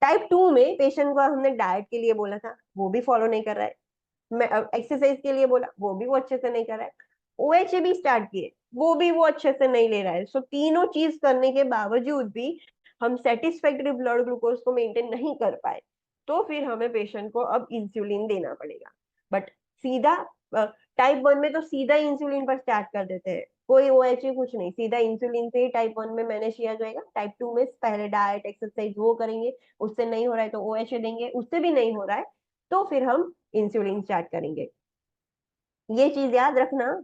Type 2 में patient को हमने diet के लिए बोला था, वो भी फॉलो नहीं कर रहा है. एक्सरसाइज के लिए बोला, वो भी वो अच्छे से नहीं कर रहा है. OHA भी स्टार्ट किए, वो भी वो अच्छे से नहीं ले रहा है. सो तीनों चीज करने के बावजूद भी हम सेटिस्फैक्टरी ब्लड ग्लूकोज को मेंटेन नहीं कर पाए, तो फिर हमें पेशेंट को अब इंसुलिन देना पड़ेगा. बट सीधा टाइप 1 में तो सीधा इंसुलिन पर स्टार्ट कर देते हैं, कोई OHA कुछ नहीं, सीधा इंसुलिन से ही टाइप 1 में मैनेज किया जाएगा. टाइप 2 में पहले डाइट एक्सरसाइज वो करेंगे, उससे नहीं हो रहा है तो OHA देंगे, उससे भी नहीं हो रहा है तो फिर हम इंसुलिन स्टार्ट करेंगे. ये चीज याद रखना.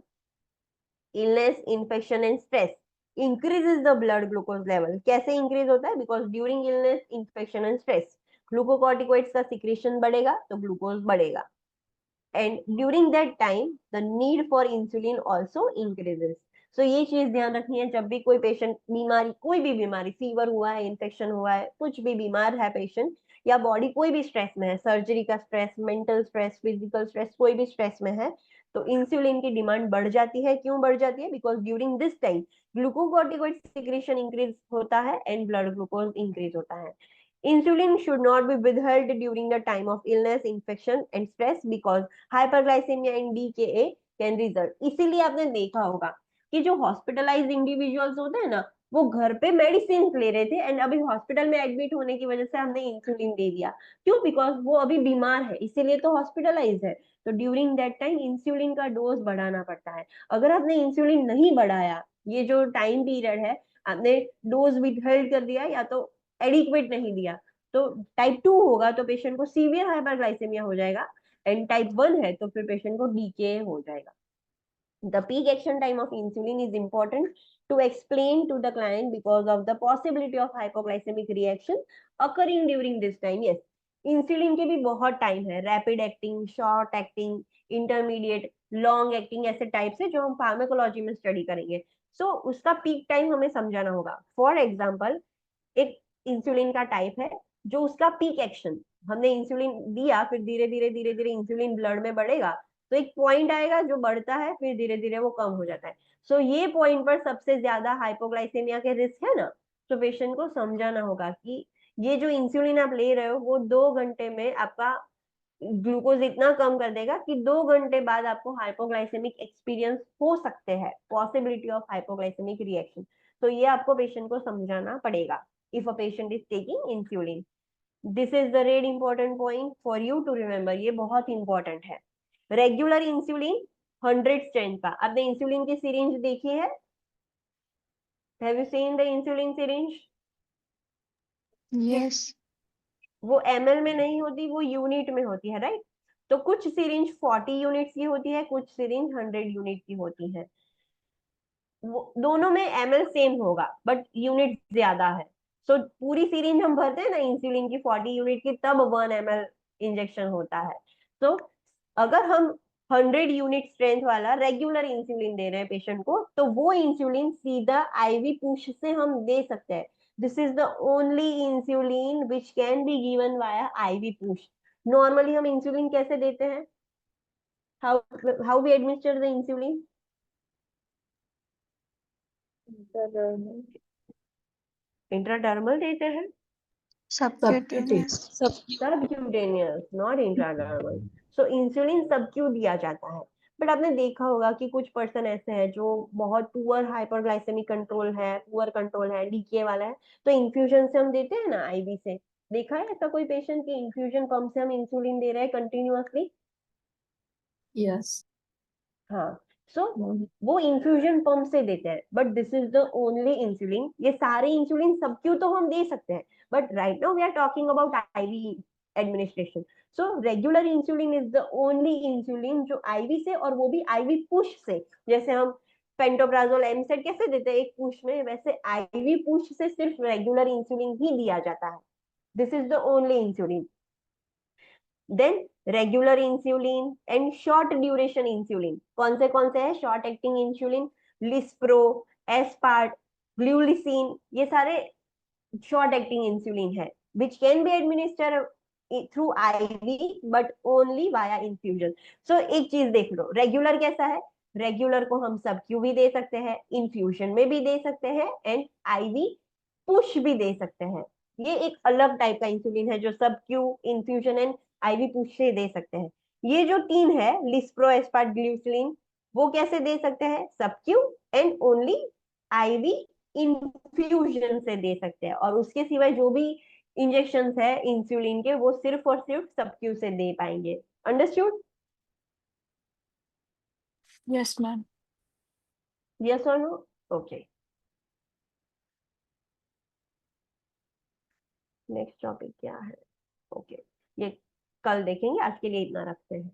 Illness, infection and stress increases the blood glucose level. कैसे इंक्रीज होता है? Because during illness, infection and stress glucocorticoids का सिक्रेशन बढ़ेगा तो ग्लूकोज बढ़ेगा. And during that time the need for insulin also increases. So ये चीज ध्यान रखनी है. जब भी कोई पेशेंट बीमारी, कोई भी बीमारी, फीवर हुआ है, इन्फेक्शन हुआ है, कुछ भी बीमार है पेशेंट, या बॉडी कोई भी स्ट्रेस में है, सर्जरी का stress, mental stress, physical stress, कोई भी स्ट्रेस में है, तो इंसुलिन की डिमांड बढ़ जाती है. क्यों बढ़ जाती है? Because during this time glucocorticoid secretion increase होता है एंड ब्लड ग्लूकोज इंक्रीज होता है. Insulin should not be withheld during the time of illness, infection and stress because hyperglycemia and DKA can result. इसीलिए आपने देखा होगा कि जो हॉस्पिटलाइज्ड इंडिविजुअल्स होते हैं ना, वो घर पे मेडिसिन ले रहे थे एंड अभी हॉस्पिटल में एडमिट होने की वजह से हमने इंसुलिन दे दिया. क्यों? बिकॉज वो अभी बीमार है, इसीलिए तो हॉस्पिटलाइज है. तो ड्यूरिंग दैट टाइम इंसुलिन का डोज बढ़ाना पड़ता है. अगर आपने इंसुलिन नहीं बढ़ाया, ये जो टाइम पीरियड है, आपने डोज विथहेल्ड कर दिया या तो एडिक्वेट नहीं दिया, तो टाइप 2 होगा तो पेशेंट को सीवियर हाइपरग्लाइसेमिया हो जाएगा. एंड टाइप 1 है तो फिर पेशेंट को डीके हो जाएगा. The peak action time of insulin is important to explain to the client because of the possibility of hypoglycemic reaction occurring during this time. Yes, insulin के भी बहुत टाइम है, rapid acting, short acting, intermediate, long acting, ऐसे type से जो हम pharmacology में study करेंगे. सो उसका पीक टाइम हमें समझाना होगा. फॉर एग्जाम्पल, एक इंसुलिन का टाइप है जो उसका पीक एक्शन, हमने इंसुलिन दिया, फिर धीरे धीरे धीरे धीरे इंसुलिन ब्लड में बढ़ेगा, तो एक पॉइंट आएगा जो बढ़ता है, फिर धीरे धीरे वो कम हो जाता है. सो ये पॉइंट पर सबसे ज्यादा हाइपोग्लाइसेमिया के रिस्क है ना, तो पेशेंट को समझाना होगा कि ये जो इंसुलिन आप ले रहे हो वो 2 घंटे में आपका ग्लूकोज इतना कम कर देगा कि 2 घंटे बाद आपको हाइपोग्लाइसेमिक एक्सपीरियंस हो सकते हैं, पॉसिबिलिटी ऑफ हाइपोग्लाइसेमिक रिएक्शन. तो ये आपको पेशेंट को समझाना पड़ेगा if a patient is taking insulin. This is the very important point for you to remember. ये बहुत इंपॉर्टेंट है. रेगुलर इंसुलिन 100 स्ट्रेंथ का. आपने इंसुलिन की सिरिंज देखी है? Have you seen the insulin syringe? Yes. वो ml में नहीं होती, वो यूनिट में होती है, राइट? तो कुछ सिरिंज 40 यूनिट्स की होती है, कुछ सिरिंज 100 यूनिट की होती है. वो दोनों में ml सेम होगा बट यूनिट ज्यादा है। सो पूरी सीरीज हम भरते हैं ना इंसुलिन की 40 यूनिट की, तब 1 ml इंजेक्शन होता है। तो अगर हम 100 यूनिट स्ट्रेंथ वाला रेगुलर इंसुलिन दे रहे हैं पेशेंट को, तो वो इंसुलिन सीधा आईवी पुश से हम दे सकते हैं। This is the only insulin which can be given via IV push. Normally हम इंसुलिन कैसे देते हैं? How how we administer the insulin? Intradermal देते हैं। Subcutaneous. Subcutaneous, not intradermal. So insulin subcu दिया जाता है। बट आपने देखा होगा कि कुछ पर्सन ऐसे हैं जो बहुत पुअर हाइपरग्लाइसेमिक कंट्रोल है, पुअर कंट्रोल है, डीके वाला है, तो इन्फ्यूजन से हम देते हैं ना आईवी से। देखा है ऐसा कोई पेशेंट की इन्फ्यूजन पंप से हम इंसुलिन दे रहे हैं कंटिन्यूअसली? Yes. हाँ। सो वो इंफ्यूजन पंप से देते हैं, but this is the only insulin. ये सारे इंसुलिन सबक्यू तो हम दे सकते हैं, but right now we are talking about IV administration. So regular insulin is the only insulin जो आईवी से, और वो भी आईवी पुश से। जैसे हम पेंटोप्राजोल एमसेड कैसे देते हैं एक पुश में, वैसे आईवी पुश से सिर्फ रेगुलर इंसुलिन ही दिया जाता है। This is the only insulin. Then regular insulin and short duration insulin कौन से है short acting insulin? Lispro, aspart, glulisine, ये सारे शॉर्ट एक्टिंग इंसुलिन है which can be administer through IV but only via infusion. So एक चीज देख लो, regular कैसा है? रेगुलर को हम सबक्यू भी दे सकते हैं, इन्फ्यूजन में भी दे सकते हैं, एंड आईवी पुश भी दे सकते हैं। ये एक अलग टाइप का इंसुलिन है जो subcu, infusion and IV push से दे सकते हैं। ये जो तीन है लिस्प्रो, एस्पार्ट, ग्लूसिलिन, वो कैसे दे सकते हैं? SubQ and only IV infusion से दे सकते हैं। और उसके सिवाय जो भी इंजेक्शन है इंसुलिन के, वो सिर्फ और सिर्फ सबक्यू से दे पाएंगे। अंडरस्टूड? Yes ma'am. यस और नो? ओके, नेक्स्ट टॉपिक क्या है? ओके, ये कल देखेंगे, आज के लिए इतना रखते हैं।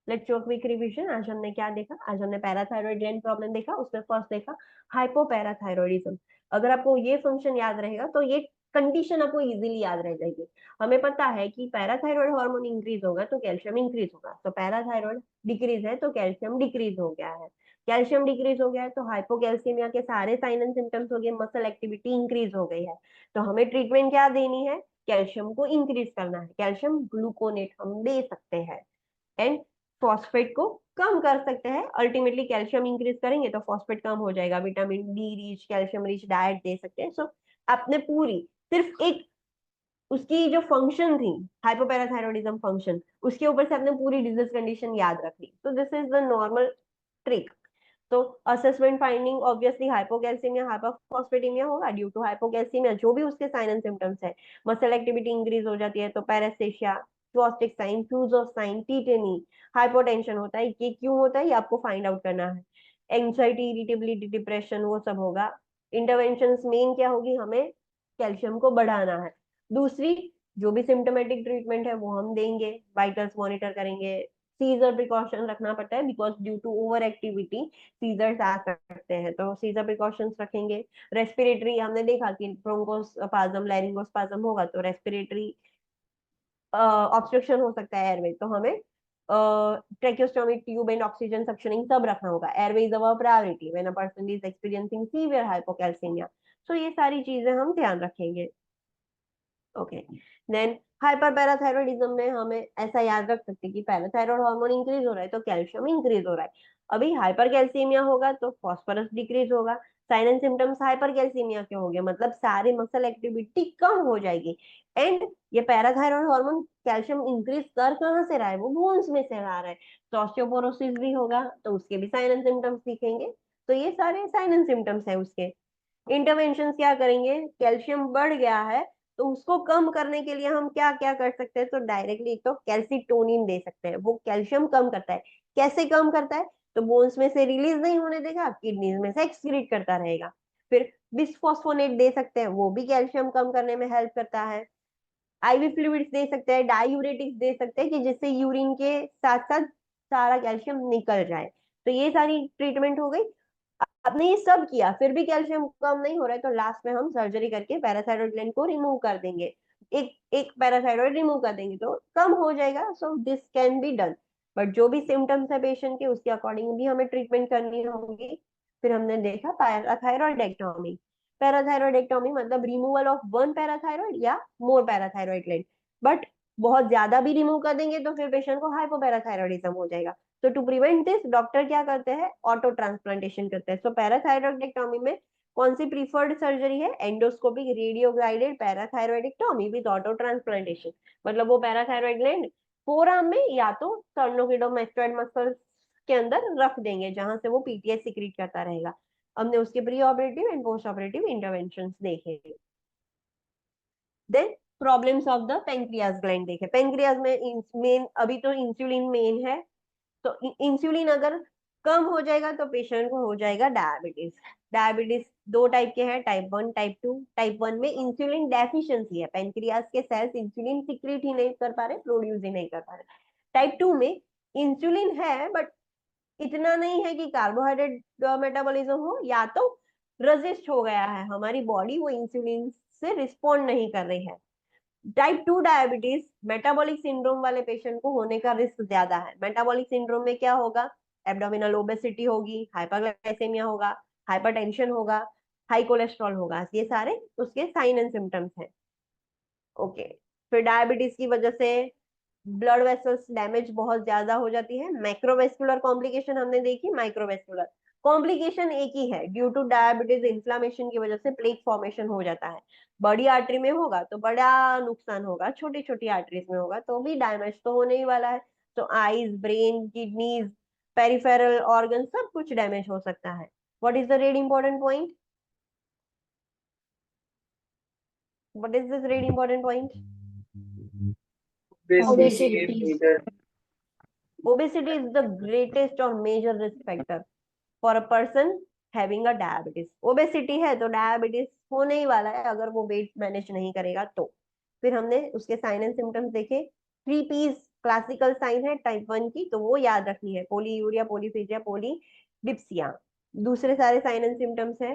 Let's do quick revision. आज हमने क्या देखा? आज हमने पैराथायरॉयड ग्लैंड प्रॉब्लम देखा। उसमें फर्स्ट देखा हाइपोपैराथायरॉयडिज्म। अगर आपको ये फंक्शन याद रहेगा तो ये कंडीशन आपको इजीली याद रह जाएगी। हमें पता है कि पैराथायरॉयड हार्मोन इंक्रीज होगा तो कैल्शियम इंक्रीज होगा, तो पैराथायरॉयड डिक्रीज है तो कैल्शियम डिक्रीज हो गया है। कैल्शियम डिक्रीज हो गया है तो हाइपोकैल्सीमिया के सारे साइन एंड सिम्टम्स हो गए, मसल एक्टिविटी इंक्रीज हो गई है। तो हमें ट्रीटमेंट क्या देनी है? कैल्शियम को इंक्रीज करना है। कैल्शियम ग्लूकोनेट हम दे सकते हैं, एंड फॉस्फेट को कम कर सकते हैं। अल्टीमेटली कैल्शियम इंक्रीज करेंगे तो फॉस्फेट कम हो जाएगा। Vitamin D rich, calcium rich diet दे सकते हैं। सो आपने पूरी सिर्फ एक उसकी जो फंक्शन थी, हाइपोपैराथायरॉयडिज्म फंक्शन, उसके ऊपर से आपने पूरी डिजीज कंडीशन याद रख ली। तो this is the normal trick. तो असेसमेंट फाइंडिंग ऑब्वियसली हाइपोकैल्सीमिया, हाइपोफॉस्फेटेमिया होगा ड्यू टू हाइपोकैल्सीमिया। जो भी उसके साइन एंड सिम्टम्स है, मसल एक्टिविटी इंक्रीज हो जाती है तो पैरास्थेशिया, क्वास्टिक साइन, फ्यूजोस साइन, टीटेनी, हाइपोटेंशन होता है। ये क्यों होता है ये आपको फाइंड आउट करना है। एंग्जाइटी, इरिटेबिलिटी, डिप्रेशन, वो सब होगा। इंटरवेंशन मेन क्या होगी? हमें कैल्शियम को बढ़ाना है। दूसरी जो भी सिम्टोमेटिक ट्रीटमेंट है वो हम देंगे, वाइटल्स मॉनिटर करेंगे। सीजर प्रिकॉशन रखना पड़ता है because due to over activity seizures आ सकते हैं, तो सीजर प्रिकॉशंस रखेंगे। रेस्पिरेटरी हमने देखा कि ब्रोंकोस्पाज्म, लैरिंगोस्पाज्म होगा तो रेस्पिरेटरी ऑब्स्ट्रक्शन हो सकता है एयरवे, तो हमें tracheostomy tube and oxygen suctioning सब रखना होगा। Airway is our priority when a person is experiencing severe hypocalcaemia. So ये सारी चीजें हम ध्यान रखेंगे। ओके, देन हाइपर पैराथायरॉयडिज्म में हमें ऐसा याद रख सकते हैं कि पैराथायरॉयड हार्मोन इंक्रीज हो रहा है तो कैल्शियम इंक्रीज हो रहा है। अभी हाइपर कैल्सीमिया होगा तो फॉस्फोरस डिक्रीज होगा। Sign and symptoms hypercalcaemia के होंगे, मतलब सारी मसल एक्टिविटी कम हो जाएगी। एंड ये पैराथायरॉयड हार्मोन कैल्शियम इंक्रीज कर कहाँ से रहा है? वो बोन्स में से आ रहा है, तो ऑस्टियोपोरोसिस भी होगा तो उसके भी साइन एंड सिम्टम्स दिखेंगे। तो ये सारे साइन एंड सिम्टम्स है उसके। इंटरवेंशन क्या करेंगे? कैल्शियम बढ़ गया है तो उसको कम करने के लिए हम क्या क्या कर सकते हैं? तो डायरेक्टली एक तो कैल्सीटोनिन दे सकते हैं, वो कैल्शियम कम करता है। कैसे कम करता है? तो बोन्स में से रिलीज नहीं होने देगा, किडनीज में से एक्सक्रीट करता रहेगा। फिर बिस्फोस्फोनेट दे सकते हैं, वो भी कैल्शियम कम करने में हेल्प करता है। आईवी फ्लूइड्स दे सकते हैं, डायूरेटिक्स दे सकते हैं कि जिससे यूरिन के साथ साथ सारा कैल्शियम निकल जाए। तो ये सारी ट्रीटमेंट हो गई। आपने ये सब किया फिर भी कैल्शियम कम नहीं हो रहा है, तो लास्ट में हम सर्जरी करके पैराथायरॉइड ग्लैंड को रिमूव कर देंगे, एक एक पैराथायरॉइड रिमूव कर देंगे तो कम हो जाएगा। So this can be done. But जो भी सिम्टम्स है पेशेंट के उसके अकॉर्डिंग भी हमें ट्रीटमेंट करनी होगी। फिर हमने देखा पैराथायरॉइडेक्टोमी। पैराथायरॉइडेक्टोमी मतलब रिमूवल ऑफ वन पैराथायरॉइड या मोर पैराथायरॉइड ग्लैंड। बट बहुत ज्यादा भी रिमूव कर देंगे तो फिर पेशेंट को हाइपोपैराथायरॉइडिज्म हो जाएगा। तो टू प्रिवेंट दिस डॉक्टर क्या करते हैं, ऑटो ट्रांसप्लांटेशन करते हैं। सो पैराथायरॉइडेक्टोमी में कौन सी प्रीफर्ड सर्जरी है, endoscopic radio guided parathyroidectomy with auto transplantation. मतलब वो पैराथायरॉइड ग्लैंड फोरआर्म में या तो स्टर्नोक्लेडोमास्टोइड मसल के अंदर रख देंगे जहां से वो पीटीएस सिक्रीट करता रहेगा। हमने उसके pre operative and post operative intervention देखे। Then problems of the pancreas gland देखे। पेंक्रियाज में मेन अभी तो इंसुलिन मेन है। तो इंसुलिन अगर कम हो जाएगा तो पेशेंट को हो जाएगा डायबिटीज। डायबिटीज दो टाइप के हैं, टाइप 1 टाइप 2। टाइप 1 में इंसुलिन डेफिशिएंसी है, पेनक्रियास के सेल्स इंसुलिन सिक्रीट ही नहीं कर पा रहे, प्रोड्यूस ही नहीं कर पा रहे। टाइप 2 में इंसुलिन है बट इतना नहीं है कि कार्बोहाइड्रेट मेटाबॉलिज्म हो, या तो रेजिस्ट हो गया है हमारी बॉडी, वो इंसुलिन से रिस्पॉन्ड नहीं कर रही है। टाइप 2 डायबिटीज मेटाबॉलिक सिंड्रोम वाले पेशेंट को होने का रिस्क ज्यादा है। मेटाबॉलिक सिंड्रोम में क्या होगा, एब्डोमिनल ओबेसिटी होगी, हाइपरग्लाइसेमिया होगा, हाइपरटेंशन होगा, हाई कोलेस्ट्रॉल होगा। ये सारे उसके साइन एंड सिम्टम्स हैं। ओके। फिर डायबिटीज की वजह से ब्लड वेसल्स डैमेज बहुत ज्यादा हो जाती है। माइक्रोवेस्कुलर कॉम्प्लिकेशन हमने देखी, माइक्रोवेस्कुलर कॉम्प्लिकेशन एक ही है, ड्यू टू डायबिटीज इन्फ्लामेशन की वजह से प्लेक फॉर्मेशन हो जाता है। बड़ी आर्टरी में होगा तो बड़ा नुकसान होगा, छोटी छोटी आर्टरीज में होगा तो भी डैमेज तो होने ही वाला है। तो eyes, brain, kidneys, peripheral organ सब कुछ डैमेज हो सकता है। What is the red important point, what is this red important point? Basically, a Obesity. major Obesity is the greatest or major risk factor for a person having a diabetes. Obesity है तो diabetes होने ही वाला है अगर वो weight manage नहीं करेगा तो। फिर हमने उसके साइन एंड सिम्टम्स देखे। 3 P's क्लासिकल साइन है टाइप 1 की, तो वो याद रखनी है, पोलीयूरिया, पोलीफेजिया, पोलीडिप्सिया। दूसरे सारे साइन एंड सिम्टम्स है।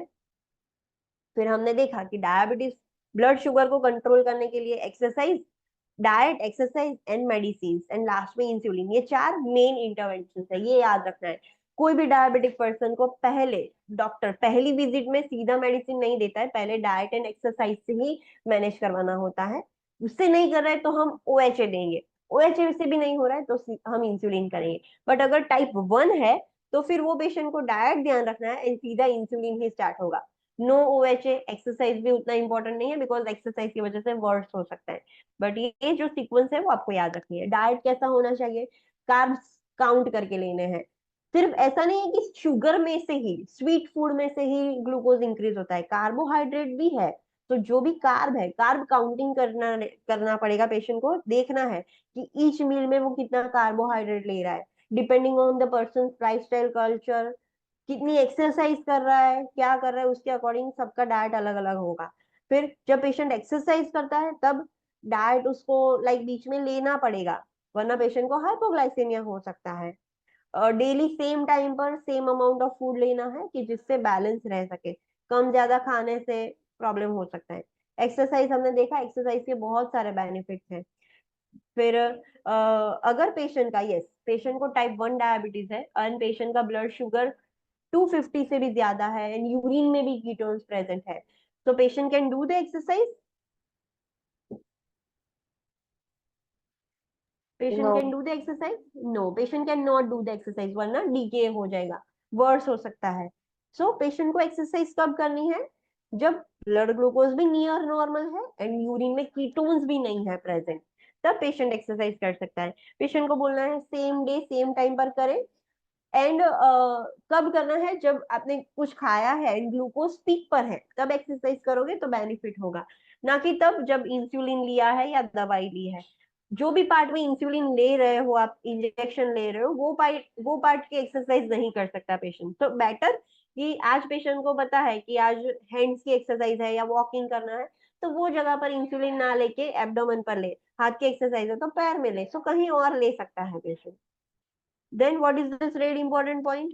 फिर हमने देखा कि डायबिटीज ब्लड शुगर को कंट्रोल करने के लिए exercise, diet, exercise and medicine, and last में इंसुलिन, ये 4 मेन इंटरवेंशन है, ये याद रखना है। कोई भी डायबिटिक पर्सन को पहले डॉक्टर पहली विजिट में सीधा मेडिसिन नहीं देता है, पहले डाइट एंड एक्सरसाइज से ही मैनेज करवाना होता है। उससे नहीं कर रहा है तो हम ओएचए देंगे, ओएचए से भी नहीं हो रहा है तो हम इंसुलिन करेंगे। बट अगर टाइप 1 है तो फिर वो पेशेंट को डाइट ध्यान रखना है एंड सीधा इंसुलिन ही स्टार्ट होगा। नो ओएचए, एक्सरसाइज भी उतना इंपॉर्टेंट नहीं है बिकॉज एक्सरसाइज की वजह से वर्स हो सकता है। बट ये जो सीक्वेंस है वो आपको याद रखनी है। डाइट कैसा होना चाहिए, कार्ब्स काउंट करके लेने हैं। सिर्फ ऐसा नहीं है कि शुगर में से ही, स्वीट फूड में से ही ग्लूकोज इंक्रीज होता है, कार्बोहाइड्रेट भी है। तो जो भी कार्ब है, कार्ब काउंटिंग करना करना पड़ेगा पेशेंट को, देखना है कि ईच मील में वो कितना कार्बोहाइड्रेट ले रहा है। Depending on the person lifestyle, culture, कितनी एक्सरसाइज कर रहा है, क्या कर रहा है, उसके अकॉर्डिंग सबका डाइट अलग अलग होगा। फिर जब पेशेंट एक्सरसाइज करता है तब डाइट उसको लाइक बीच में लेना पड़ेगा, वरना पेशेंट को हाइपोग्लाइसेमिया हो सकता है। डेली सेम टाइम पर सेम अमाउंट ऑफ फूड लेना है कि जिससे बैलेंस रह सके, कम ज्यादा खाने से प्रॉब्लम हो सकता है। एक्सरसाइज हमने देखा, एक्सरसाइज के बहुत सारे बेनिफिट्स हैं। फिर अगर पेशेंट का, यस, पेशेंट को टाइप 1 डायबिटीज है एंड पेशेंट का ब्लड शुगर 250 से भी ज्यादा है एंड यूरिन में भी कीटोन्स प्रेजेंट है, तो patient can do the exercise, patient no can do the exercise, no, patient can not do the exercise वरना डीके हो जाएगा, वर्स हो सकता है। सो पेशेंट को एक्सरसाइज कब करनी है, जब ब्लड ग्लूकोज भी नियर नॉर्मल है एंड यूरिन में कीटोन्स भी नहीं है प्रेजेंट, तब पेशेंट एक्सरसाइज कर सकता है। पेशेंट को बोलना है सेम डे सेम टाइम पर करें। एंड कब करना है, जब आपने कुछ खाया है एंड ग्लूकोज पीक पर है तब एक्सरसाइज करोगे तो बेनिफिट होगा, ना कि तब जब इंसुलिन लिया है या दवाई ली है। जो भी पार्ट में इंसुलिन ले रहे हो, आप इंजेक्शन ले रहे हो, वो पार्ट की एक्सरसाइज नहीं कर सकता पेशेंट। तो बेटर कि आज पेशेंट को पता है कि आज हैंड्स की एक्सरसाइज है या वॉकिंग करना है, तो वो जगह पर इंसुलिन ना लेके एब्डोमेन पर ले, हाथ की एक्सरसाइज है तो पैर में ले, सो कहीं और ले सकता है patient. Then what is this really important point?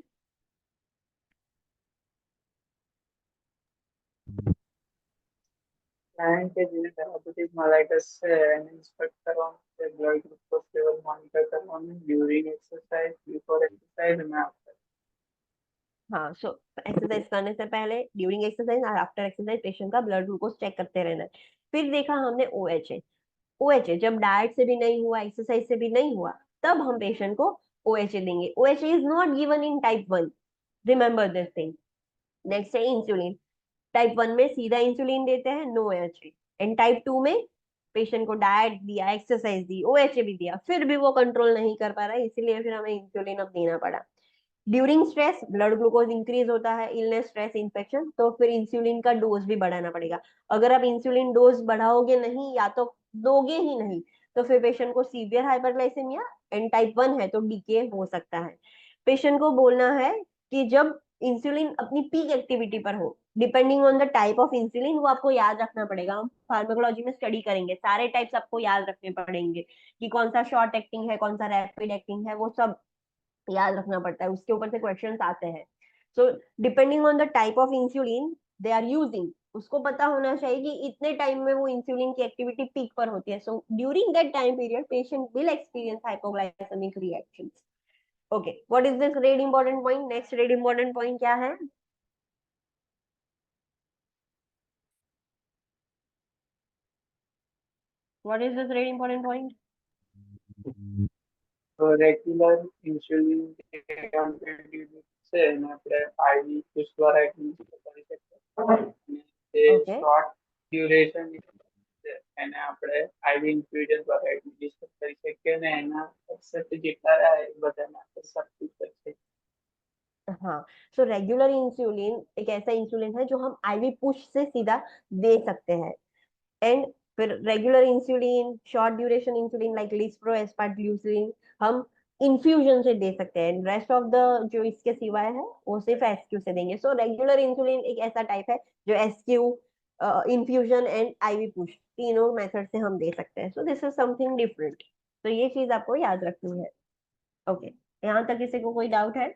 Client કે જેને ડાયાબિટીસ મેલાઇટસ છે એને ઇન્સ્પેક્ટ કરવાનું છે, બ્લડ ગ્લુકોઝ લેવલ મોનિટર કરવાનું ડ્યુરિંગ एक्सरसाइज, बिफोर एक्सरसाइज અને आफ्टर। हाँ, सो एक्सरसाइज करने से पहले, ड्यूरिंग एक्सरसाइज और आफ्टर एक्सरसाइज पेशेंट का ब्लड ग्लूकोज चेक करते रहना है। फिर देखा हमने OHA। OHA जब डाइट से भी नहीं हुआ, एक्सरसाइज से भी नहीं हुआ, तब हम पेशेंट को OHA देंगे। OHA is not given in type 1, remember this thing. Next है इंसुलिन। टाइप 1 में सीधा इंसुलिन देते हैं, नो OHA। एंड टाइप 2 में पेशेंट को डाइट दिया, एक्सरसाइज दी, OHA भी दिया, फिर भी वो कंट्रोल नहीं कर पा रहा है, इसीलिए फिर हमें इंसुलिन अब देना पड़ा। During stress blood glucose increase होता है, इलनेस, स्ट्रेस, इन्फेक्शन, तो फिर इंसुलिन का डोज भी बढ़ाना पड़ेगा। अगर आप इंसुलिन डोज बढ़ाओगे नहीं या तो दोगे ही नहीं, तो फिर पेशेंट को सीवियर हाइपरग्लाइसेमिया एंड टाइप 1 है तो डीके हो सकता है। पेशेंट को बोलना है कि जब इंसुलिन अपनी पीक एक्टिविटी पर हो, depending on the type of insulin, वो आपको याद रखना पड़ेगा। हम फार्माकोलॉजी में स्टडी करेंगे, सारे टाइप्स आपको याद रखने पड़ेंगे कि कौन सा शॉर्ट एक्टिंग है, कौन सा रैपिड एक्टिंग है, वो सब याद रखना पड़ता है, उसके ऊपर से क्वेश्चंस आते हैं। So depending on the type of insulin they are using, उसको पता होना चाहिए कि इतने टाइम में वो इंसुलिन की एक्टिविटी पीक पर होती है। So during that time period patient will experience hypoglycaemic reactions. Okay, what is this red important point? Next red important point क्या है? What is this red important point? તો regular insulin છે એને આપણે IV push દ્વારા administer કરી શકીએ અને જે Okay. શોર્ટ ડ્યુરેશન છે એને આપણે IV ઇન્ફ્યુઝન દ્વારા એડમિનિસ્ટર કરી શકીએ અને એના એક્સેપ્ટ જેટલા રહ્યા એ બધાને આપણે સબસ્ટિટ્યુટ કરી શકીએ। हाँ, सो रेगुलर इंसुलिन एक ऐसा इंसुलिन है जो हम IV पुश से सीधा दे सकते हैं। एंड फिर regular insulin, short duration insulin like lispro, aspart glulisine हम इन्फ्यूजन से दे सकते हैं। रेस्ट ऑफ द जो इसके सिवाय है वो सिर्फ SQ से देंगे। सो रेगुलर इंसुलिन एक ऐसा टाइप है जो SQ, infusion and IV push तीनों मेथड से हम दे सकते हैं। So this is something different, तो ये चीज आपको याद रखनी है। ओके, यहाँ तक किसी को कोई डाउट है?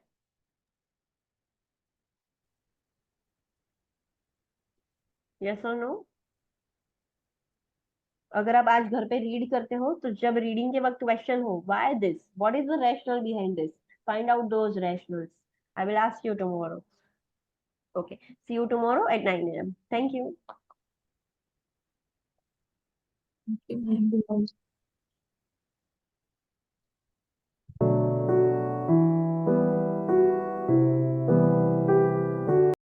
यस और नो? अगर आप आज घर पे रीड करते हो तो जब रीडिंग के वक्त क्वेश्चन हो why this, what is the rationale behind this, find out those rationales. I will ask you tomorrow. Okay, see you tomorrow at 9 AM। Thank you. Thank you, ma'am.